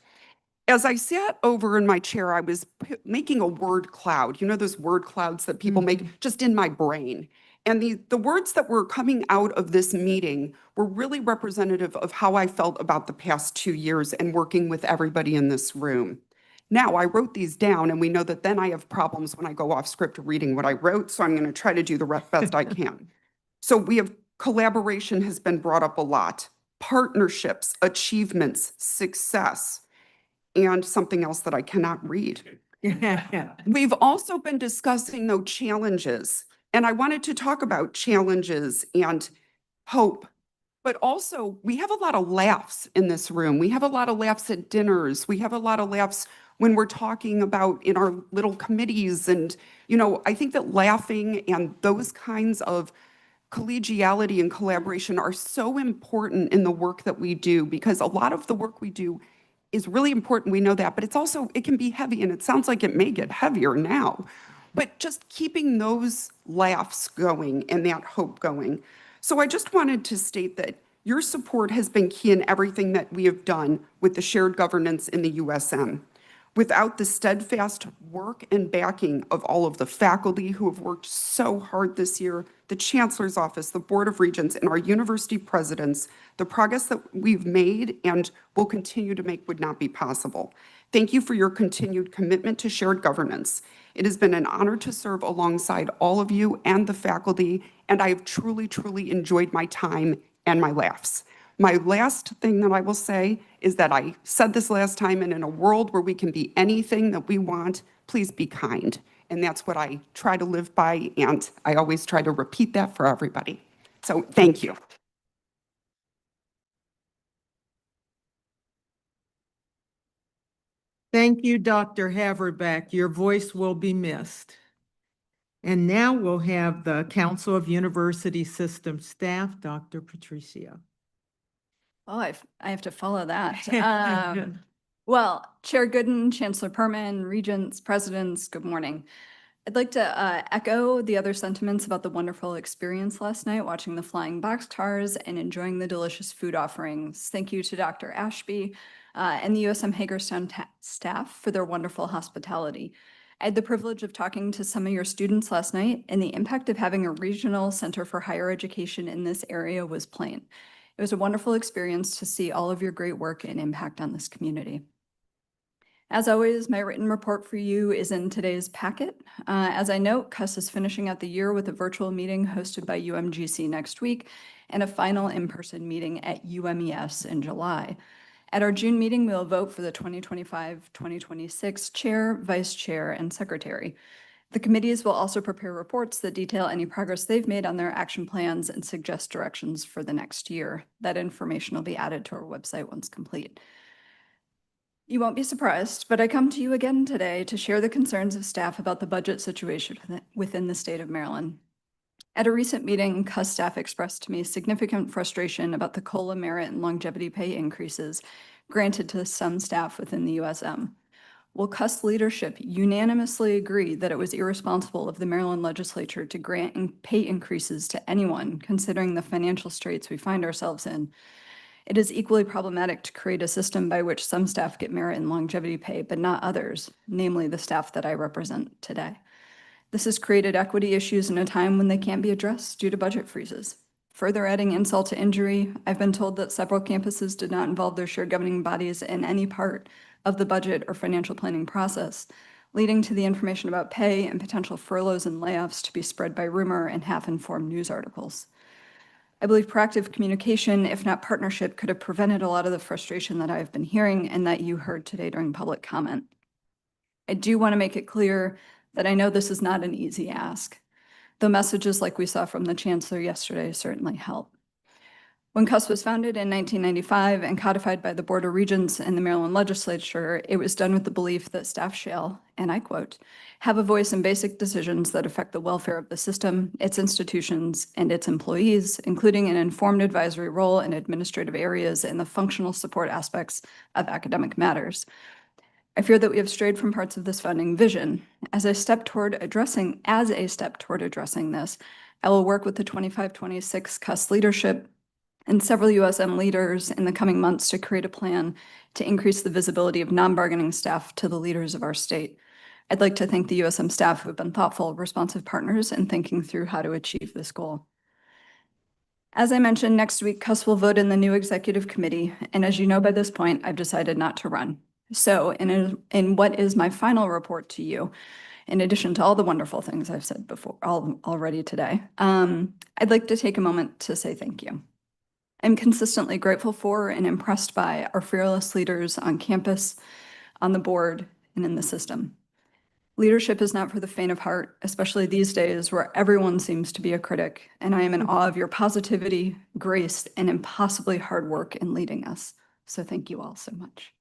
As I sat over in my chair, I was making a word cloud. You know those word clouds that people make just in my brain. And the words that were coming out of this meeting were really representative of how I felt about the past 2 years and working with everybody in this room. Now, I wrote these down, and we know that then I have problems when I go off script reading what I wrote, so I'm going to try to do the best I can. So we have collaboration has been brought up a lot, partnerships, achievements, success, and something else that I cannot read. We've also been discussing, though, challenges, and I wanted to talk about challenges and hope. But also, we have a lot of laughs in this room. We have a lot of laughs at dinners. We have a lot of laughs when we're talking about in our little committees. And, you know, I think that laughing and those kinds of collegiality and collaboration are so important in the work that we do, because a lot of the work we do is really important. We know that, but it's also, it can be heavy, and it sounds like it may get heavier now. But just keeping those laughs going and that hope going. So I just wanted to state that your support has been key in everything that we have done with the shared governance in the USM. Without the steadfast work and backing of all of the faculty who have worked so hard this year, the Chancellor's Office, the Board of Regents, and our university presidents, the progress that we've made and will continue to make would not be possible. Thank you for your continued commitment to shared governance. It has been an honor to serve alongside all of you and the faculty, and I have truly, truly enjoyed my time and my laughs. My last thing that I will say is that I said this last time, and in a world where we can be anything that we want, please be kind. And that's what I try to live by, and I always try to repeat that for everybody. So thank you. Thank you, Dr. Haverback. Your voice will be missed. And now we'll have the Council of University System Staff, Dr. Patricio. Oh, I have to follow that. Well, Chair Gooden, Chancellor Perman, Regents, Presidents, good morning. I'd like to echo the other sentiments about the wonderful experience last night, watching the flying boxcars and enjoying the delicious food offerings. Thank you to Dr. Ashby and the USM Hagerstown staff for their wonderful hospitality. I had the privilege of talking to some of your students last night, and the impact of having a regional center for higher education in this area was plain. It was a wonderful experience to see all of your great work and impact on this community. As always, my written report for you is in today's packet. As I note, CUS is finishing out the year with a virtual meeting hosted by UMGC next week and a final in-person meeting at UMES in July. At our June meeting, we'll vote for the 2025-2026 chair, vice chair, and secretary. The committees will also prepare reports that detail any progress they've made on their action plans and suggest directions for the next year. That information will be added to our website once complete. You won't be surprised, but I come to you again today to share the concerns of staff about the budget situation within the state of Maryland. At a recent meeting, CUS staff expressed to me significant frustration about the COLA merit and longevity pay increases granted to some staff within the USM. Will CUS leadership unanimously agree that it was irresponsible of the Maryland legislature to grant pay increases to anyone, considering the financial straits we find ourselves in? It is equally problematic to create a system by which some staff get merit and longevity pay, but not others, namely the staff that I represent today. This has created equity issues in a time when they can't be addressed due to budget freezes. Further adding insult to injury, I've been told that several campuses did not involve their shared governing bodies in any part of the budget or financial planning process, leading to the information about pay and potential furloughs and layoffs to be spread by rumor and half-informed news articles. I believe proactive communication, if not partnership, could have prevented a lot of the frustration that I've been hearing and that you heard today during public comment. I do want to make it clear that I know this is not an easy ask, though messages like we saw from the Chancellor yesterday certainly help. When CUS was founded in 1995 and codified by the Board of Regents and the Maryland legislature, it was done with the belief that staff shall, and I quote, have a voice in basic decisions that affect the welfare of the system, its institutions, and its employees, including an informed advisory role in administrative areas and the functional support aspects of academic matters. I fear that we have strayed from parts of this founding vision. As a step toward addressing this, I will work with the 25-26 CUS leadership and several USM leaders in the coming months to create a plan to increase the visibility of non-bargaining staff to the leaders of our state. I'd like to thank the USM staff who have been thoughtful, responsive partners in thinking through how to achieve this goal. As I mentioned, next week, CUS will vote in the new executive committee, and as you know by this point, I've decided not to run. So in what is my final report to you, in addition to all the wonderful things I've said before already today, I'd like to take a moment to say thank you. I'm consistently grateful for and impressed by our fearless leaders on campus, on the board, and in the system. Leadership is not for the faint of heart, especially these days where everyone seems to be a critic, and I am in awe of your positivity, grace, and impossibly hard work in leading us. So thank you all so much.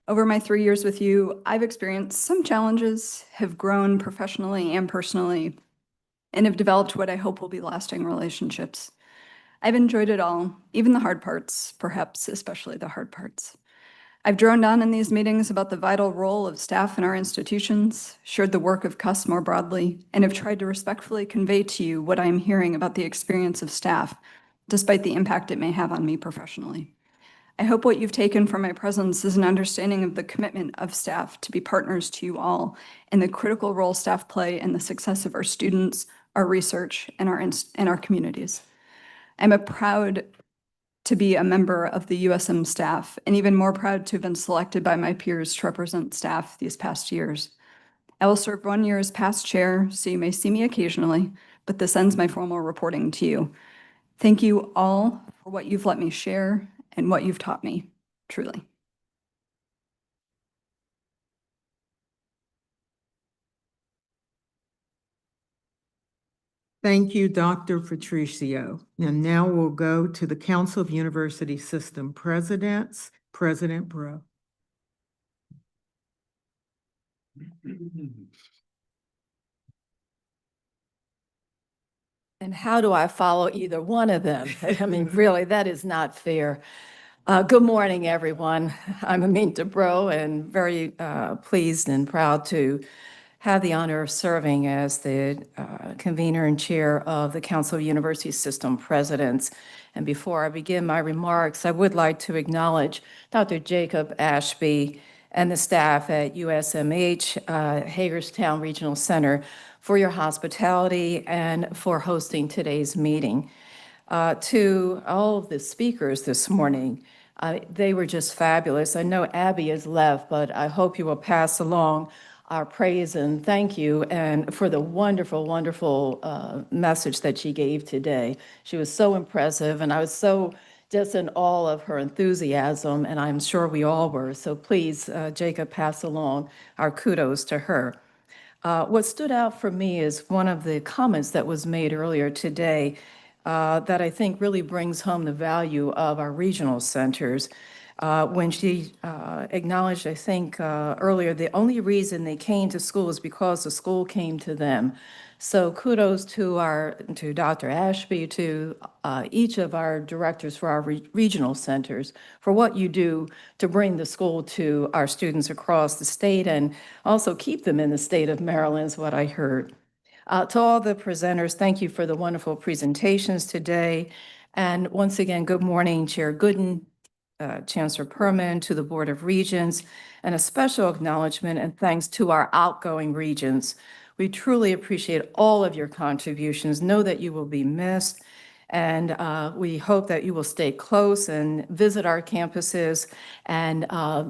Over my 3 years with you, I've experienced some challenges, have grown professionally and personally, and have developed what I hope will be lasting relationships. I've enjoyed it all, even the hard parts, perhaps especially the hard parts. I've droned on in these meetings about the vital role of staff in our institutions, shared the work of CUS more broadly, and have tried to respectfully convey to you what I'm hearing about the experience of staff, despite the impact it may have on me professionally. I hope what you've taken from my presence is an understanding of the commitment of staff to be partners to you all and the critical role staff play in the success of our students, our research, and our communities. I'm proud to be a member of the USM staff and even more proud to have been selected by my peers to represent staff these past years. I will serve 1 year as past chair, so you may see me occasionally, but this ends my formal reporting to you. Thank you all for what you've let me share and what you've taught me, truly. Thank you, Dr. Patricio. And now we'll go to the Council of University System Presidents, President Bro. And how do I follow either one of them? I mean, really, that is not fair. Good morning, everyone. I'm Aminta Bro, and very pleased and proud to have the honor of serving as the convener and chair of the Council of University System Presidents. And before I begin my remarks, I would like to acknowledge Dr. Jacob Ashby and the staff at USMH Hagerstown Regional Center for your hospitality and for hosting today's meeting. To all of the speakers this morning, they were just fabulous. I know Abby has left, but I hope you will pass along our praise and thank you and for the wonderful, wonderful message that she gave today. She was so impressive, and I was so just in awe of her enthusiasm, and I'm sure we all were. So please, Jacob, pass along our kudos to her. What stood out for me is one of the comments that was made earlier today that I think really brings home the value of our regional centers. When she acknowledged, I think earlier, the only reason they came to school is because the school came to them. So kudos to Dr. Ashby, to each of our directors for our regional centers for what you do to bring the school to our students across the state and also keep them in the state of Maryland is what I heard. To all the presenters, thank you for the wonderful presentations today. And once again, good morning, Chair Gooden, Chancellor Perman, to the Board of Regents, and a special acknowledgement and thanks to our outgoing regents. We truly appreciate all of your contributions. Know that you will be missed, and we hope that you will stay close and visit our campuses and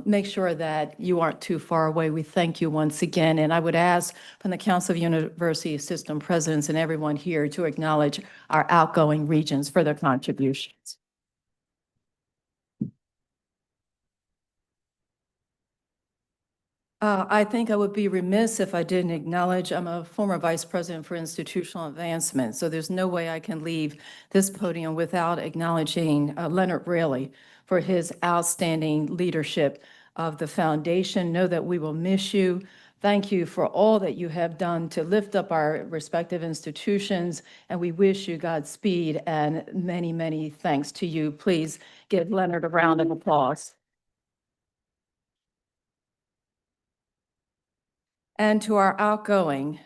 make sure that you aren't too far away. We thank you once again, and I would ask from the Council of University System Presidents and everyone here to acknowledge our outgoing regents for their contributions. I think I would be remiss if I didn't acknowledge I'm a former vice president for institutional advancement, so there's no way I can leave this podium without acknowledging Leonard Raley for his outstanding leadership of the foundation. Know that we will miss you. Thank you for all that you have done to lift up our respective institutions, and we wish you Godspeed and many, many thanks to you. Please give Leonard a round of applause. And to our outgoing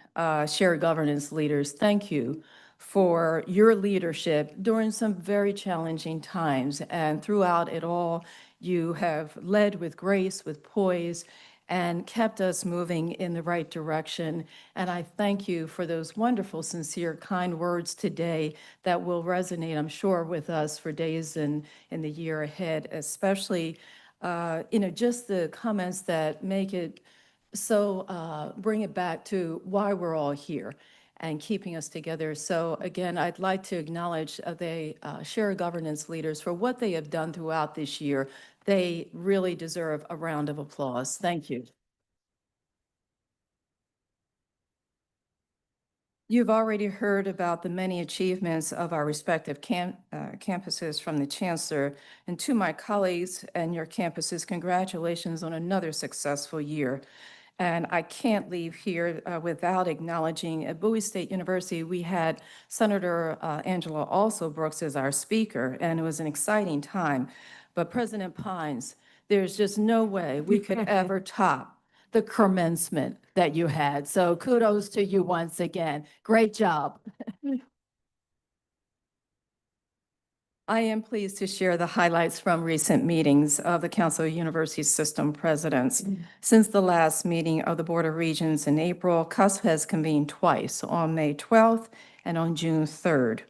shared governance leaders, thank you for your leadership during some very challenging times. And throughout it all, you have led with grace, with poise, and kept us moving in the right direction. And I thank you for those wonderful, sincere, kind words today that will resonate, I'm sure, with us for days in the year ahead, especially, just the comments that make it so bring it back to why we're all here and keeping us together. So again, I'd like to acknowledge the shared governance leaders for what they have done throughout this year. They really deserve a round of applause. Thank you. You've already heard about the many achievements of our respective campuses from the Chancellor. And to my colleagues and your campuses, congratulations on another successful year. And I can't leave here without acknowledging at Bowie State University, we had Senator Angela Also Brooks as our speaker, and it was an exciting time. But President Pines, there's just no way we could ever top the commencement that you had. So kudos to you once again. Great job. I am pleased to share the highlights from recent meetings of the Council of University System Presidents. Since the last meeting of the Board of Regents in April, CUSP has convened twice, on May 12th and on June 3rd.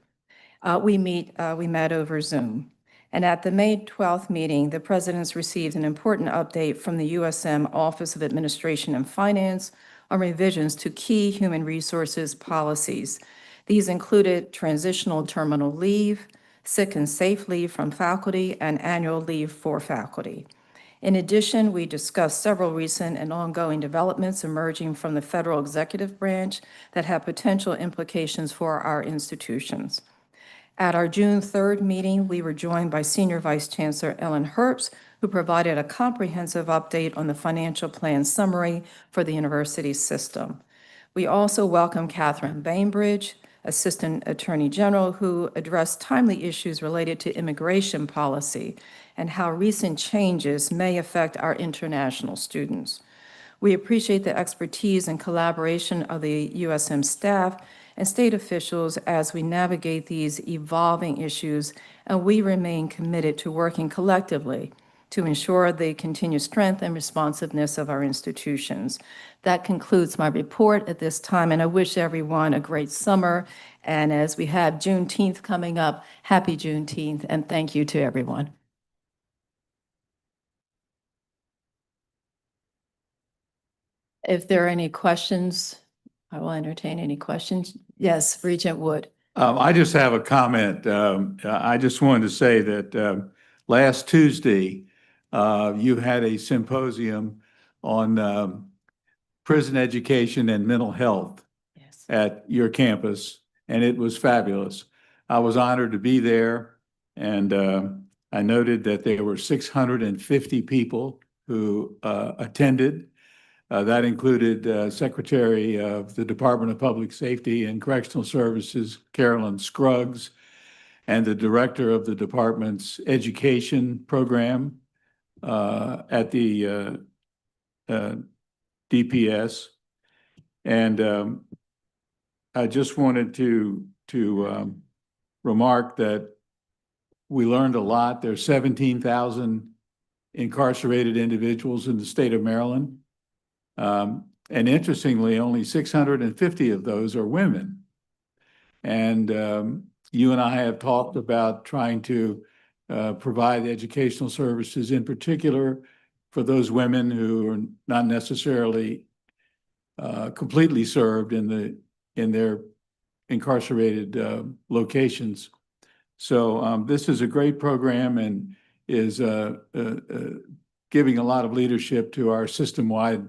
We met over Zoom. And at the May 12th meeting, the presidents received an important update from the USM Office of Administration and Finance on revisions to key human resources policies. These included transitional terminal leave, sick and safe leave from faculty, and annual leave for faculty. In addition, we discussed several recent and ongoing developments emerging from the federal executive branch that have potential implications for our institutions. At our June 3rd meeting, we were joined by Senior Vice Chancellor Ellen Herbst, who provided a comprehensive update on the financial plan summary for the university system. We also welcomed Catherine Bainbridge, Assistant Attorney General, who addressed timely issues related to immigration policy and how recent changes may affect our international students. We appreciate the expertise and collaboration of the USM staff and state officials as we navigate these evolving issues, and we remain committed to working collectively to ensure the continued strength and responsiveness of our institutions. That concludes my report at this time, and I wish everyone a great summer. And as we have Juneteenth coming up, happy Juneteenth, and thank you to everyone. If there are any questions, I will entertain any questions. Yes, Regent Wood. I just have a comment. I just wanted to say that last Tuesday, you had a symposium on prison education and mental health at your campus, and it was fabulous. I was honored to be there, and I noted that there were 650 people who attended. That included Secretary of the Department of Public Safety and Correctional Services, Carolyn Scruggs, and the Director of the Department's Education Program at the DPS. And I just wanted to remark that we learned a lot. There's 17,000 incarcerated individuals in the state of Maryland. And interestingly, only 650 of those are women. And you and I have talked about trying to provide educational services, in particular for those women who are not necessarily completely served in their incarcerated locations. So this is a great program and is giving a lot of leadership to our system-wide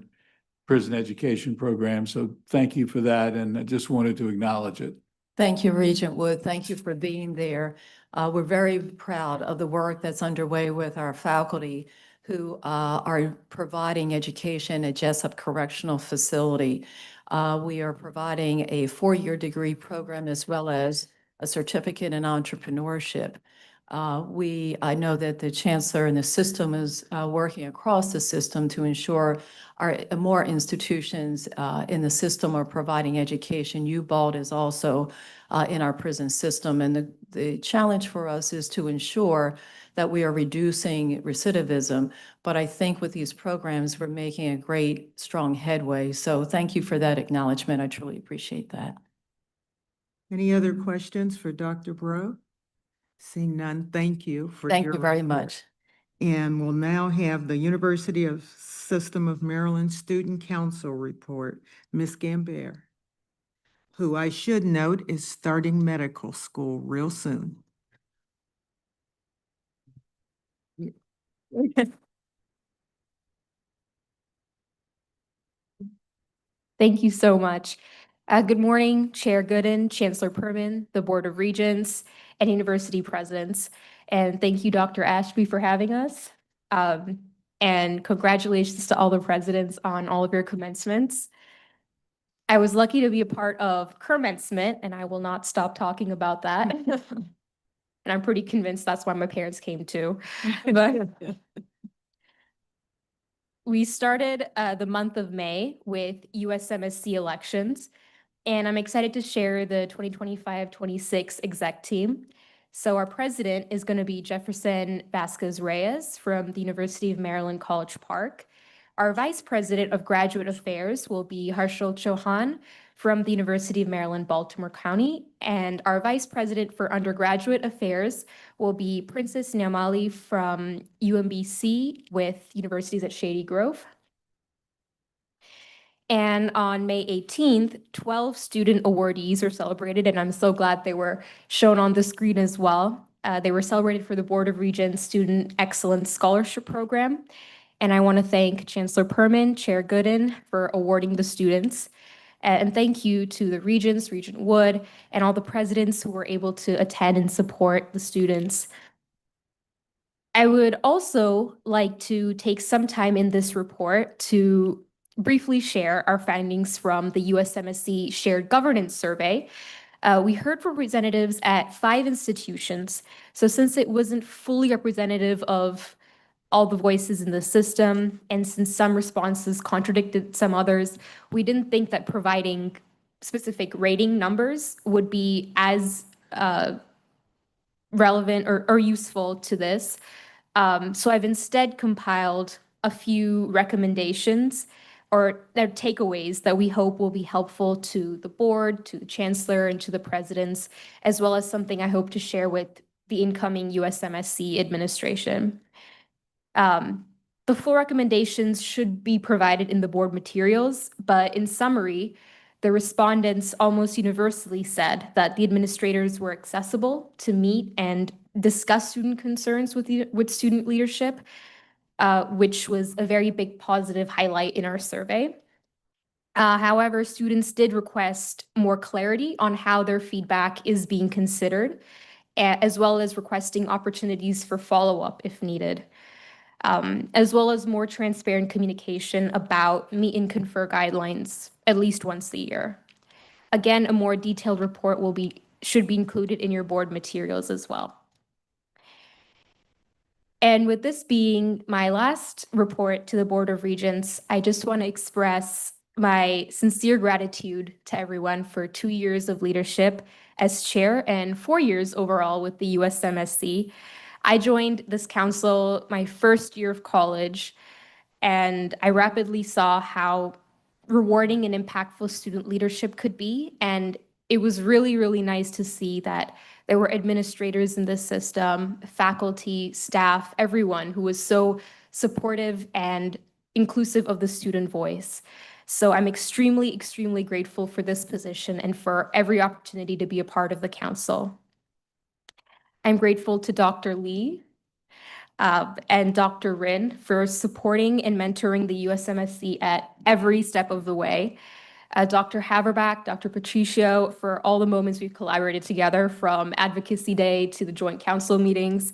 prison education program. So thank you for that, and I just wanted to acknowledge it. Thank you, Regent Wood. Thank you for being there. We're very proud of the work that's underway with our faculty who are providing education at Jessup Correctional Facility. We are providing a 4-year degree program as well as a certificate in entrepreneurship. I know that the chancellor and the system is working across the system to ensure more institutions in the system are providing education. UBALD is also in our prison system, and the challenge for us is to ensure that we are reducing recidivism. But I think with these programs, we're making a great, strong headway. So thank you for that acknowledgement. I truly appreciate that. Any other questions for Dr. Bro? Seeing none, thank you for Thank your you very report. much. And we'll now have the University of System of Maryland Student Council report. Ms. Gambert, who I should note is starting medical school real soon. Thank you so much. Good morning, Chair Gooden, Chancellor Perman, the Board of Regents, and University Presidents. And thank you, Dr. Ashby, for having us. And congratulations to all the presidents on all of your commencements. I was lucky to be a part of commencement, and I will not stop talking about that. And I'm pretty convinced that's why my parents came too. But we started the month of May with USMSC elections, and I'm excited to share the 2025-26 exec team. So our president is going to be Jefferson Vasquez Reyes from the University of Maryland College Park. Our vice president of graduate affairs will be Harshil Chauhan from the University of Maryland, Baltimore County. And our vice president for undergraduate affairs will be Princess Nyamali from UMBC with universities at Shady Grove. And on May 18th, 12 student awardees are celebrated, and I'm so glad they were shown on the screen as well. They were celebrated for the Board of Regents Student Excellence Scholarship Program. And I want to thank Chancellor Perman, Chair Gooden for awarding the students. And thank you to the Regents, Regent Wood, and all the presidents who were able to attend and support the students. I would also like to take some time in this report to briefly share our findings from the USMSC Shared Governance Survey. We heard from representatives at 5 institutions. So since it wasn't fully representative of all the voices in the system, and since some responses contradicted some others, we didn't think that providing specific rating numbers would be as relevant or useful to this. So I've instead compiled a few recommendations or takeaways that we hope will be helpful to the board, to the chancellor, and to the presidents, as well as something I hope to share with the incoming USMSC administration. The full recommendations should be provided in the board materials, but in summary, the respondents almost universally said that the administrators were accessible to meet and discuss student concerns with student leadership, which was a very big positive highlight in our survey. However, students did request more clarity on how their feedback is being considered, as well as requesting opportunities for follow-up if needed. As well as more transparent communication about meet and confer guidelines at least once a year. Again, a more detailed report should be included in your board materials as well. And with this being my last report to the Board of Regents, I just want to express my sincere gratitude to everyone for 2 years of leadership as chair and 4 years overall with the USMSC. I joined this council my first year of college, and I rapidly saw how rewarding and impactful student leadership could be. And it was really, really nice to see that there were administrators in this system, faculty, staff, everyone who was so supportive and inclusive of the student voice. So I'm extremely, extremely grateful for this position and for every opportunity to be a part of the council. I'm grateful to Dr. Lee and Dr. Rin for supporting and mentoring the USMSC at every step of the way. Dr. Haverback, Dr. Patricio, for all the moments we've collaborated together, from Advocacy Day to the joint council meetings,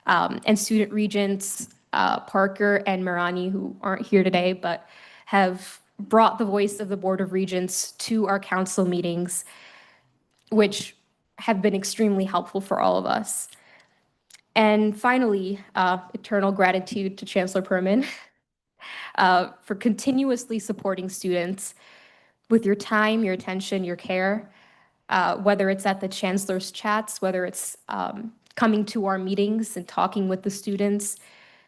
and student regents, Parker and Marani, who aren't here today, but have brought the voice of the Board of Regents to our council meetings, which have been extremely helpful for all of us. And finally, eternal gratitude to Chancellor Perman for continuously supporting students with your time, your attention, your care, whether it's at the Chancellor's chats, whether it's coming to our meetings and talking with the students.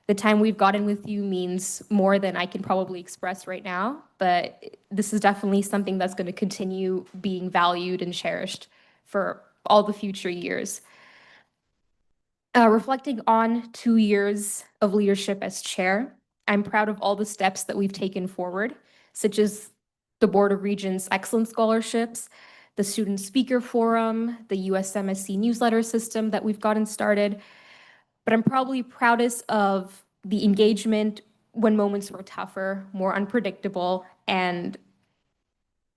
The time we've gotten with you means more than I can probably express right now, but this is definitely something that's going to continue being valued and cherished for all the future years. Reflecting on 2 years of leadership as chair, I'm proud of all the steps that we've taken forward, such as the Board of Regents Excellence Scholarships, the Student Speaker Forum, the USMSC newsletter system that we've gotten started. But I'm probably proudest of the engagement when moments were tougher, more unpredictable, and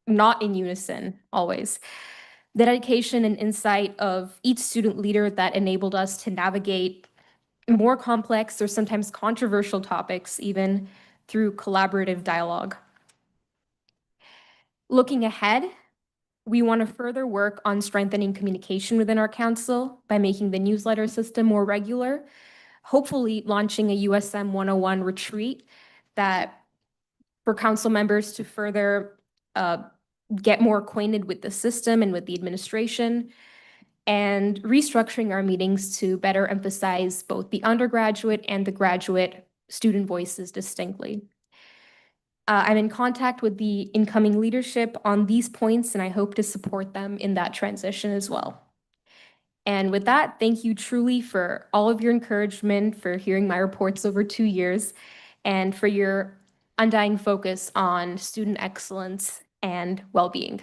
not in unison always. The dedication and insight of each student leader that enabled us to navigate more complex or sometimes controversial topics, even through collaborative dialogue. Looking ahead, we want to further work on strengthening communication within our council by making the newsletter system more regular, hopefully launching a USM 101 retreat that for council members to further get more acquainted with the system and with the administration, and restructuring our meetings to better emphasize both the undergraduate and the graduate student voices distinctly. I'm in contact with the incoming leadership on these points, and I hope to support them in that transition as well. And with that, thank you truly for all of your encouragement, for hearing my reports over 2 years, and for your undying focus on student excellence and well-being.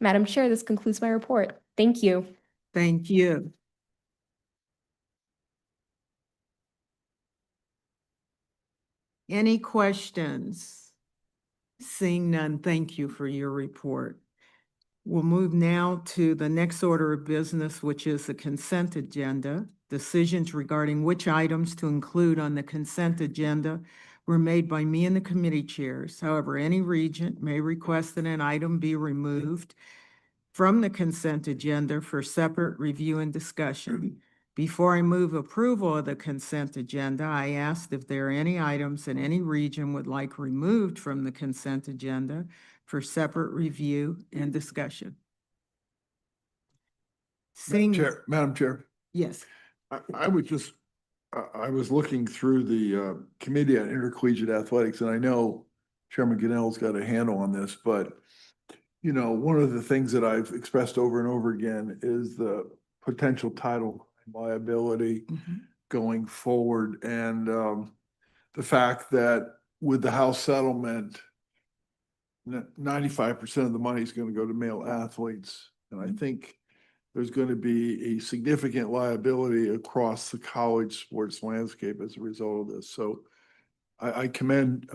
Madam Chair, this concludes my report. Thank you. Thank you. Any questions? Seeing none, thank you for your report. We'll move now to the next order of business, which is the consent agenda. Decisions regarding which items to include on the consent agenda were made by me and the committee chairs. However, any regent may request that an item be removed from the consent agenda for separate review and discussion. Before I move approval of the consent agenda, I asked if there are any items that any region would like removed from the consent agenda for separate review and discussion. Madam Chair. Yes. I would just, I was looking through the Committee on Intercollegiate Athletics, and I know Chairman Goodell's got a handle on this, but you know, one of the things that I've expressed over and over again is the potential title liability going forward, and the fact that with the House settlement, 95% of the money is going to go to male athletes, and I think there's going to be a significant liability across the college sports landscape as a result of this. So I commend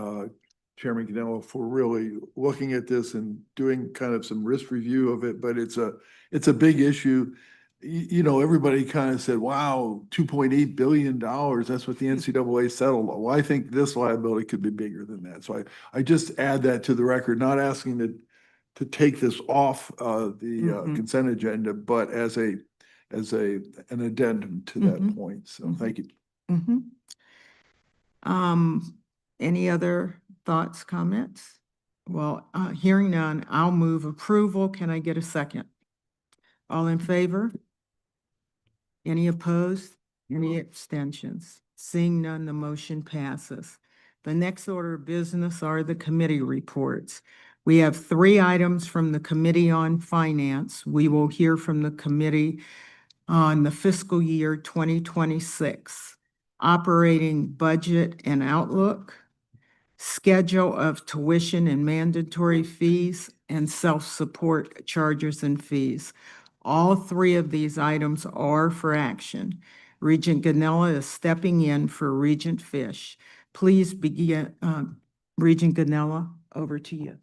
Chairman Canelo for really looking at this and doing kind of some risk review of it, but it's a big issue. You know, everybody kind of said, wow, $2.8 billion, that's what the NCAA settled. Well, I think this liability could be bigger than that. So I just add that to the record, not asking to take this off the consent agenda, but as an addendum to that point. So thank you. Any other thoughts, comments? Well, hearing none, I'll move approval. Can I get a second? All in favor? Any opposed? Any abstentions? Seeing none, the motion passes. The next order of business are the committee reports. We have 3 items from the Committee on Finance. We will hear from the committee on the fiscal year 2026, operating budget and outlook, schedule of tuition and mandatory fees, and self-support charges and fees. All 3 of these items are for action. Regent Ganella is stepping in for Regent Fish. Please begin, Regent Ganella, over to you.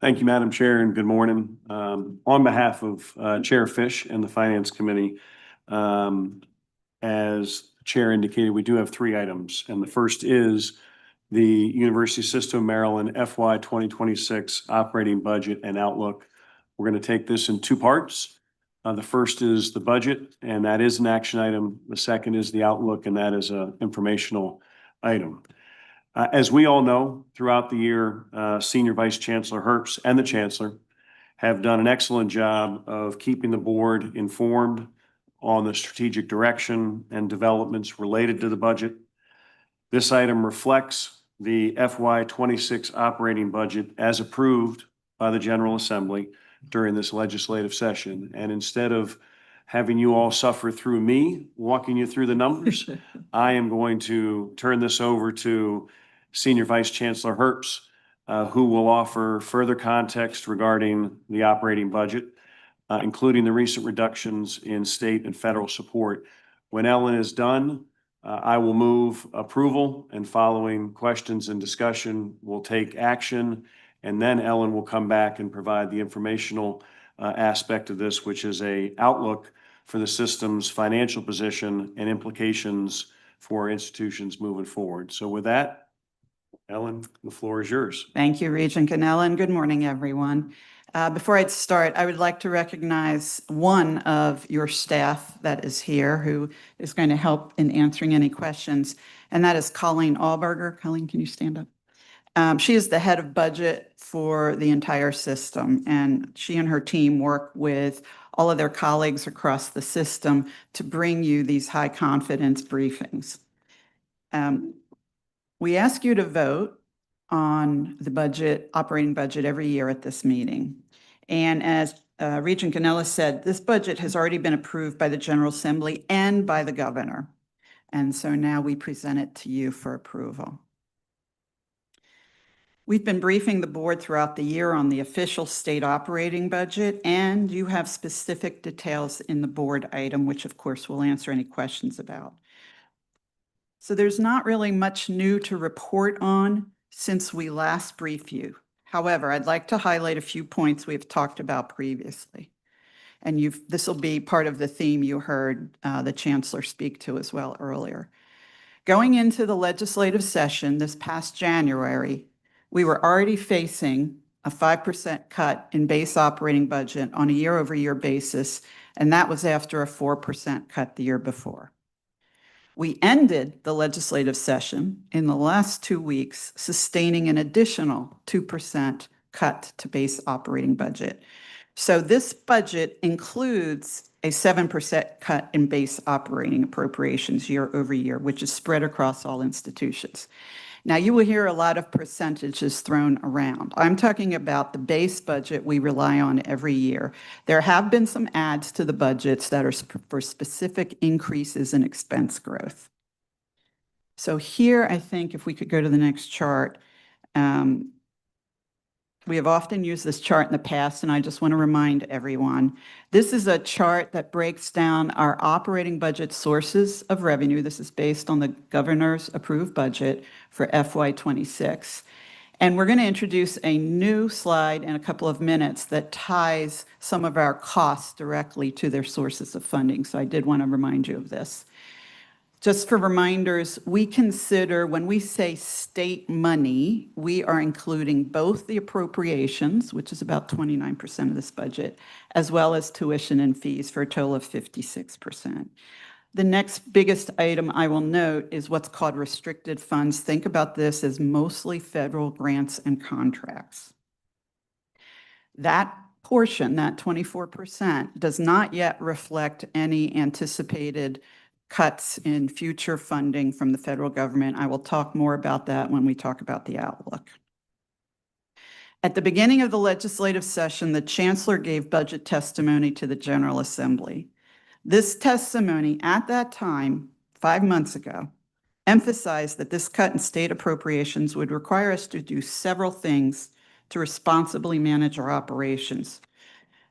Thank you, Madam Chair, and good morning. On behalf of Chair Fish and the Finance Committee, as the Chair indicated, we do have 3 items, and the first is the University System of Maryland FY 2026 operating budget and outlook. We're going to take this in 2 parts. The first is the budget, and that is an action item. The second is the outlook, and that is an informational item. As we all know, throughout the year, Senior Vice Chancellor Herbst and the Chancellor have done an excellent job of keeping the board informed on the strategic direction and developments related to the budget. This item reflects the FY '26 operating budget as approved by the General Assembly during this legislative session. And instead of having you all suffer through me walking you through the numbers, I am going to turn this over to Senior Vice Chancellor Herbst, who will offer further context regarding the operating budget, including the recent reductions in state and federal support. When Ellen is done, I will move approval, and following questions and discussion, we'll take action. And then Ellen will come back and provide the informational aspect of this, which is a outlook for the system's financial position and implications for institutions moving forward. So with that, Ellen, the floor is yours. Thank you, Regent Ganella, and good morning, everyone. Before I start, I would like to recognize one of your staff that is here who is going to help in answering any questions, and that is Colleen Allberger. Colleen, can you stand up? She is the head of budget for the entire system, and she and her team work with all of their colleagues across the system to bring you these high confidence briefings. We ask you to vote on the budget, operating budget every year at this meeting. And as Regent Ganella said, this budget has already been approved by the General Assembly and by the governor. And so now we present it to you for approval. We've been briefing the board throughout the year on the official state operating budget, and you have specific details in the board item, which of course we'll answer any questions about. So there's not really much new to report on since we last briefed you. However, I'd like to highlight a few points we've talked about previously. And this will be part of the theme you heard the Chancellor speak to as well earlier. Going into the legislative session this past January, we were already facing a 5% cut in base operating budget on a year-over-year basis, and that was after a 4% cut the year before. We ended the legislative session in the last 2 weeks, sustaining an additional 2% cut to base operating budget. So this budget includes a 7% cut in base operating appropriations year over year, which is spread across all institutions. Now, you will hear a lot of percentages thrown around. I'm talking about the base budget we rely on every year. There have been some adds to the budgets that are for specific increases in expense growth. So here, I think if we could go to the next chart, we have often used this chart in the past, and I just want to remind everyone, this is a chart that breaks down our operating budget sources of revenue. This is based on the governor's approved budget for FY '26. And we're going to introduce a new slide in a couple of minutes that ties some of our costs directly to their sources of funding. So I did want to remind you of this. Just for reminders, we consider when we say state money, we are including both the appropriations, which is about 29% of this budget, as well as tuition and fees for a total of 56%. The next biggest item I will note is what's called restricted funds. Think about this as mostly federal grants and contracts. That portion, that 24%, does not yet reflect any anticipated cuts in future funding from the federal government. I will talk more about that when we talk about the outlook. At the beginning of the legislative session, the Chancellor gave budget testimony to the General Assembly. This testimony at that time, 5 months ago, emphasized that this cut in state appropriations would require us to do several things to responsibly manage our operations.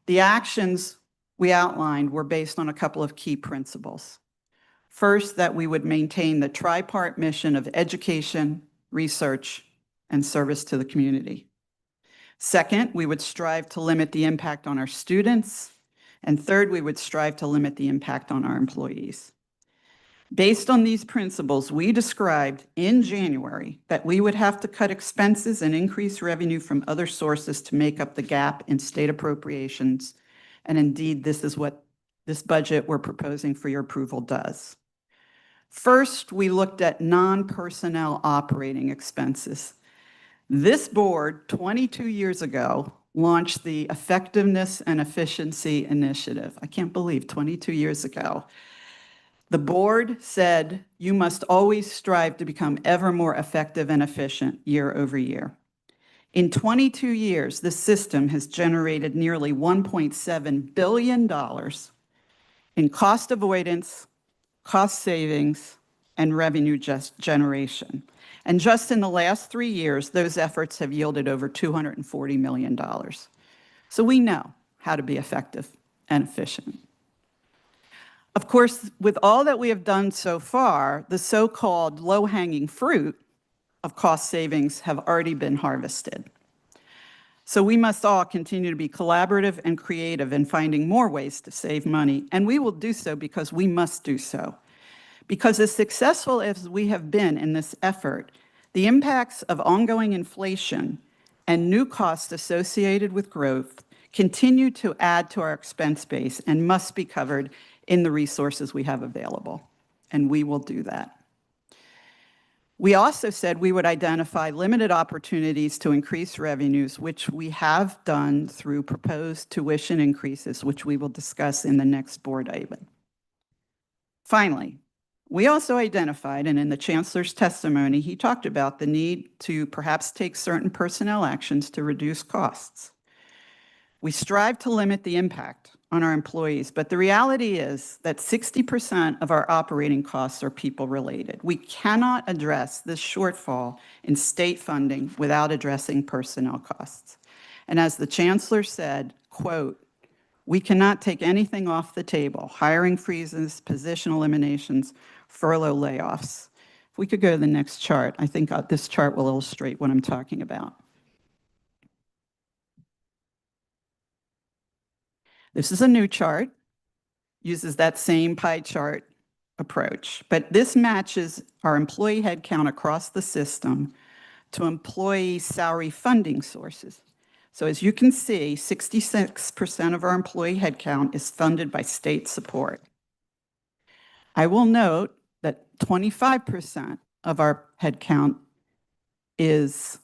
The actions we outlined were based on a couple of key principles. First, that we would maintain the tripart mission of education, research, and service to the community. Second, we would strive to limit the impact on our students. And third, we would strive to limit the impact on our employees. Based on these principles, we described in January that we would have to cut expenses and increase revenue from other sources to make up the gap in state appropriations And indeed, this is what this budget we're proposing for your approval does. First, we looked at non-personnel operating expenses. This board, 22 years ago, launched the Effectiveness and Efficiency Initiative. I can't believe 22 years ago. The board said you must always strive to become ever more effective and efficient year over year. In 22 years, the system has generated nearly $1.7 billion in cost avoidance, cost savings, and revenue generation. And just in the last 3 years, those efforts have yielded over $240 million. So we know how to be effective and efficient. Of course, with all that we have done so far, the so-called low-hanging fruit of cost savings have already been harvested. So we must all continue to be collaborative and creative in finding more ways to save money, and we will do so because we must do so. Because as successful as we have been in this effort, the impacts of ongoing inflation and new costs associated with growth continue to add to our expense base and must be covered in the resources we have available, and we will do that. We also said we would identify limited opportunities to increase revenues, which we have done through proposed tuition increases, which we will discuss in the next board item. Finally, we also identified, and in the Chancellor's testimony, he talked about the need to perhaps take certain personnel actions to reduce costs. We strive to limit the impact on our employees, but the reality is that 60% of our operating costs are people-related. We cannot address this shortfall in state funding without addressing personnel costs. And as the Chancellor said, quote, "We cannot take anything off the table, hiring freezes, position eliminations, furlough layoffs." If we could go to the next chart, I think this chart will illustrate what I'm talking about. This is a new chart, uses that same pie chart approach, but this matches our employee headcount across the system to employee salary funding sources. So as you can see, 66% of our employee headcount is funded by state support. I will note that 25% of our headcount is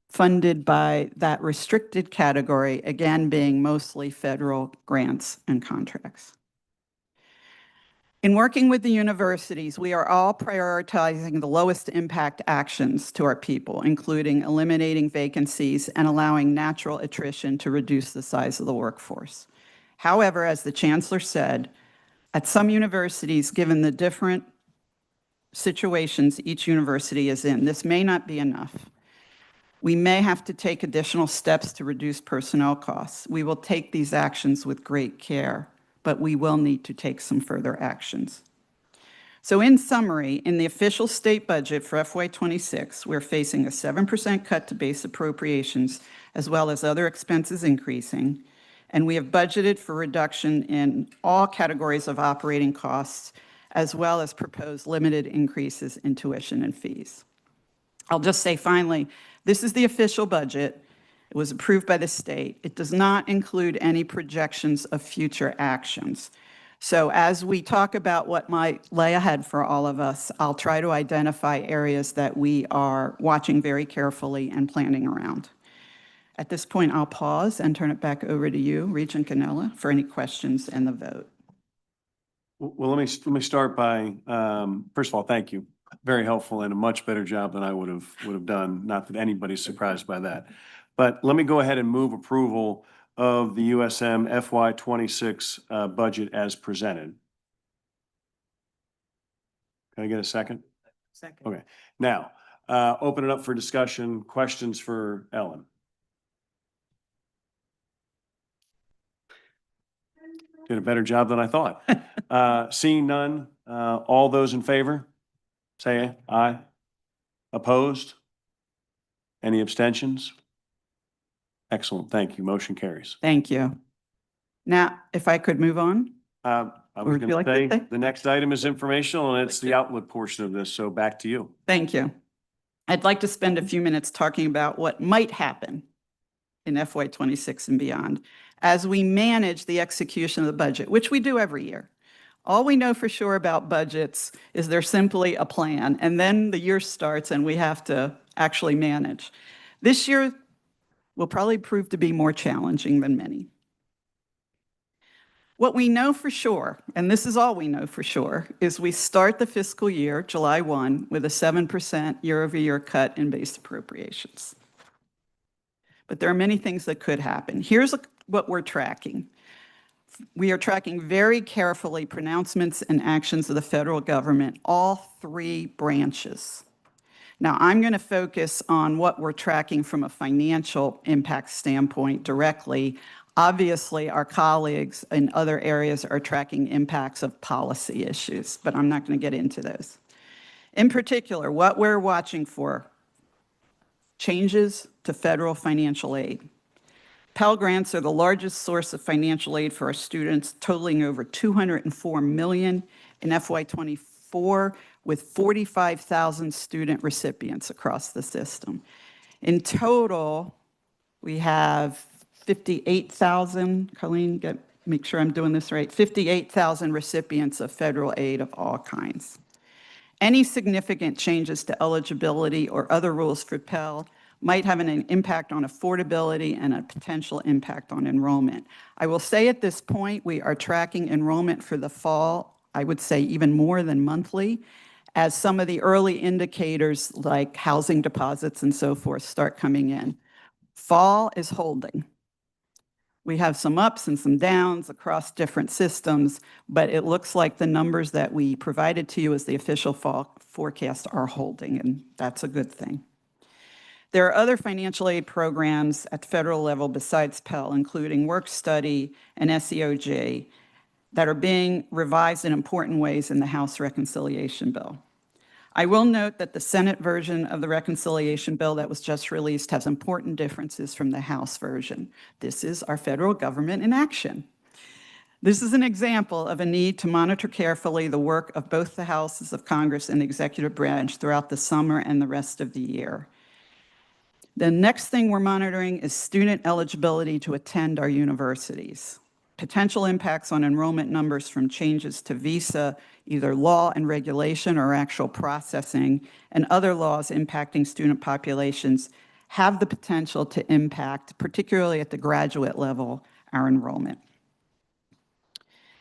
funded by that restricted category, again being mostly federal grants and contracts. In working with the universities, we are all prioritizing the lowest impact actions to our people, including eliminating vacancies and allowing natural attrition to reduce the size of the workforce. However, as the Chancellor said, at some universities, given the different situations each university is in, this may not be enough. We may have to take additional steps to reduce personnel costs. We will take these actions with great care, but we will need to take some further actions. So in summary, in the official state budget for FY26, we're facing a 7% cut to base appropriations, as well as other expenses increasing, and we have budgeted for reduction in all categories of operating costs, as well as proposed limited increases in tuition and fees. I'll just say finally, this is the official budget. It was approved by the state. It does not include any projections of future actions. So as we talk about what might lay ahead for all of us, I'll try to identify areas that we are watching very carefully and planning around. At this point, I'll pause and turn it back over to you, Regent Ganella, for any questions and the vote. Well, let me start by, first of all, thank you. Very helpful and a much better job than I would have done. Not that anybody's surprised by that. But let me go ahead and move approval of the USM FY26 budget as presented. Can I get a second? Second. Okay. Now, open it up for discussion. Questions for Ellen? Did a better job than I thought. Seeing none, all those in favor? Say aye. Opposed? Any abstentions? Excellent. Thank you. Motion carries. Thank you. Now, if I could move on. I was Would you going like to to say, say? the next item is informational, and it's the outlook portion of this, so back to you. Thank you. I'd like to spend a few minutes talking about what might happen in FY26 and beyond. as we manage the execution of the budget, which we do every year. All we know for sure about budgets is they're simply a plan, and then the year starts and we have to actually manage. This year will probably prove to be more challenging than many. What we know for sure, and this is all we know for sure, is we start the fiscal year, July 1, with a 7% year-over-year cut in base appropriations. But there are many things that could happen. Here's what we're tracking. We are tracking very carefully pronouncements and actions of the federal government, all three branches. Now, I'm going to focus on what we're tracking from a financial impact standpoint directly. Obviously, our colleagues in other areas are tracking impacts of policy issues, but I'm not going to get into those. In particular, what we're watching for: changes to federal financial aid. Pell Grants are the largest source of financial aid for our students, totaling over $204 million in FY24, with 45,000 student recipients across the system. In total, we have 58,000, Colleen, make sure I'm doing this right, 58,000 recipients of federal aid of all kinds. Any significant changes to eligibility or other rules for Pell might have an impact on affordability and a potential impact on enrollment. I will say at this point, we are tracking enrollment for the fall, I would say even more than monthly, as some of the early indicators like housing deposits and so forth start coming in. Fall is holding. We have some ups and some downs across different systems, but it looks like the numbers that we provided to you as the official fall forecast are holding, and that's a good thing. There are other financial aid programs at the federal level besides Pell, including work study and SEOG, that are being revised in important ways in the House reconciliation bill. I will note that the Senate version of the reconciliation bill that was just released has important differences from the House version. This is our federal government in action. This is an example of a need to monitor carefully the work of both the houses of Congress and the executive branch throughout the summer and the rest of the year. The next thing we're monitoring is student eligibility to attend our universities. Potential impacts on enrollment numbers from changes to visa, either law and regulation or actual processing, and other laws impacting student populations have the potential to impact, particularly at the graduate level, our enrollment.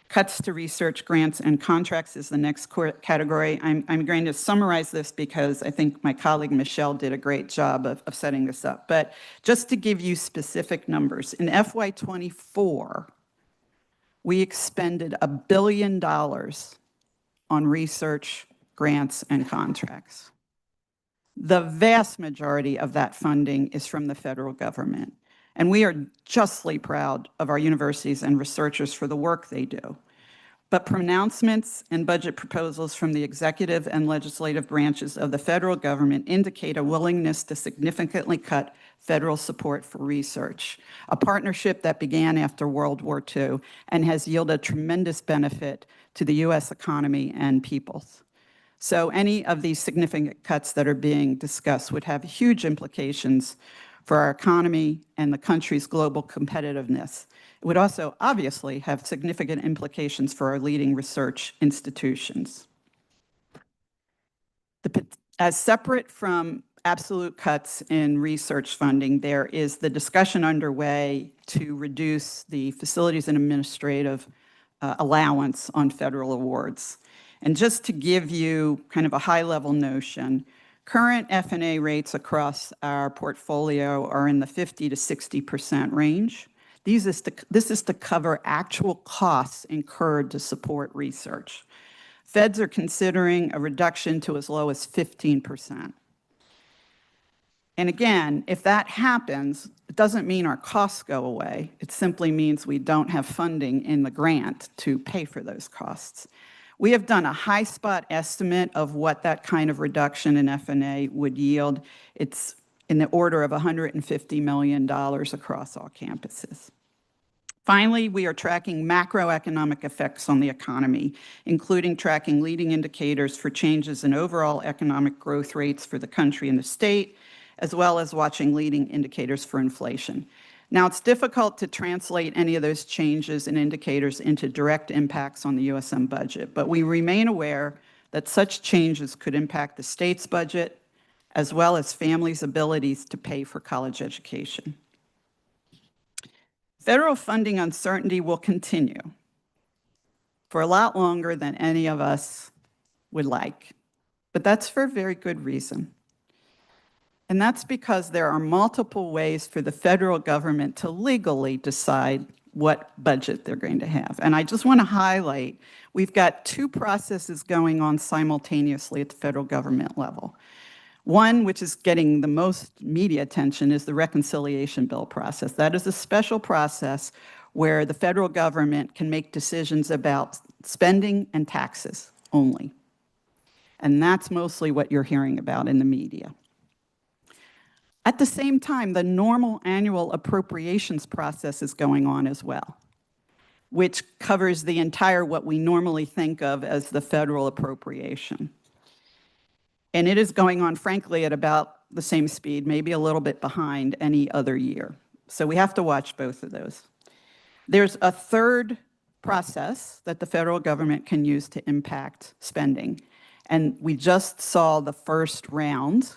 Cuts to research grants and contracts is the next category. I'm going to summarize this because I think my colleague Michelle did a great job of setting this up. But just to give you specific numbers, in FY24, we expended $1 billion on research, grants, and contracts. The vast majority of that funding is from the federal government. And we are justly proud of our universities and researchers for the work they do. But pronouncements and budget proposals from the executive and legislative branches of the federal government indicate a willingness to significantly cut federal support for research, a partnership that began after World War II and has yielded tremendous benefit to the U.S. economy and peoples. So any of these significant cuts that are being discussed would have huge implications for our economy and the country's global competitiveness. It would also obviously have significant implications for our leading research institutions. As separate from absolute cuts in research funding, there is the discussion underway to reduce the facilities and administrative allowance on federal awards. And just to give you kind of a high-level notion, current F&A rates across our portfolio are in the 50 to 60% range. This is to cover actual costs incurred to support research. Feds are considering a reduction to as low as 15%. And again, if that happens, it doesn't mean our costs go away. It simply means we don't have funding in the grant to pay for those costs. We have done a high spot estimate of what that kind of reduction in F&A would yield. It's in the order of $150 million across all campuses. Finally, we are tracking macroeconomic effects on the economy, including tracking leading indicators for changes in overall economic growth rates for the country and the state, as well as watching leading indicators for inflation. Now, it's difficult to translate any of those changes and indicators into direct impacts on the USM budget, but we remain aware that such changes could impact the state's budget as well as families' abilities to pay for college education. Federal funding uncertainty will continue for a lot longer than any of us would like, but that's for a very good reason. And that's because there are multiple ways for the federal government to legally decide what budget they're going to have. And I just want to highlight, we've got two processes going on simultaneously at the federal government level. One, which is getting the most media attention, is the reconciliation bill process. That is a special process where the federal government can make decisions about spending and taxes only. And that's mostly what you're hearing about in the media. At the same time, the normal annual appropriations process is going on as well, which covers the entire what we normally think of as the federal appropriation. And it is going on, frankly, at about the same speed, maybe a little bit behind any other year. So we have to watch both of those. There's a third process that the federal government can use to impact spending. And we just saw the first round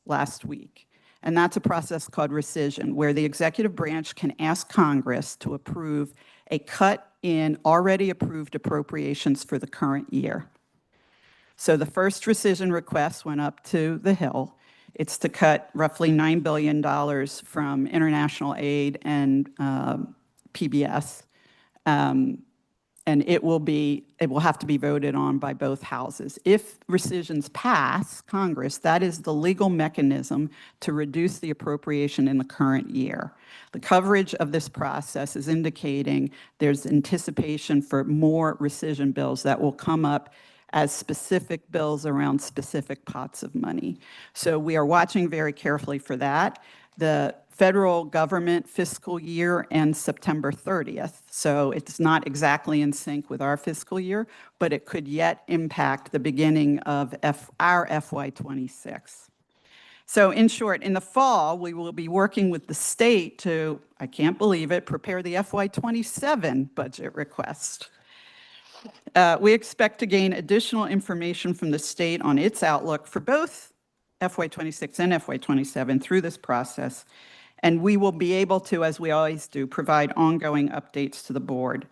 last week. And that's a process called rescission, where the executive branch can ask Congress to approve a cut in already approved appropriations for the current year. So the first rescission request went up to the Hill. It's to cut roughly $9 billion from international aid and PBS. And it will have to be voted on by both houses. If rescissions pass Congress, that is the legal mechanism to reduce the appropriation in the current year. The coverage of this process is indicating there's anticipation for more rescission bills that will come up as specific bills around specific pots of money. So we are watching very carefully for that. The federal government fiscal year ends September 30th, so it's not exactly in sync with our fiscal year, but it could yet impact the beginning of our FY26. So in short, in the fall, we will be working with the state to, I can't believe it, prepare the FY27 budget request. We expect to gain additional information from the state on its outlook for both FY26 and FY27 through this process, and we will be able to, as we always do, provide ongoing updates to the board.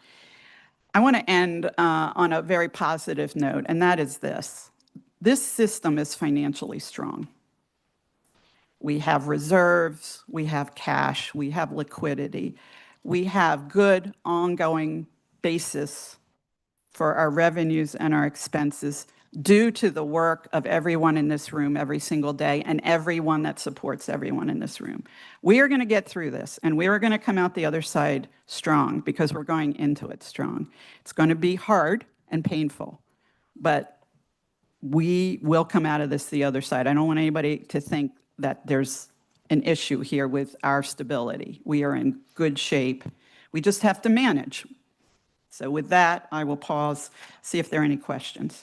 I want to end on a very positive note, and that is this. This system is financially strong. We have reserves, we have cash, we have liquidity. We have good ongoing basis for our revenues and our expenses due to the work of everyone in this room every single day and everyone that supports everyone in this room. We are going to get through this, and we are going to come out the other side strong because we're going into it strong. It's going to be hard and painful, but we will come out of this the other side. I don't want anybody to think that there's an issue here with our stability. We are in good shape. We just have to manage. So with that, I will pause, see if there are any questions.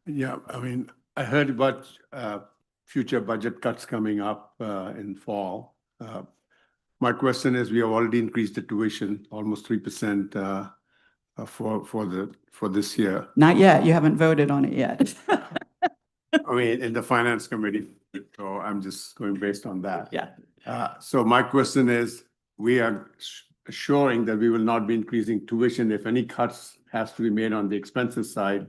Yeah, I mean, I heard about future budget cuts coming up in fall. My question is, we have already increased the tuition almost 3% for this year. Not yet. You haven't voted on it yet. I mean, in the finance committee, so I'm just going based on that. Yeah. So my question is, we are assuring that we will not be increasing tuition if any cuts has to be made on the expenses side,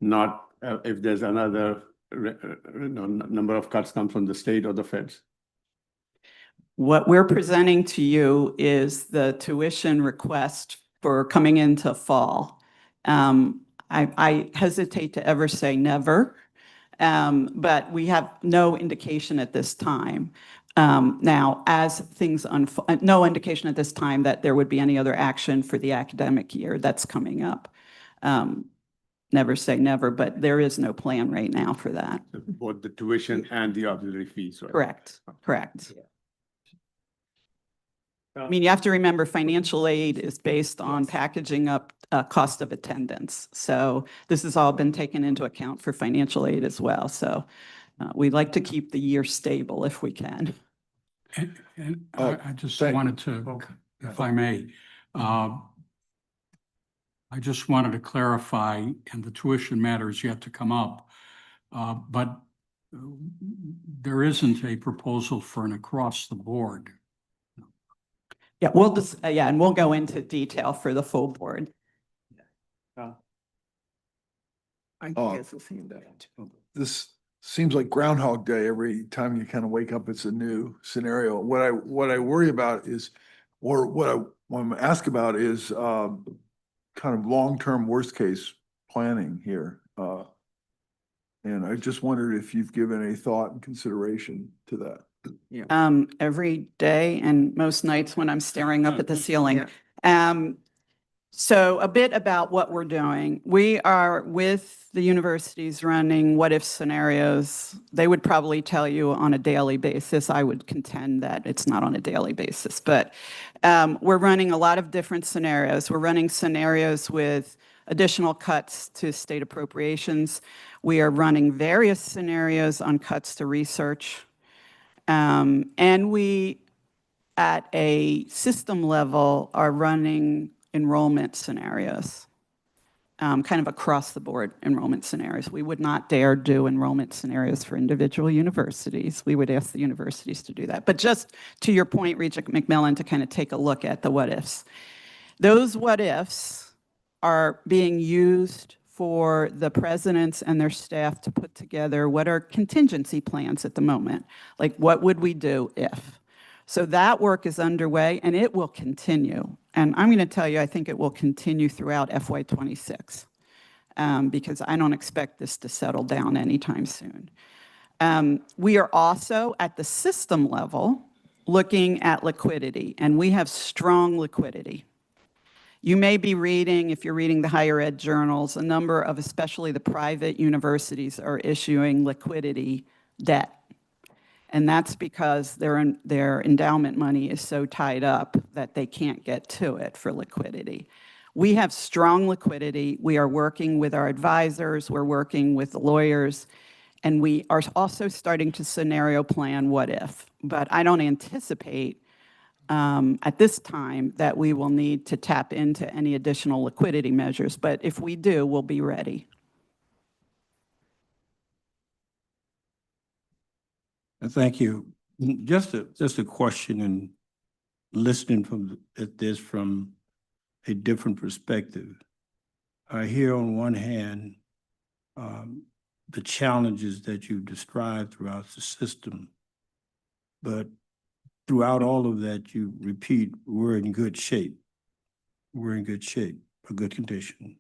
not if there's another number of cuts come from the state or the feds. What we're presenting to you is the tuition request for coming into fall. I hesitate to ever say never, but we have no indication at this time. Now, as things unfold, no indication at this time that there would be any other action for the academic year that's coming up. Never say never, but there is no plan right now for that. Both the tuition and the auxiliary fees, right? Correct, correct. I mean, you have to remember financial aid is based on packaging up cost of attendance. So this has all been taken into account for financial aid as well. So We like to keep the year stable if we can. And Oh, I just thank- wanted to, if I may, I just wanted to clarify, and the tuition matter is yet to come up, but there isn't a proposal for an across the board. Yeah, we'll just, yeah, and we'll go into detail for the full board. I guess it's this seems like Groundhog Day. Every time you kind of wake up, it's a new scenario. What I worry about is, or what I want to ask about is kind of long-term worst case planning here. And I just wondered if you've given any thought and consideration to that. Every day and most nights when I'm staring up at the ceiling. So a bit about what we're doing. We are with the universities running what if scenarios. They would probably tell you on a daily basis. I would contend that it's not on a daily basis, but we're running a lot of different scenarios. We're running scenarios with additional cuts to state appropriations. We are running various scenarios on cuts to research. And we, at a system level, are running enrollment scenarios, kind of across the board enrollment scenarios. We would not dare do enrollment scenarios for individual universities. We would ask the universities to do that. But just to your point, Regent McMillan, to kind of take a look at the what ifs. Those what ifs are being used for the presidents and their staff to put together what are contingency plans at the moment. Like, what would we do if? So that work is underway, and it will continue. And I'm going to tell you, I think it will continue throughout FY26, because I don't expect this to settle down anytime soon. We are also, at the system level, looking at liquidity, and we have strong liquidity. You may be reading, if you're reading the higher ed journals, a number of, especially the private universities, are issuing liquidity debt. And that's because their endowment money is so tied up that they can't get to it for liquidity. We have strong liquidity. We are working with our advisors. We're working with the lawyers. And we are also starting to scenario plan what if. But I don't anticipate at this time that we will need to tap into any additional liquidity measures. But if we do, we'll be ready. Thank you. Just a question, and listening at this from a different perspective. I hear on one hand the challenges that you described throughout the system, but throughout all of that, you repeat, we're in good shape. We're in good shape, a good condition.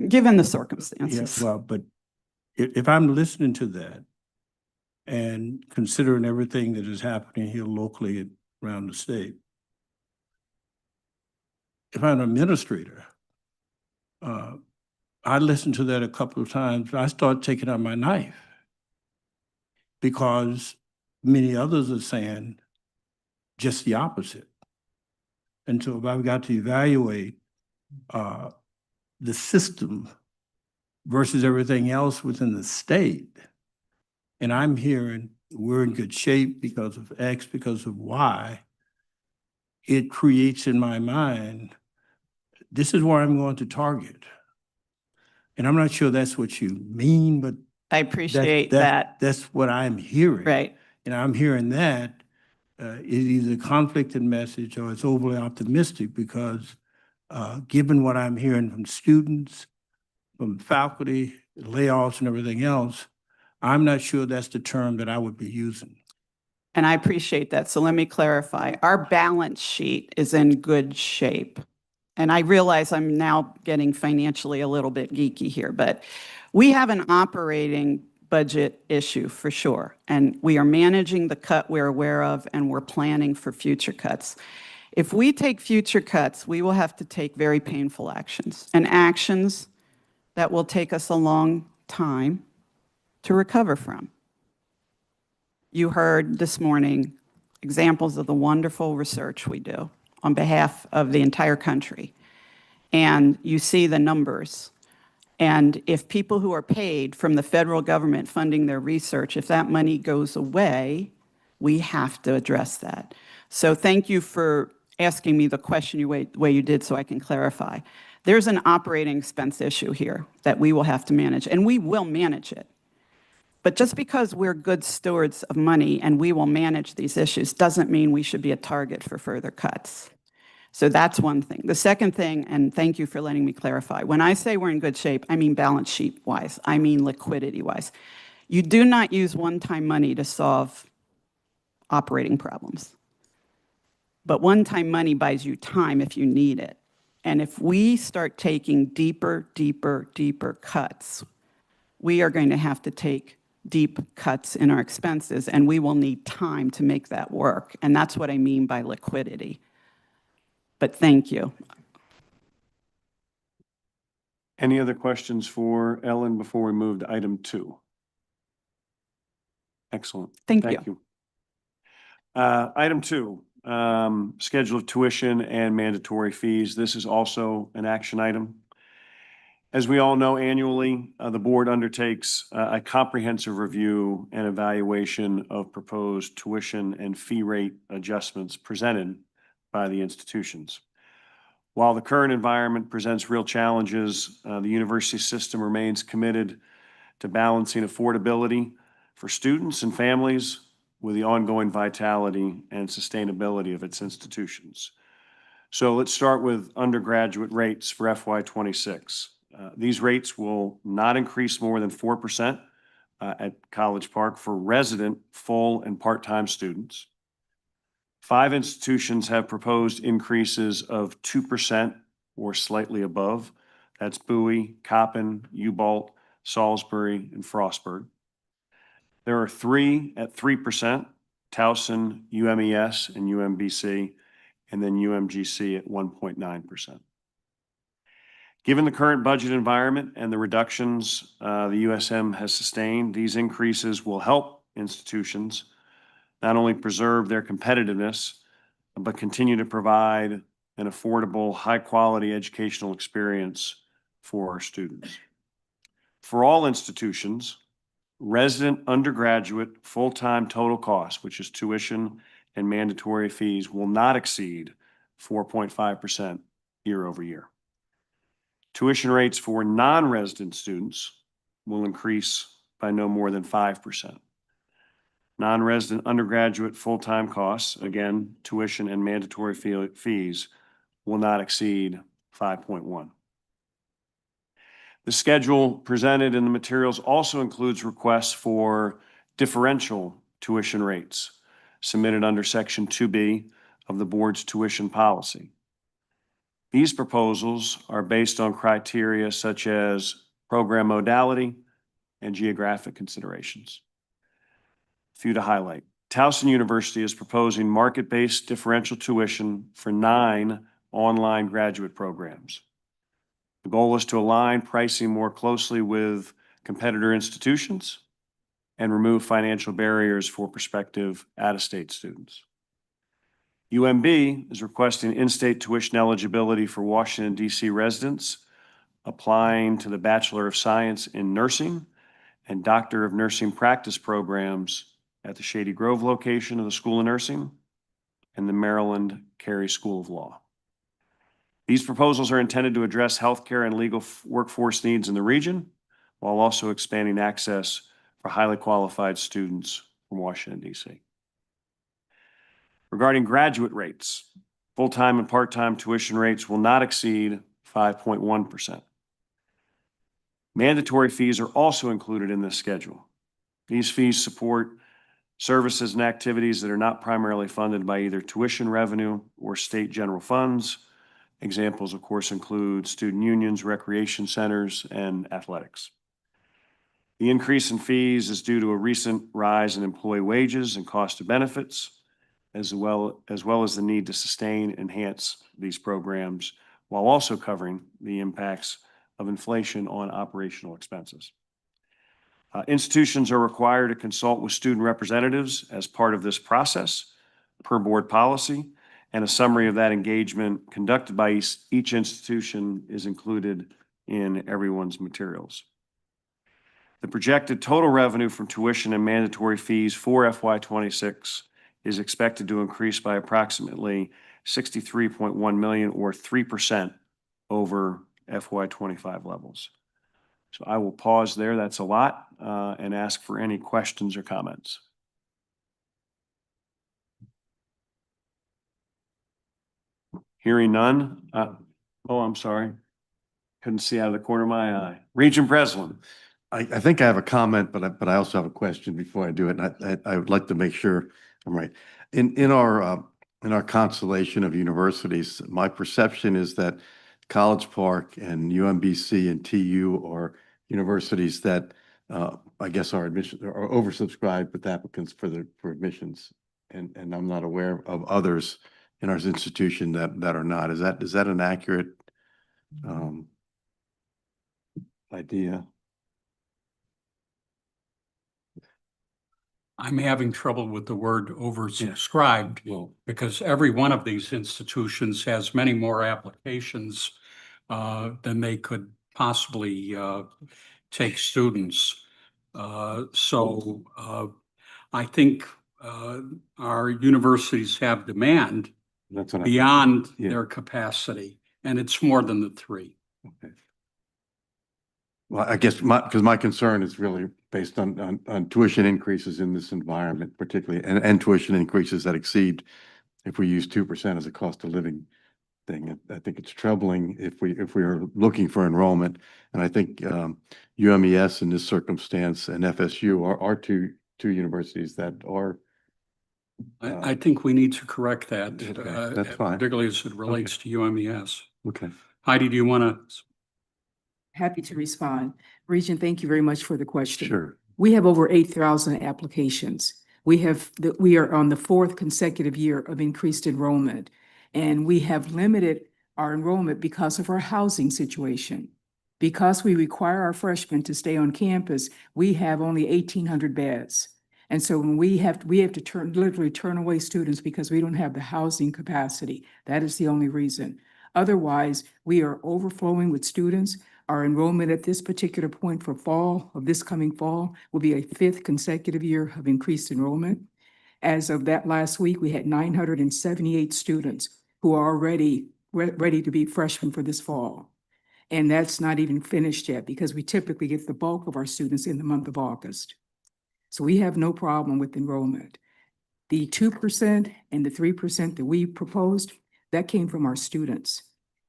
Given the circumstances. Yeah, well, but if I'm listening to that, and considering everything that is happening here locally around the state, if I'm an administrator, I listened to that a couple of times. I start taking out my knife because many others are saying just the opposite. And so if I've got to evaluate the system versus everything else within the state, and I'm hearing we're in good shape because of X, because of Y, it creates in my mind, this is where I'm going to target. And I'm not sure that's what you mean, but I appreciate that. That's what I'm hearing. Right. And I'm hearing that is either conflicted message or it's overly optimistic because given what I'm hearing from students, from faculty, layoffs and everything else, I'm not sure that's the term that I would be using. And I appreciate that. So let me clarify. Our balance sheet is in good shape. And I realize I'm now getting financially a little bit geeky here, but we have an operating budget issue for sure. And we are managing the cut we're aware of, and we're planning for future cuts. If we take future cuts, we will have to take very painful actions, and actions that will take us a long time to recover from. You heard this morning examples of the wonderful research we do on behalf of the entire country. And you see the numbers. And if people who are paid from the federal government funding their research, if that money goes away, we have to address that. So thank you for asking me the question the way you did so I can clarify. There's an operating expense issue here that we will have to manage, and we will manage it. But just because we're good stewards of money and we will manage these issues doesn't mean we should be a target for further cuts. So that's one thing. The second thing, and thank you for letting me clarify, when I say we're in good shape, I mean balance sheet wise, I mean liquidity wise. You do not use one-time money to solve operating problems. But one-time money buys you time if you need it. And if we start taking deeper cuts, we are going to have to take deep cuts in our expenses, and we will need time to make that work. And that's what I mean by liquidity. But thank you. Any other questions for Ellen before we move to item 2? Excellent. Thank you. Item 2, schedule of tuition and mandatory fees. This is also an action item. As we all know, annually, the board undertakes a comprehensive review and evaluation of proposed tuition and fee rate adjustments presented by the institutions. While the current environment presents real challenges, the university system remains committed to balancing affordability for students and families with the ongoing vitality and sustainability of its institutions. So let's start with undergraduate rates for FY26. These rates will not increase more than 4% at College Park for resident, full, and part-time students. 5 institutions have proposed increases of 2% or slightly above. That's Bowie, Coppin, U-Bolt, Salisbury, and Frostburg. There are 3 at 3%, Towson, UMES, and UMBC, and then UMGC at 1.9%. Given the current budget environment and the reductions the USM has sustained, these increases will help institutions not only preserve their competitiveness, but continue to provide an affordable, high-quality educational experience for our students. For all institutions, resident, undergraduate, full-time total cost, which is tuition and mandatory fees, will not exceed 4.5% year over year. Tuition rates for non-resident students will increase by no more than 5%. Non-resident undergraduate full-time costs, again, tuition and mandatory fees, will not exceed 5.1%. The schedule presented in the materials also includes requests for differential tuition rates submitted under Section 2B of the board's tuition policy. These proposals are based on criteria such as program modality and geographic considerations. A few to highlight. Towson University is proposing market-based differential tuition for 9 online graduate programs. The goal is to align pricing more closely with competitor institutions and remove financial barriers for prospective out-of-state students. UMB is requesting in-state tuition eligibility for Washington, D.C. residents applying to the Bachelor of Science in Nursing and Doctor of Nursing practice programs at the Shady Grove location of the School of Nursing and the Maryland Carey School of Law. These proposals are intended to address healthcare and legal workforce needs in the region, while also expanding access for highly qualified students from Washington, D.C. Regarding graduate rates, full-time and part-time tuition rates will not exceed 5.1%. Mandatory fees are also included in this schedule. These fees support services and activities that are not primarily funded by either tuition revenue or state general funds. Examples, of course, include student unions, recreation centers, and athletics. The increase in fees is due to a recent rise in employee wages and cost of benefits, as well as the need to sustain and enhance these programs while also covering the impacts of inflation on operational expenses. Institutions are required to consult with student representatives as part of this process per board policy, and a summary of that engagement conducted by each institution is included in everyone's materials. The projected total revenue from tuition and mandatory fees for FY '26 is expected to increase by approximately 63.1 million or 3% over FY '25 levels. So I will pause there. That's a lot, and ask for any questions or comments. Hearing none. I'm sorry. Couldn't see out of the corner of my eye. Regent Breslin. I think I have a comment, but I also have a question before I do it. And I would like to make sure I'm right. In our constellation of universities, my perception is that College Park and UMBC and TU are universities that I guess are oversubscribed with applicants for admissions. And I'm not aware of others in our institution that are not. Is that an accurate idea? I'm having trouble with the word oversubscribed because every one of these institutions has many more applications than they could possibly take students. So I think our universities have demand beyond their capacity, and it's more than the 3. Okay. Well, I guess because my concern is really based on tuition increases in this environment, particularly, and tuition increases that exceed, if we use 2% as a cost of living thing. I think it's troubling if we are looking for enrollment. And I think UMES in this circumstance and FSU are two universities that are. I think we need to correct that. That's fine. Particularly as it relates to UMES. Okay. Heidi, do you want to? Happy to respond. Regent, thank you very much for the question. Sure. We have over 8,000 applications. We are on the 4th consecutive year of increased enrollment, and we have limited our enrollment because of our housing situation. Because we require our freshmen to stay on campus, we have only 1,800 beds. And so when we have to literally turn away students because we don't have the housing capacity. That is the only reason. Otherwise, we are overflowing with students. Our enrollment at this particular point for this coming fall will be a 5th consecutive year of increased enrollment. As of that last week, we had 978 students who are already ready to be freshmen for this fall. And that's not even finished yet because we typically get the bulk of our students in the month of August. So we have no problem with enrollment. The 2% and the 3% that we proposed, that came from our students.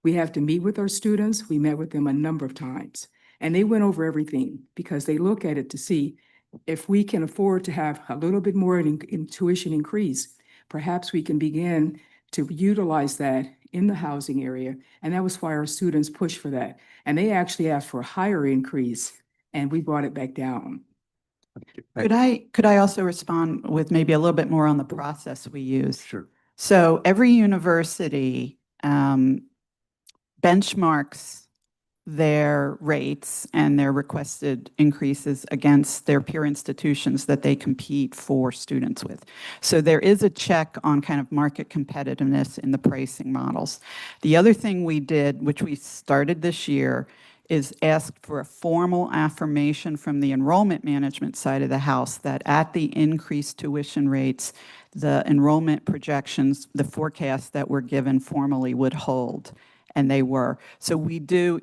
We have to meet with our students. We met with them a number of times, and they went over everything because they look at it to see if we can afford to have a little bit more in tuition increase, perhaps we can begin to utilize that in the housing area. And that was why our students pushed for that. And they actually asked for a higher increase, and we brought it back down. Could I also respond with maybe a little bit more on the process we use? Sure. So every university benchmarks their rates and their requested increases against their peer institutions that they compete for students with. So there is a check on kind of market competitiveness in the pricing models. The other thing we did, which we started this year, is asked for a formal affirmation from the enrollment management side of the house that at the increased tuition rates, the enrollment projections, the forecasts that were given formally would hold. And they were. So we do,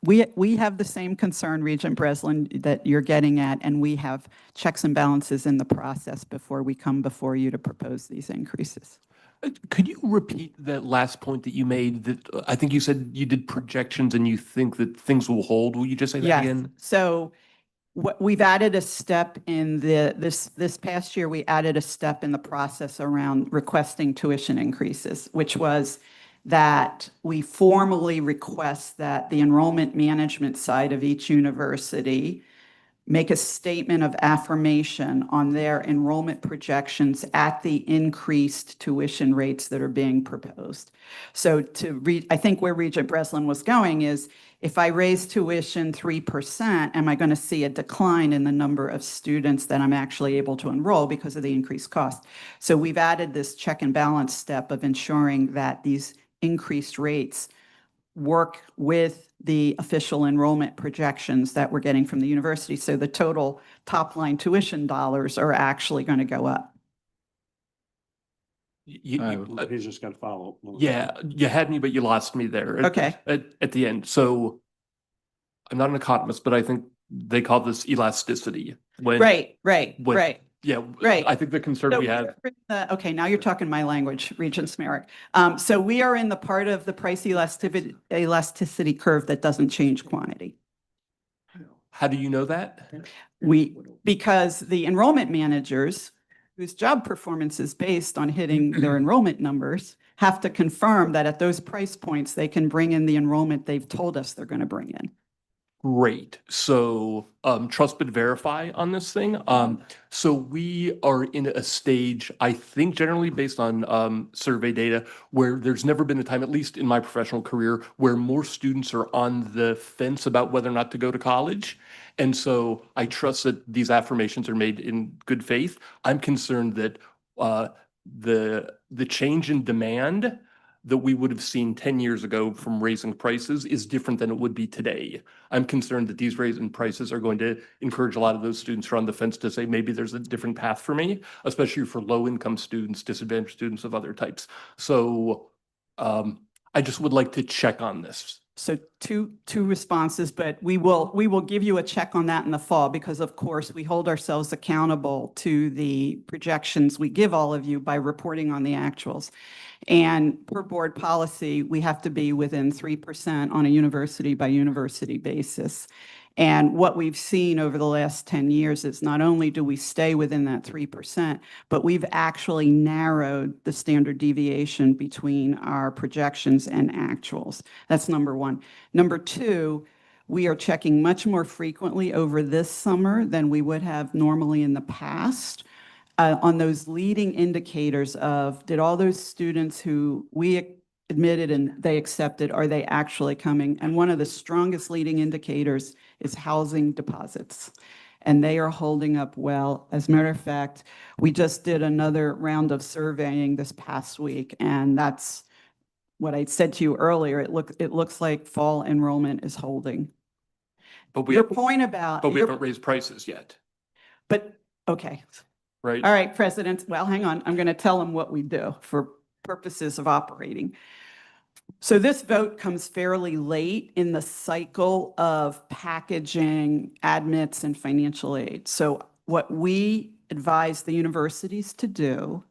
we have the same concern, Regent Breslin, that you're getting at, and we have checks and balances in the process before we come before you to propose these increases. Could you repeat that last point that you made, that I think you said you did projections and you think that things will hold? Will you just say that again? So we've added a step in this past year, we added a step in the process around requesting tuition increases, which was that we formally request that the enrollment management side of each university make a statement of affirmation on their enrollment projections at the increased tuition rates that are being proposed. So I think where Regent Breslin was going is, if I raise tuition 3%, am I going to see a decline in the number of students that I'm actually able to enroll because of the increased cost? So we've added this check and balance step of ensuring that these increased rates work with the official enrollment projections that we're getting from the university. So the total top-line tuition dollars are actually going to go up. He's just got to follow. Yeah, you had me, but you lost me there. Okay. At the end. So I'm not an economist, but I think they call this elasticity. Right. Yeah. Right. I think the concern So we have. okay, now you're talking my language, Regents Merrick. So we are in the part of the price elasticity curve that doesn't change quantity. How do you know that? Because the enrollment managers, whose job performance is based on hitting their enrollment numbers, have to confirm that at those price points, they can bring in the enrollment they've told us they're going to bring in. Great. So trust but verify on this thing. So we are in a stage, I think generally based on survey data, where there's never been a time, at least in my professional career, where more students are on the fence about whether or not to go to college. And so I trust that these affirmations are made in good faith. I'm concerned that the change in demand that we would have seen 10 years ago from raising prices is different than it would be today. I'm concerned that these raising prices are going to encourage a lot of those students who are on the fence to say, maybe there's a different path for me, especially for low-income students, disadvantaged students of other types. So I just would like to check on this. So two responses, but we will give you a check on that in the fall because of course we hold ourselves accountable to the projections we give all of you by reporting on the actuals. And per board policy, we have to be within 3% on a university by university basis. And what we've seen over the last 10 years is not only do we stay within that 3%, but we've actually narrowed the standard deviation between our projections and actuals. That's number one. Number two, we are checking much more frequently over this summer than we would have normally in the past on those leading indicators of, did all those students who we admitted and they accepted, are they actually coming? And one of the strongest leading indicators is housing deposits. And they are holding up well. As a matter of fact, we just did another round of surveying this past week, and that's what I said to you earlier. It looks like fall enrollment is holding. But Your point about... But we haven't raised prices yet. But, okay. Right. All right, President. Well, hang on. I'm going to tell them what we do for purposes of operating. So this vote comes fairly late in the cycle of packaging, admits, and financial aid. So what we advise the universities to do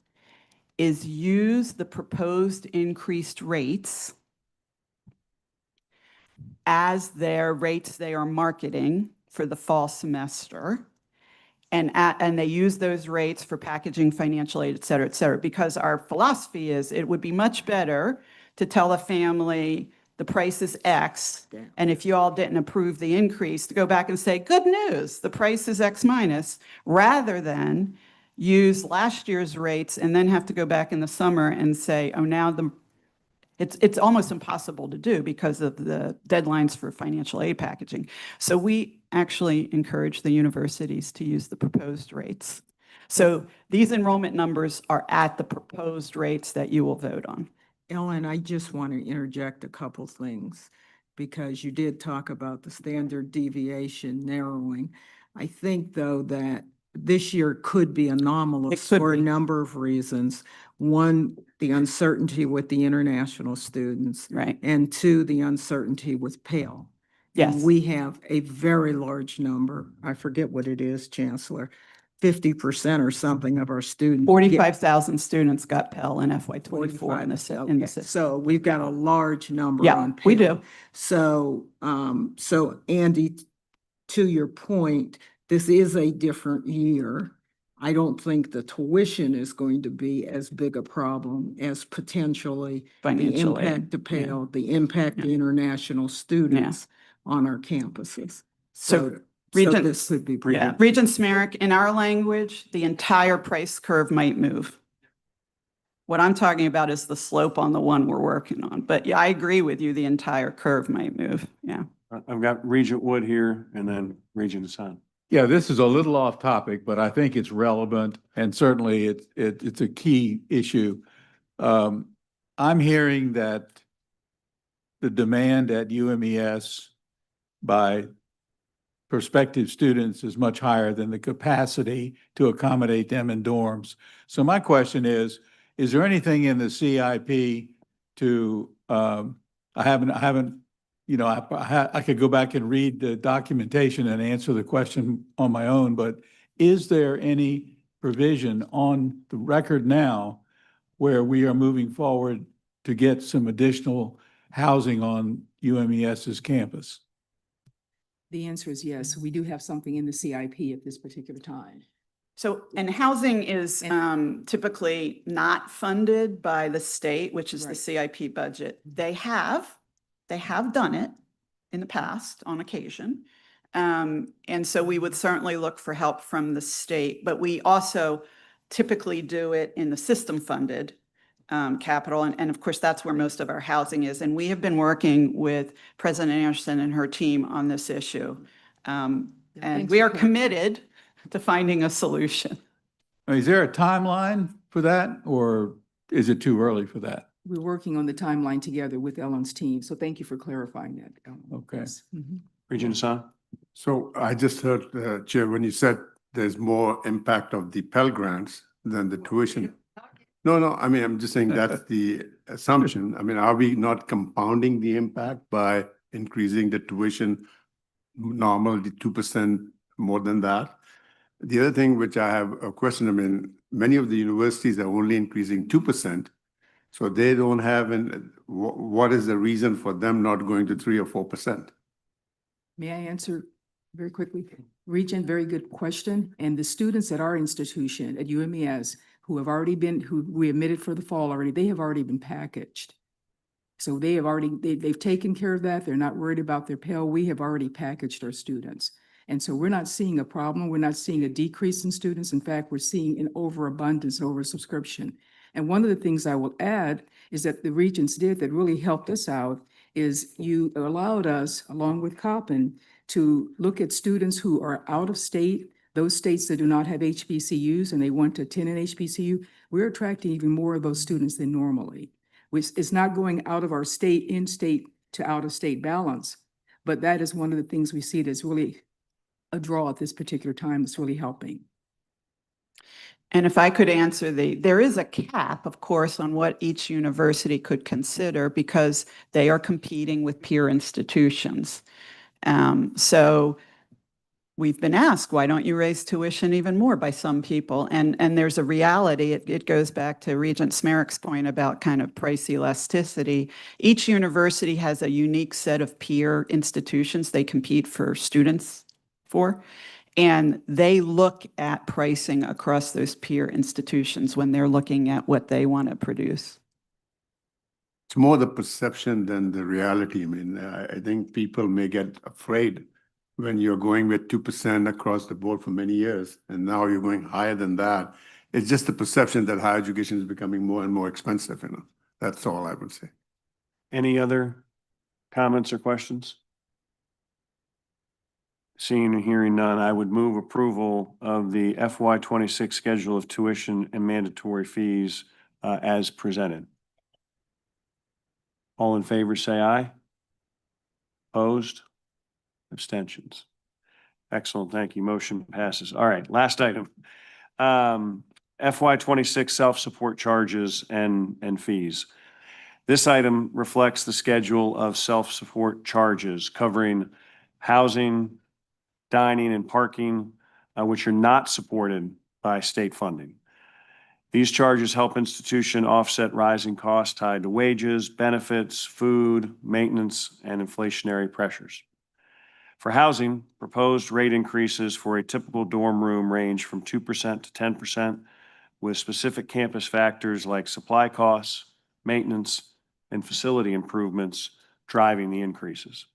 is use the proposed increased rates as their rates they are marketing for the fall semester. And they use those rates for packaging, financial aid, et cetera, because our philosophy is it would be much better to tell a family the price is X, and if you all didn't approve the increase, to go back and say, good news, the price is X minus, rather than use last year's rates and then have to go back in the summer and say, oh, now it's almost impossible to do because of the deadlines for financial aid packaging. So we actually encourage the universities to use the proposed rates. So these enrollment numbers are at the proposed rates that you will vote on. Ellen, I just want to interject a couple things because you did talk about the standard deviation narrowing. I think, though, that this year could be anomalous for a number of reasons. One, the uncertainty with the international students. Right. And two, the uncertainty with Pell. Yes. And we have a very large number, I forget what it is, Chancellor, 50% or something of our students. 45,000 students got Pell in FY '24 in the system. So we've got a large number Yeah, on Pell. we do. So, so Andy, to your point, this is a different year. I don't think the tuition is going to be as big a problem as potentially Financial the aid. impact to Pell, the impact to international students on our campuses. So this could be. Regents Merrick, in our language, the entire price curve might move. What I'm talking about is the slope on the one we're working on. But yeah, I agree with you, the entire curve might move. Yeah. I've got Regent Wood here and then Regent Hassan. Yeah, this is a little off topic, but I think it's relevant and certainly it's a key issue. I'm hearing that the demand at UMES by prospective students is much higher than the capacity to accommodate them in dorms. So my question is there anything in the CIP to, I haven't, you know, I could go back and read the documentation and answer the question on my own, but is there any provision on the record now where we are moving forward to get some additional housing on UMES's campus? The answer is yes. We do have something in the CIP at this particular time. So, and housing is typically not funded by the state, which is the Right. CIP budget. They have done it in the past on occasion. And so we would certainly look for help from the state, but we also typically do it in the system funded capital. And of course, that's where most of our housing is. And we have been working with President Anderson and her team on this issue. And thanks we for are committed to finding a solution. Is there a timeline for that, or is it too early for that? We're working on the timeline together with Ellen's team. So thank you for clarifying that, Ellen. Okay. Yes. Mhm. Regent Hassan? So I just heard, Chair, when you said there's more impact of the Pell Grants than the tuition. No, I mean, I'm just saying that's the assumption. I mean, are we not compounding the impact by increasing the tuition normally 2% more than that? The other thing which I have a question, I mean, many of the universities are only increasing 2%. So they don't have, what is the reason for them not going to 3 or 4%? May I answer very quickly? Regent, very good question. And the students at our institution at UMES who have already been, who we admitted for the fall already, they have already been packaged. So they have already, they've taken care of that. They're not worried about their Pell. We have already packaged our students. And so we're not seeing a problem. We're not seeing a decrease in students. In fact, we're seeing an overabundance, oversubscription. And one of the things I will add is that the Regents did that really helped us out is you allowed us, along with Coppin, to look at students who are out of state, those states that do not have HBCUs and they want to attend an HBCU. We're attracting even more of those students than normally, which is not going out of our state, in-state to out-of-state balance. But that is one of the things we see that's really a draw at this particular time that's really helping. And if I could answer there is a cap, of course, on what each university could consider because they are competing with peer institutions. So we've been asked, why don't you raise tuition even more by some people? And there's a reality, it goes back to Regent Smerrick's point about kind of price elasticity. Each university has a unique set of peer institutions they compete for students for. And they look at pricing across those peer institutions when they're looking at what they want to produce. It's more the perception than the reality. I mean, I think people may get afraid when you're going with 2% across the board for many years, and now you're going higher than that. It's just the perception that higher education is becoming more and more expensive, you know. That's all I would say. Any other comments or questions? Seeing and hearing none, I would move approval of the FY26 schedule of tuition and mandatory fees as presented. All in favor, say aye. Opposed? Abstentions? Excellent, thank you. Motion passes. All right, last item. FY26 self-support charges and fees. This item reflects the schedule of self-support charges covering housing, dining, and parking, which are not supported by state funding. These charges help institution offset rising costs tied to wages, benefits, food, maintenance, and inflationary pressures. For housing, proposed rate increases for a typical dorm room range from 2% to 10%, with specific campus factors like supply costs, maintenance, and facility improvements driving the increases.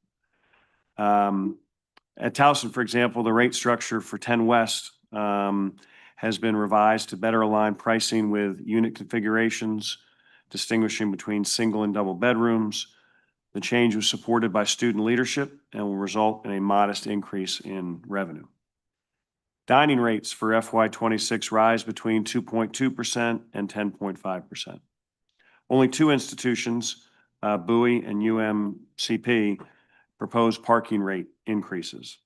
At Towson, for example, the rate structure for 10 West has been revised to better align pricing with unit configurations, distinguishing between single and double bedrooms. The change was supported by student leadership and will result in a modest increase in revenue. Dining rates for FY26 rise between 2.2% and 10.5%. Only 2 institutions, Bowie, and UMCP proposed parking rate increases.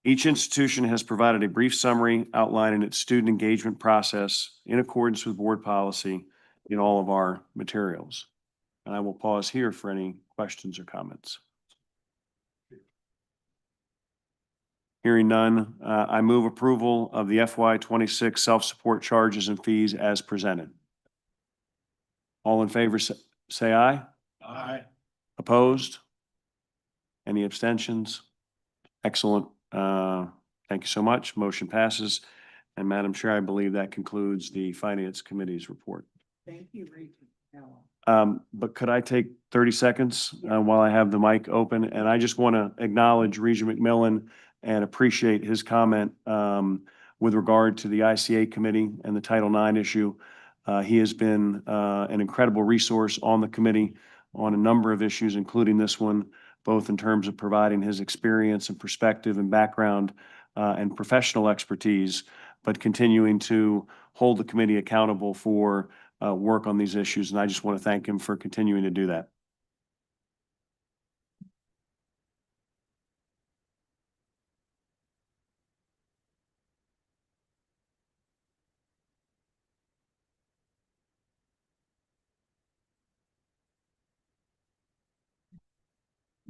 Each institution has provided a brief summary outlining its student engagement process in accordance with board policy in all of our materials. And I will pause here for any questions or comments. Hearing none, I move approval of the FY26 self-support charges and fees as presented. All in favor, say aye. Aye. Opposed? Any abstentions? Excellent. Thank you so much. Motion passes. And Madam Chair, I believe that concludes the Finance Committee's report. Thank you, Regent. But could I take 30 seconds while I have the mic open? And I just want to acknowledge Regent McMillan and appreciate his comment with regard to the ICA committee and the Title IX issue. He has been an incredible resource on the committee on a number of issues, including this one, both in terms of providing his experience and perspective and background and professional expertise, but continuing to hold the committee accountable for work on these issues. And I just want to thank him for continuing to do that.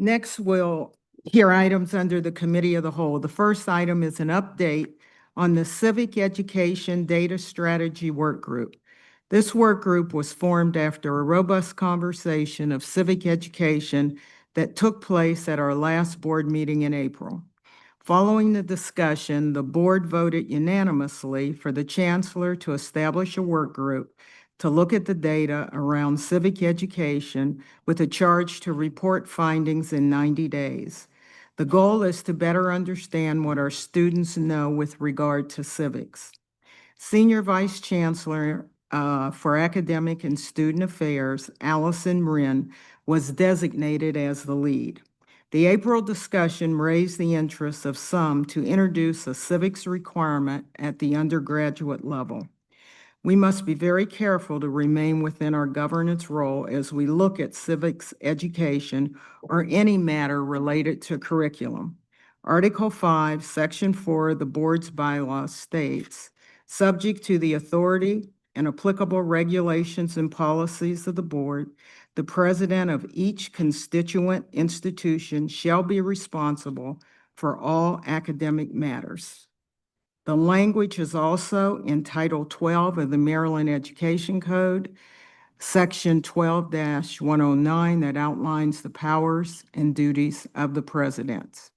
Next, we'll hear items under the Committee of the Whole. The first item is an update on the Civic Education Data Strategy Work Group. This work group was formed after a robust conversation of civic education that took place at our last board meeting in April. Following the discussion, the board voted unanimously for the chancellor to establish a work group to look at the data around civic education with a charge to report findings in 90 days. The goal is to better understand what our students know with regard to civics. Senior Vice Chancellor for Academic and Student Affairs, Allison Wren, was designated as the lead. The April discussion raised the interest of some to introduce a civics requirement at the undergraduate level. We must be very careful to remain within our governance role as we look at civics education or any matter related to curriculum. Article 5, Section 4 of the board's bylaws states, subject to the authority and applicable regulations and policies of the board, the president of each constituent institution shall be responsible for all academic matters. The language is also in Title 12 of the Maryland Education Code, Section 12-109, that outlines the powers and duties of the president.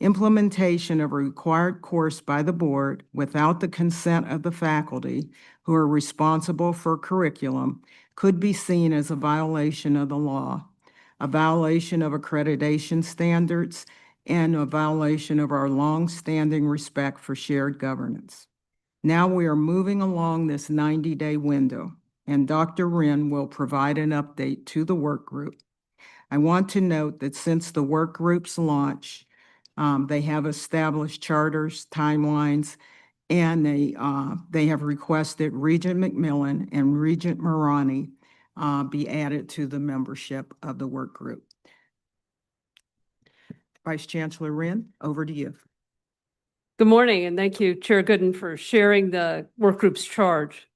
Implementation of a required course by the board without the consent of the faculty who are responsible for curriculum could be seen as a violation of the law, a violation of accreditation standards, and a violation of our long-standing respect for shared governance. Now we are moving along this 90-day window, and Dr. Wren will provide an update to the work group. I want to note that since the work group's launch, they have established charters, timelines, and they have requested Regent McMillan and Regent Marani be added to the membership of the work group. Vice Chancellor Wren, over to you. Good morning, and thank you, Chair Gooden, for sharing the work group's charge.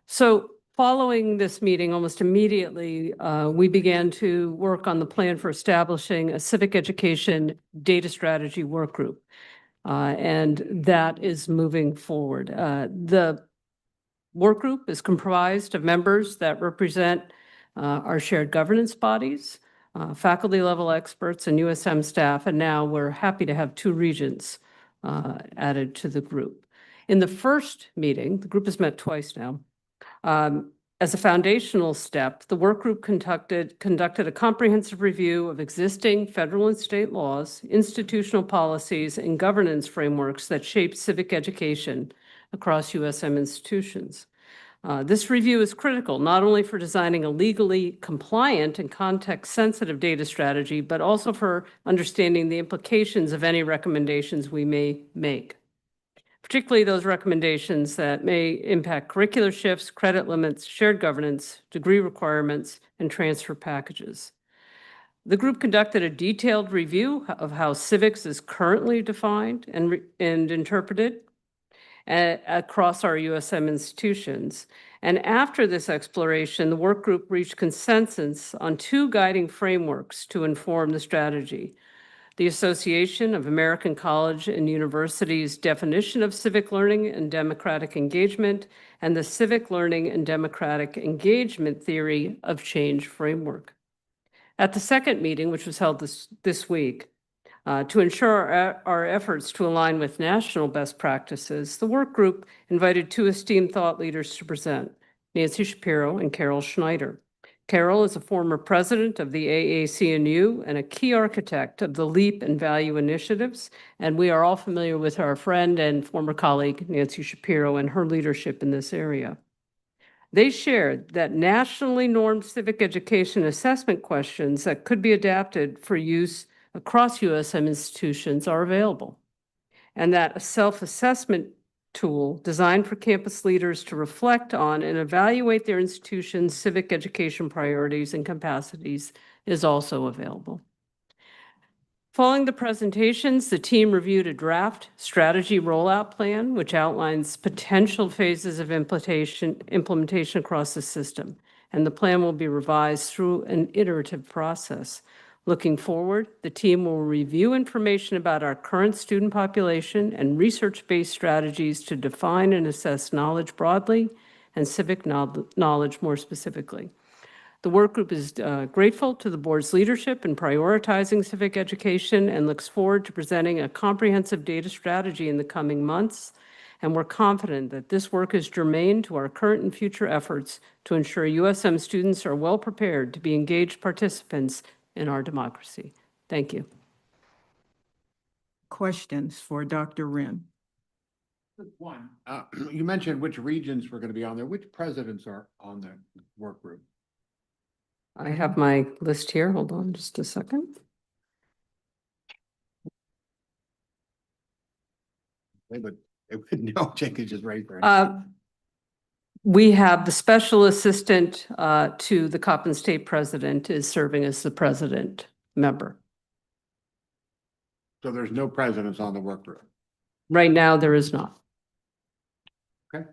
So following this meeting, almost immediately, we began to work on the plan for establishing a civic education data strategy work group, and that is moving forward. The work group is comprised of members that represent our shared governance bodies, faculty level experts, and USM staff, and now we're happy to have 2 regents added to the group. In the first meeting, the group has met twice now. As a foundational step, the work group conducted a comprehensive review of existing federal and state laws, institutional policies, and governance frameworks that shape civic education across USM institutions. This review is critical not only for designing a legally compliant and context-sensitive data strategy, but also for understanding the implications of any recommendations we may make. particularly those recommendations that may impact curricular shifts, credit limits, shared governance, degree requirements, and transfer packages. The group conducted a detailed review of how civics is currently defined and interpreted across our USM institutions. And after this exploration, the work group reached consensus on 2 guiding frameworks to inform the strategy: the Association of American College and Universities definition of civic learning and democratic engagement, and the Civic Learning and Democratic Engagement Theory of Change framework. At the second meeting, which was held this week, to ensure our efforts to align with national best practices, the work group invited 2 esteemed thought leaders to present, Nancy Shapiro and Carol Schneider. Carol is a former president of the AAC&U and a key architect of the LEAP and Value initiatives, and we are all familiar with our friend and former colleague, Nancy Shapiro, and her leadership in this area. They shared that nationally normed civic education assessment questions that could be adapted for use across USM institutions are available, and that a self-assessment tool designed for campus leaders to reflect on and evaluate their institution's civic education priorities and capacities is also available. Following the presentations, the team reviewed a draft strategy rollout plan, which outlines potential phases of implementation across the system, and the plan will be revised through an iterative process. Looking forward, the team will review information about our current student population and research-based strategies to define and assess knowledge broadly and civic knowledge more specifically. The work group is grateful to the board's leadership in prioritizing civic education and looks forward to presenting a comprehensive data strategy in the coming months. And we're confident that this work is germane to our current and future efforts to ensure USM students are well prepared to be engaged participants in our democracy. Thank you. Questions for Dr. Wren? One, you mentioned which regions were going to be on there. Which presidents are on the work group? I have my list here. Hold on just a second. They would know. Jenkins just raised their hand. We have the special assistant to the Coppin State president is serving as the president member. So there's no presidents on the work group. Right now, there is not. Okay.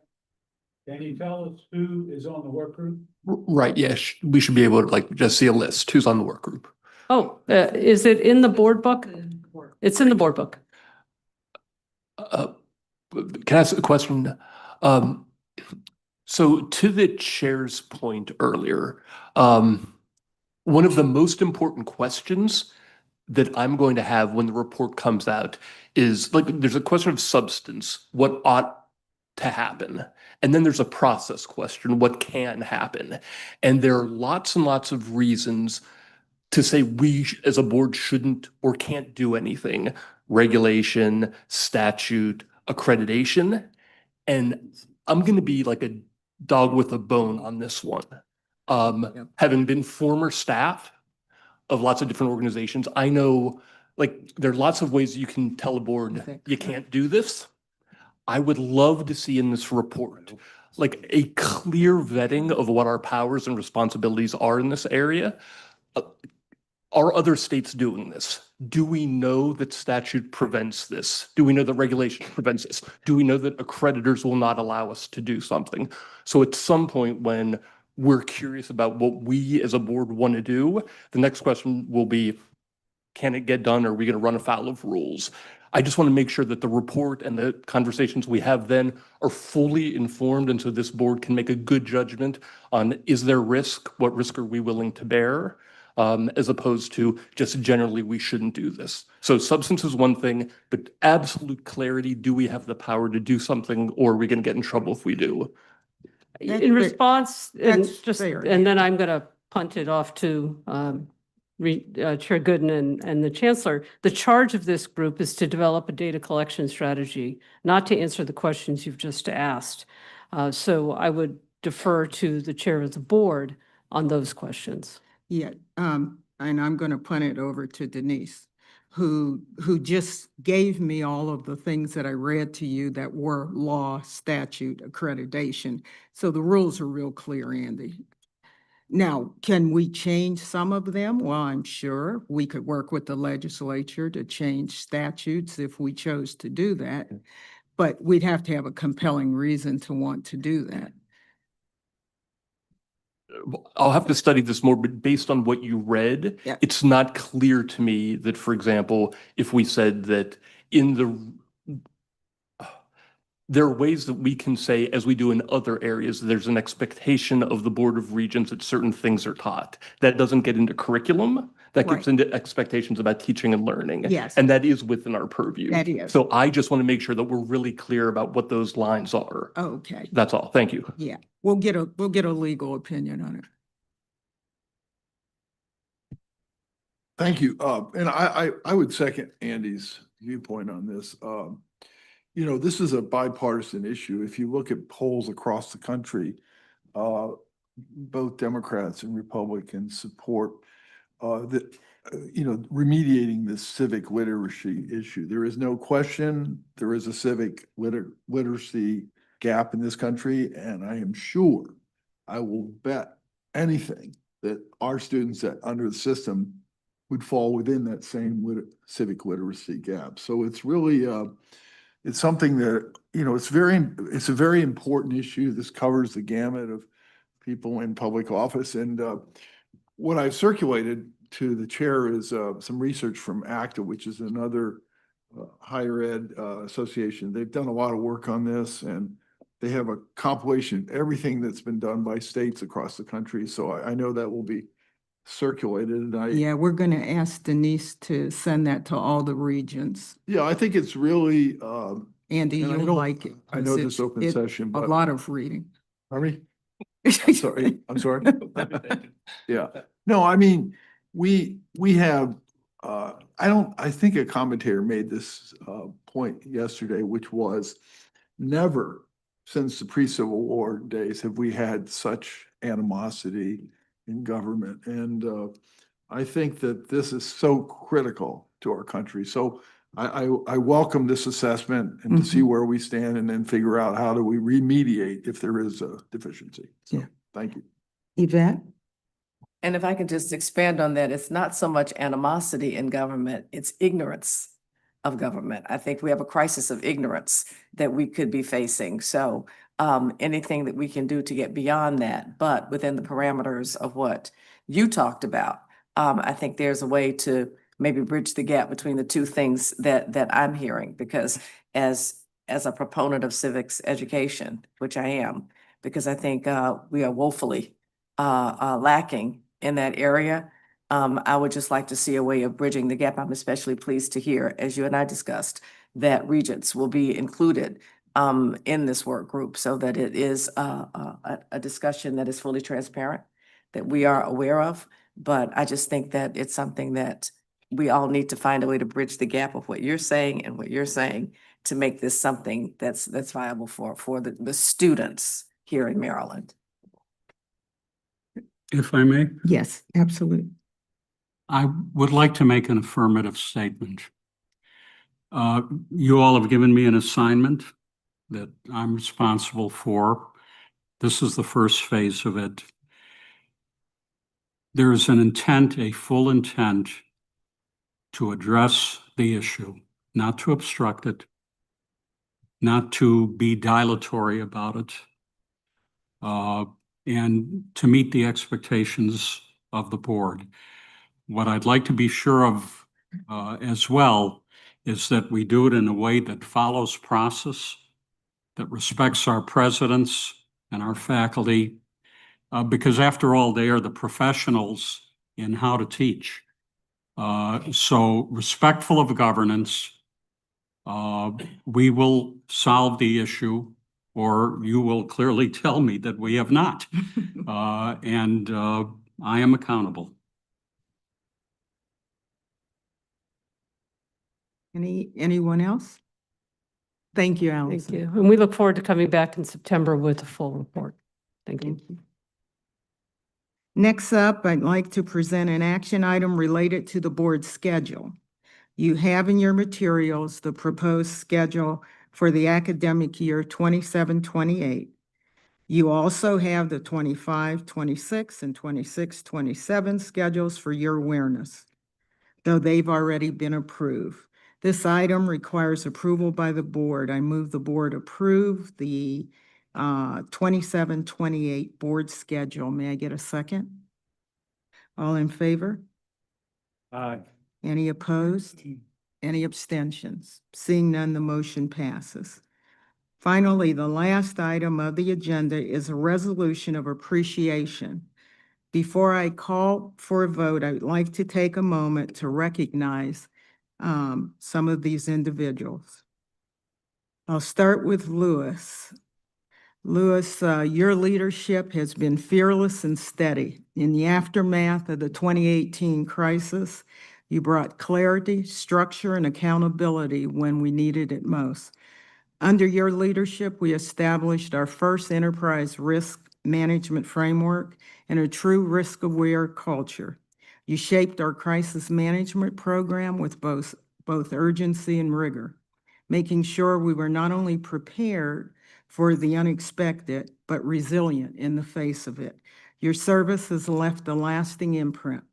Can you tell us who is on the work group? Right, yes, we should be able to just see a list, who's on the work group. Oh, is it in the board book? It's in the board book. Can I ask a question? So to the chair's point earlier, one of the most important questions that I'm going to have when the report comes out is there's a question of substance, what ought to happen. And then there's a process question, what can happen. And there are lots and lots of reasons to say we as a board shouldn't or can't do anything. Regulation, statute, accreditation. And I'm going to be like a dog with a bone on this one. Having been former staff of lots of different organizations, I know there are lots of ways you can tell a board you can't do this. I would love to see in this report a clear vetting of what our powers and responsibilities are in this area. Are other states doing this? Do we know that statute prevents this? Do we know that regulation prevents this? Do we know that accreditors will not allow us to do something? So at some point when we're curious about what we as a board want to do, the next question will be, can it get done? Or are we going to run afoul of rules? I just want to make sure that the report and the conversations we have then are fully informed, and so this board can make a good judgment on, is there risk? What risk are we willing to bear? As opposed to just generally, we shouldn't do this. So substance is one thing, but absolute clarity, do we have the power to do something, or are we going to get in trouble if we do? In response, and fair. then I'm going to punt it off to Chair Gooden and the Chancellor. The charge of this group is to develop a data collection strategy, not to answer the questions you've just asked. So I would defer to the chair of the board on those questions. Yeah, and I'm going to punt it over to Denise, who just gave me all of the things that I read to you that were law, statute, accreditation. So the rules are real clear, Andy. Now, can we change some of them? Well, I'm sure we could work with the legislature to change statutes if we chose to do that. But we'd have to have a compelling reason to want to do that. I'll have to study this more, but based on what you read, Yeah. it's not clear to me that, for example, if we said that there are ways that we can say, as we do in other areas, there's an expectation of the Board of Regents that certain things are taught. That doesn't get into curriculum. That gets Right. into expectations about teaching and learning. Yes. And that is within our purview. That is. So I just want to make sure that we're really clear about what those lines are. Okay, That's all. Thank you. yeah, we'll get a legal opinion on it. Thank you. And I would second Andy's viewpoint on this. You know, this is a bipartisan issue. If you look at polls across the country, both Democrats and Republicans support remediating this civic literacy issue. There is no question there is a civic literacy gap in this country, and I am sure, I will bet anything that our students that under the system would fall within that same civic literacy gap. So it's really, it's something that, you know, it's a very important issue. This covers the gamut of people in public office. And what I've circulated to the chair is some research from ACTA, which is another higher ed association. They've done a lot of work on this, and they have a compilation of everything that's been done by states across the country. So I know that will be circulated, and Yeah, we're gonna ask Denise to send that to all the regions. yeah, I think it's really, Andy, and I you'll don't- like it. I know 'cause this open session, a but. lot of reading. Pardon me? I'm sorry. Yeah, no, I mean, we have, I think a commentator made this point yesterday, which was never since the pre-Civil War days have we had such animosity in government. And I think that this is so critical to our country. So I welcome this assessment and to see where we stand and then figure out how do we remediate if there is a deficiency. So, Yeah. thank you. Yvette? And if I can just expand on that, it's not so much animosity in government, it's ignorance of government. I think we have a crisis of ignorance that we could be facing. So anything that we can do to get beyond that, but within the parameters of what you talked about, I think there's a way to maybe bridge the gap between the two things that I'm hearing, because as a proponent of civics education, which I am, because I think we are woefully lacking in that area. I would just like to see a way of bridging the gap. I'm especially pleased to hear, as you and I discussed, that Regents will be included in this work group so that it is a discussion that is fully transparent, that we are aware of. But I just think that it's something that we all need to find a way to bridge the gap of what you're saying and what you're saying to make this something that's viable for the students here in Maryland. If I may, Yes, absolutely. I would like to make an affirmative statement. You all have given me an assignment that I'm responsible for. This is the first phase of it. There is an intent, a full intent to address the issue, not to obstruct it, not to be dilatory about it, and to meet the expectations of the board. What I'd like to be sure of as well is that we do it in a way that follows process, that respects our presidents and our faculty, because after all, they are the professionals in how to teach. So respectful of governance, we will solve the issue, or you will clearly tell me that we have not. And I am accountable. Anyone else? Thank you, Thank Allison. you. And we look forward to coming back in September with a full report. Thank you. Next up, I'd like to present an action item related to the board schedule. You have in your materials the proposed schedule for the academic year 27-28. You also have the 25-26 and 26-27 schedules for your awareness, though they've already been approved. This item requires approval by the board. I move the board approve the 27-28 board schedule. May I get a second? All in favor? Aye. Any opposed? Any abstentions? Seeing none, the motion passes. Finally, the last item of the agenda is a resolution of appreciation. Before I call for a vote, I would like to take a moment to recognize some of these individuals. I'll start with Lewis. Lewis, your leadership has been fearless and steady. In the aftermath of the 2018 crisis, you brought clarity, structure, and accountability when we needed it most. Under your leadership, we established our first enterprise risk management framework and a true risk-aware culture. You shaped our crisis management program with both urgency and rigor, making sure we were not only prepared for the unexpected, but resilient in the face of it. Your service has left a lasting imprint.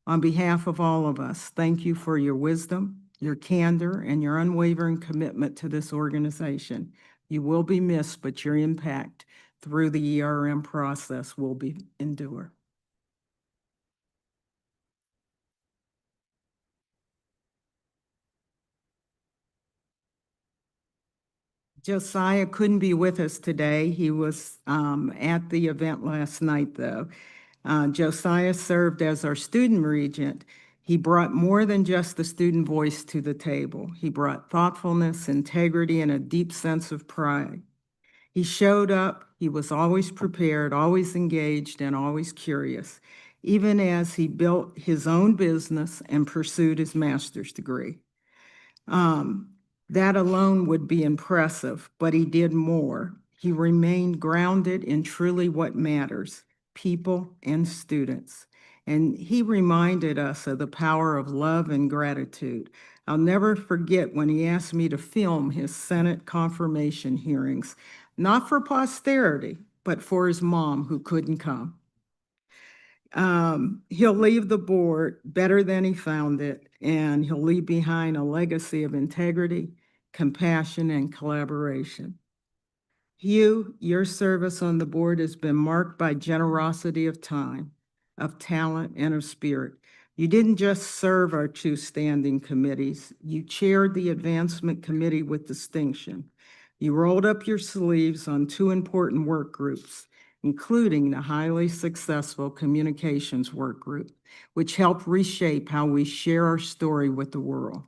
On behalf of all of us, thank you for your wisdom, your candor, and your unwavering commitment to this organization. You will be missed, but your impact through the ERM process will be endure. Josiah couldn't be with us today. He was at the event last night, though. Josiah served as our student regent. He brought more than just the student voice to the table. He brought thoughtfulness, integrity, and a deep sense of pride. He showed up. He was always prepared, always engaged, and always curious, even as he built his own business and pursued his master's degree. That alone would be impressive, but he did more. He remained grounded in truly what matters, people and students. And he reminded us of the power of love and gratitude. I'll never forget when he asked me to film his Senate confirmation hearings, not for posterity, but for his mom who couldn't come. He'll leave the board better than he found it, and he'll leave behind a legacy of integrity, compassion, and collaboration. Hugh, your service on the board has been marked by generosity of time, of talent, and of spirit. You didn't just serve our two standing committees, you chaired the Advancement Committee with distinction. You rolled up your sleeves on two important work groups, including the highly successful Communications Work Group, which helped reshape how we share our story with the world.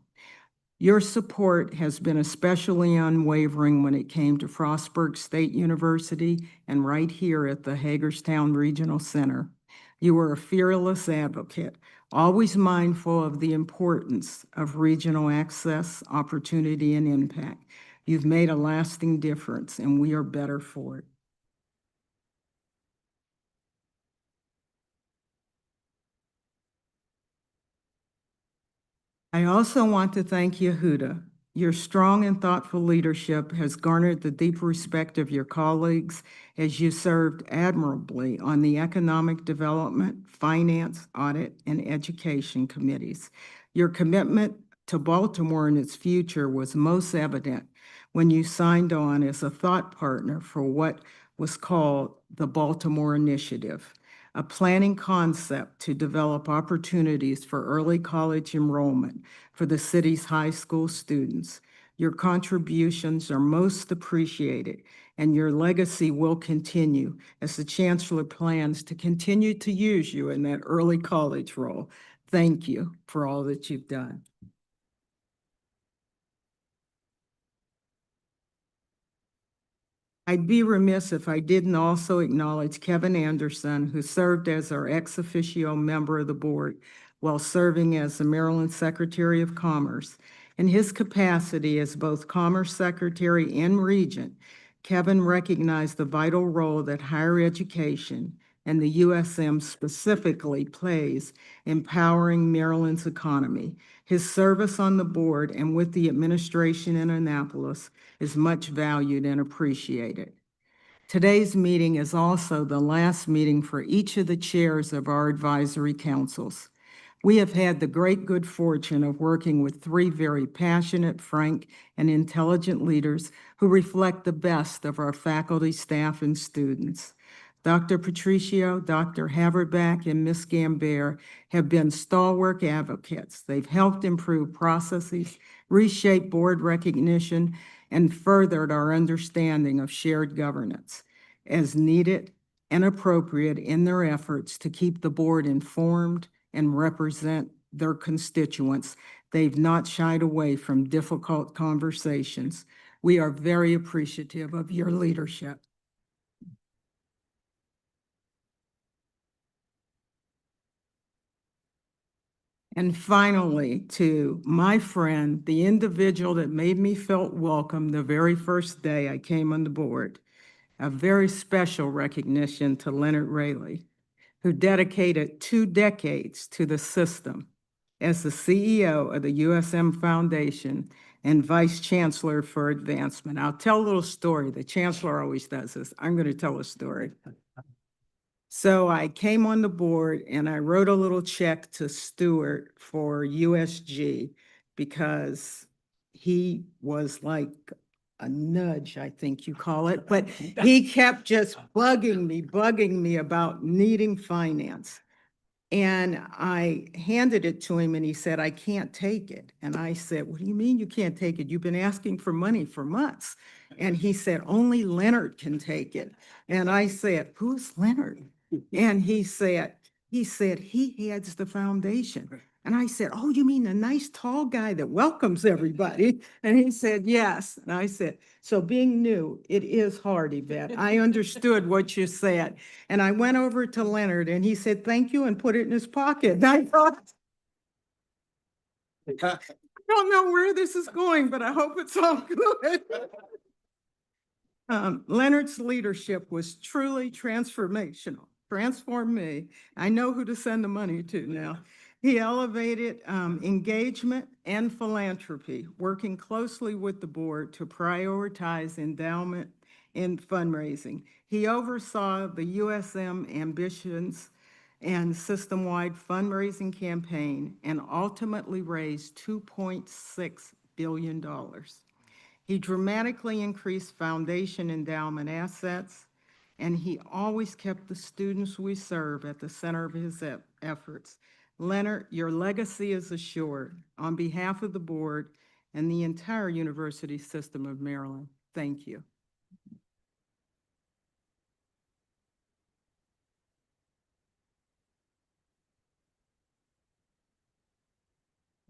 Your support has been especially unwavering when it came to Frostburg State University and right here at the Hagerstown Regional Center. You were a fearless advocate, always mindful of the importance of regional access, opportunity, and impact. You've made a lasting difference, and we are better for it. I also want to thank Yehuda. Your strong and thoughtful leadership has garnered the deep respect of your colleagues as you served admirably on the Economic Development, Finance, Audit, and Education committees. Your commitment to Baltimore and its future was most evident when you signed on as a thought partner for what was called the Baltimore Initiative, a planning concept to develop opportunities for early college enrollment for the city's high school students. Your contributions are most appreciated, and your legacy will continue as the Chancellor plans to continue to use you in that early college role. Thank you for all that you've done. I'd be remiss if I didn't also acknowledge Kevin Anderson, who served as our ex officio member of the board while serving as the Maryland Secretary of Commerce. In his capacity as both Commerce Secretary and Regent, Kevin recognized the vital role that higher education, and the USM specifically plays in powering Maryland's economy. His service on the board and with the administration in Annapolis is much valued and appreciated. Today's meeting is also the last meeting for each of the chairs of our advisory councils. We have had the great good fortune of working with three very passionate, frank, and intelligent leaders who reflect the best of our faculty, staff, and students. Dr. Patricio, Dr. Haverback, and Ms. Gambert have been stalwart advocates. They've helped improve processes, reshape board recognition, and furthered our understanding of shared governance as needed and appropriate in their efforts to keep the board informed and represent their constituents. They've not shied away from difficult conversations. We are very appreciative of your leadership. And finally, to my friend, the individual that made me feel welcome the very first day I came on the board, a very special recognition to Leonard Rayleigh, who dedicated 2 decades to the system as the CEO of the USM Foundation and Vice Chancellor for Advancement. I'll tell a little story. The Chancellor always does this. I'm going to tell a story. So I came on the board and I wrote a little check to Stewart for USG because he was like a nudge, I think you call it, but he kept just bugging me about needing finance. And I handed it to him and he said, I can't take it. And I said, what do you mean you can't take it? You've been asking for money for months. And he said, only Leonard can take it. And I said, who's Leonard? And he said he heads the foundation. And I said, oh, you mean the nice tall guy that welcomes everybody? And he said, yes. And I said, so being new, it is hard, Yvette. I understood what you said. And I went over to Leonard and he said, thank you, and put it in his pocket. And I thought, I don't know where this is going, but I hope it's all good. Leonard's leadership was truly transformational, transformed me. I know who to send the money to now. He elevated engagement and philanthropy, working closely with the board to prioritize endowment and fundraising. He oversaw the USM ambitions and system-wide fundraising campaign and ultimately raised $2.6 billion. He dramatically increased foundation endowment assets, and he always kept the students we serve at the center of his efforts. Leonard, your legacy is assured. On behalf of the board and the entire university system of Maryland, thank you.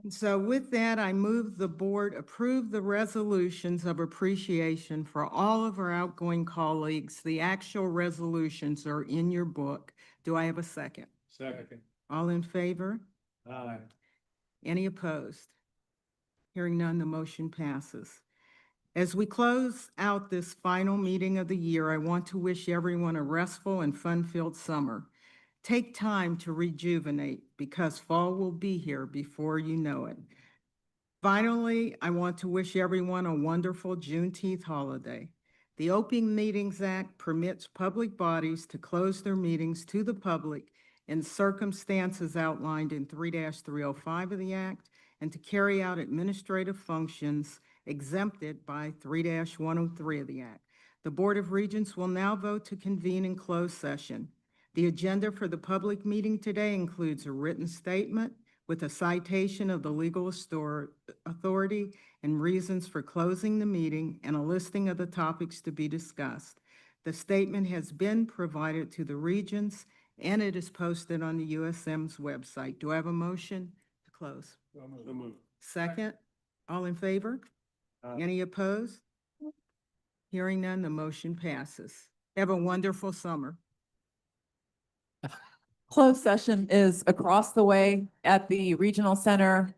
And so with that, I move the board approve the resolutions of appreciation for all of our outgoing colleagues. The actual resolutions are in your book. Do I have a second? Second. All in favor? Aye. Any opposed? Hearing none, the motion passes. As we close out this final meeting of the year, I want to wish everyone a restful and fun-filled summer. Take time to rejuvenate because fall will be here before you know it. Finally, I want to wish everyone a wonderful Juneteenth holiday. The Open Meetings Act permits public bodies to close their meetings to the public in circumstances outlined in 3-305 of the Act and to carry out administrative functions exempted by 3-103 of the Act. The Board of Regents will now vote to convene in closed session. The agenda for the public meeting today includes a written statement with a citation of the legal authority and reasons for closing the meeting and a listing of the topics to be discussed. The statement has been provided to the Regents and it is posted on the USM's website. Do I have a motion to close? So moved. Second? All in favor? Any opposed? Hearing none, the motion passes. Have a wonderful summer. Closed session is across the way at the Regional Center.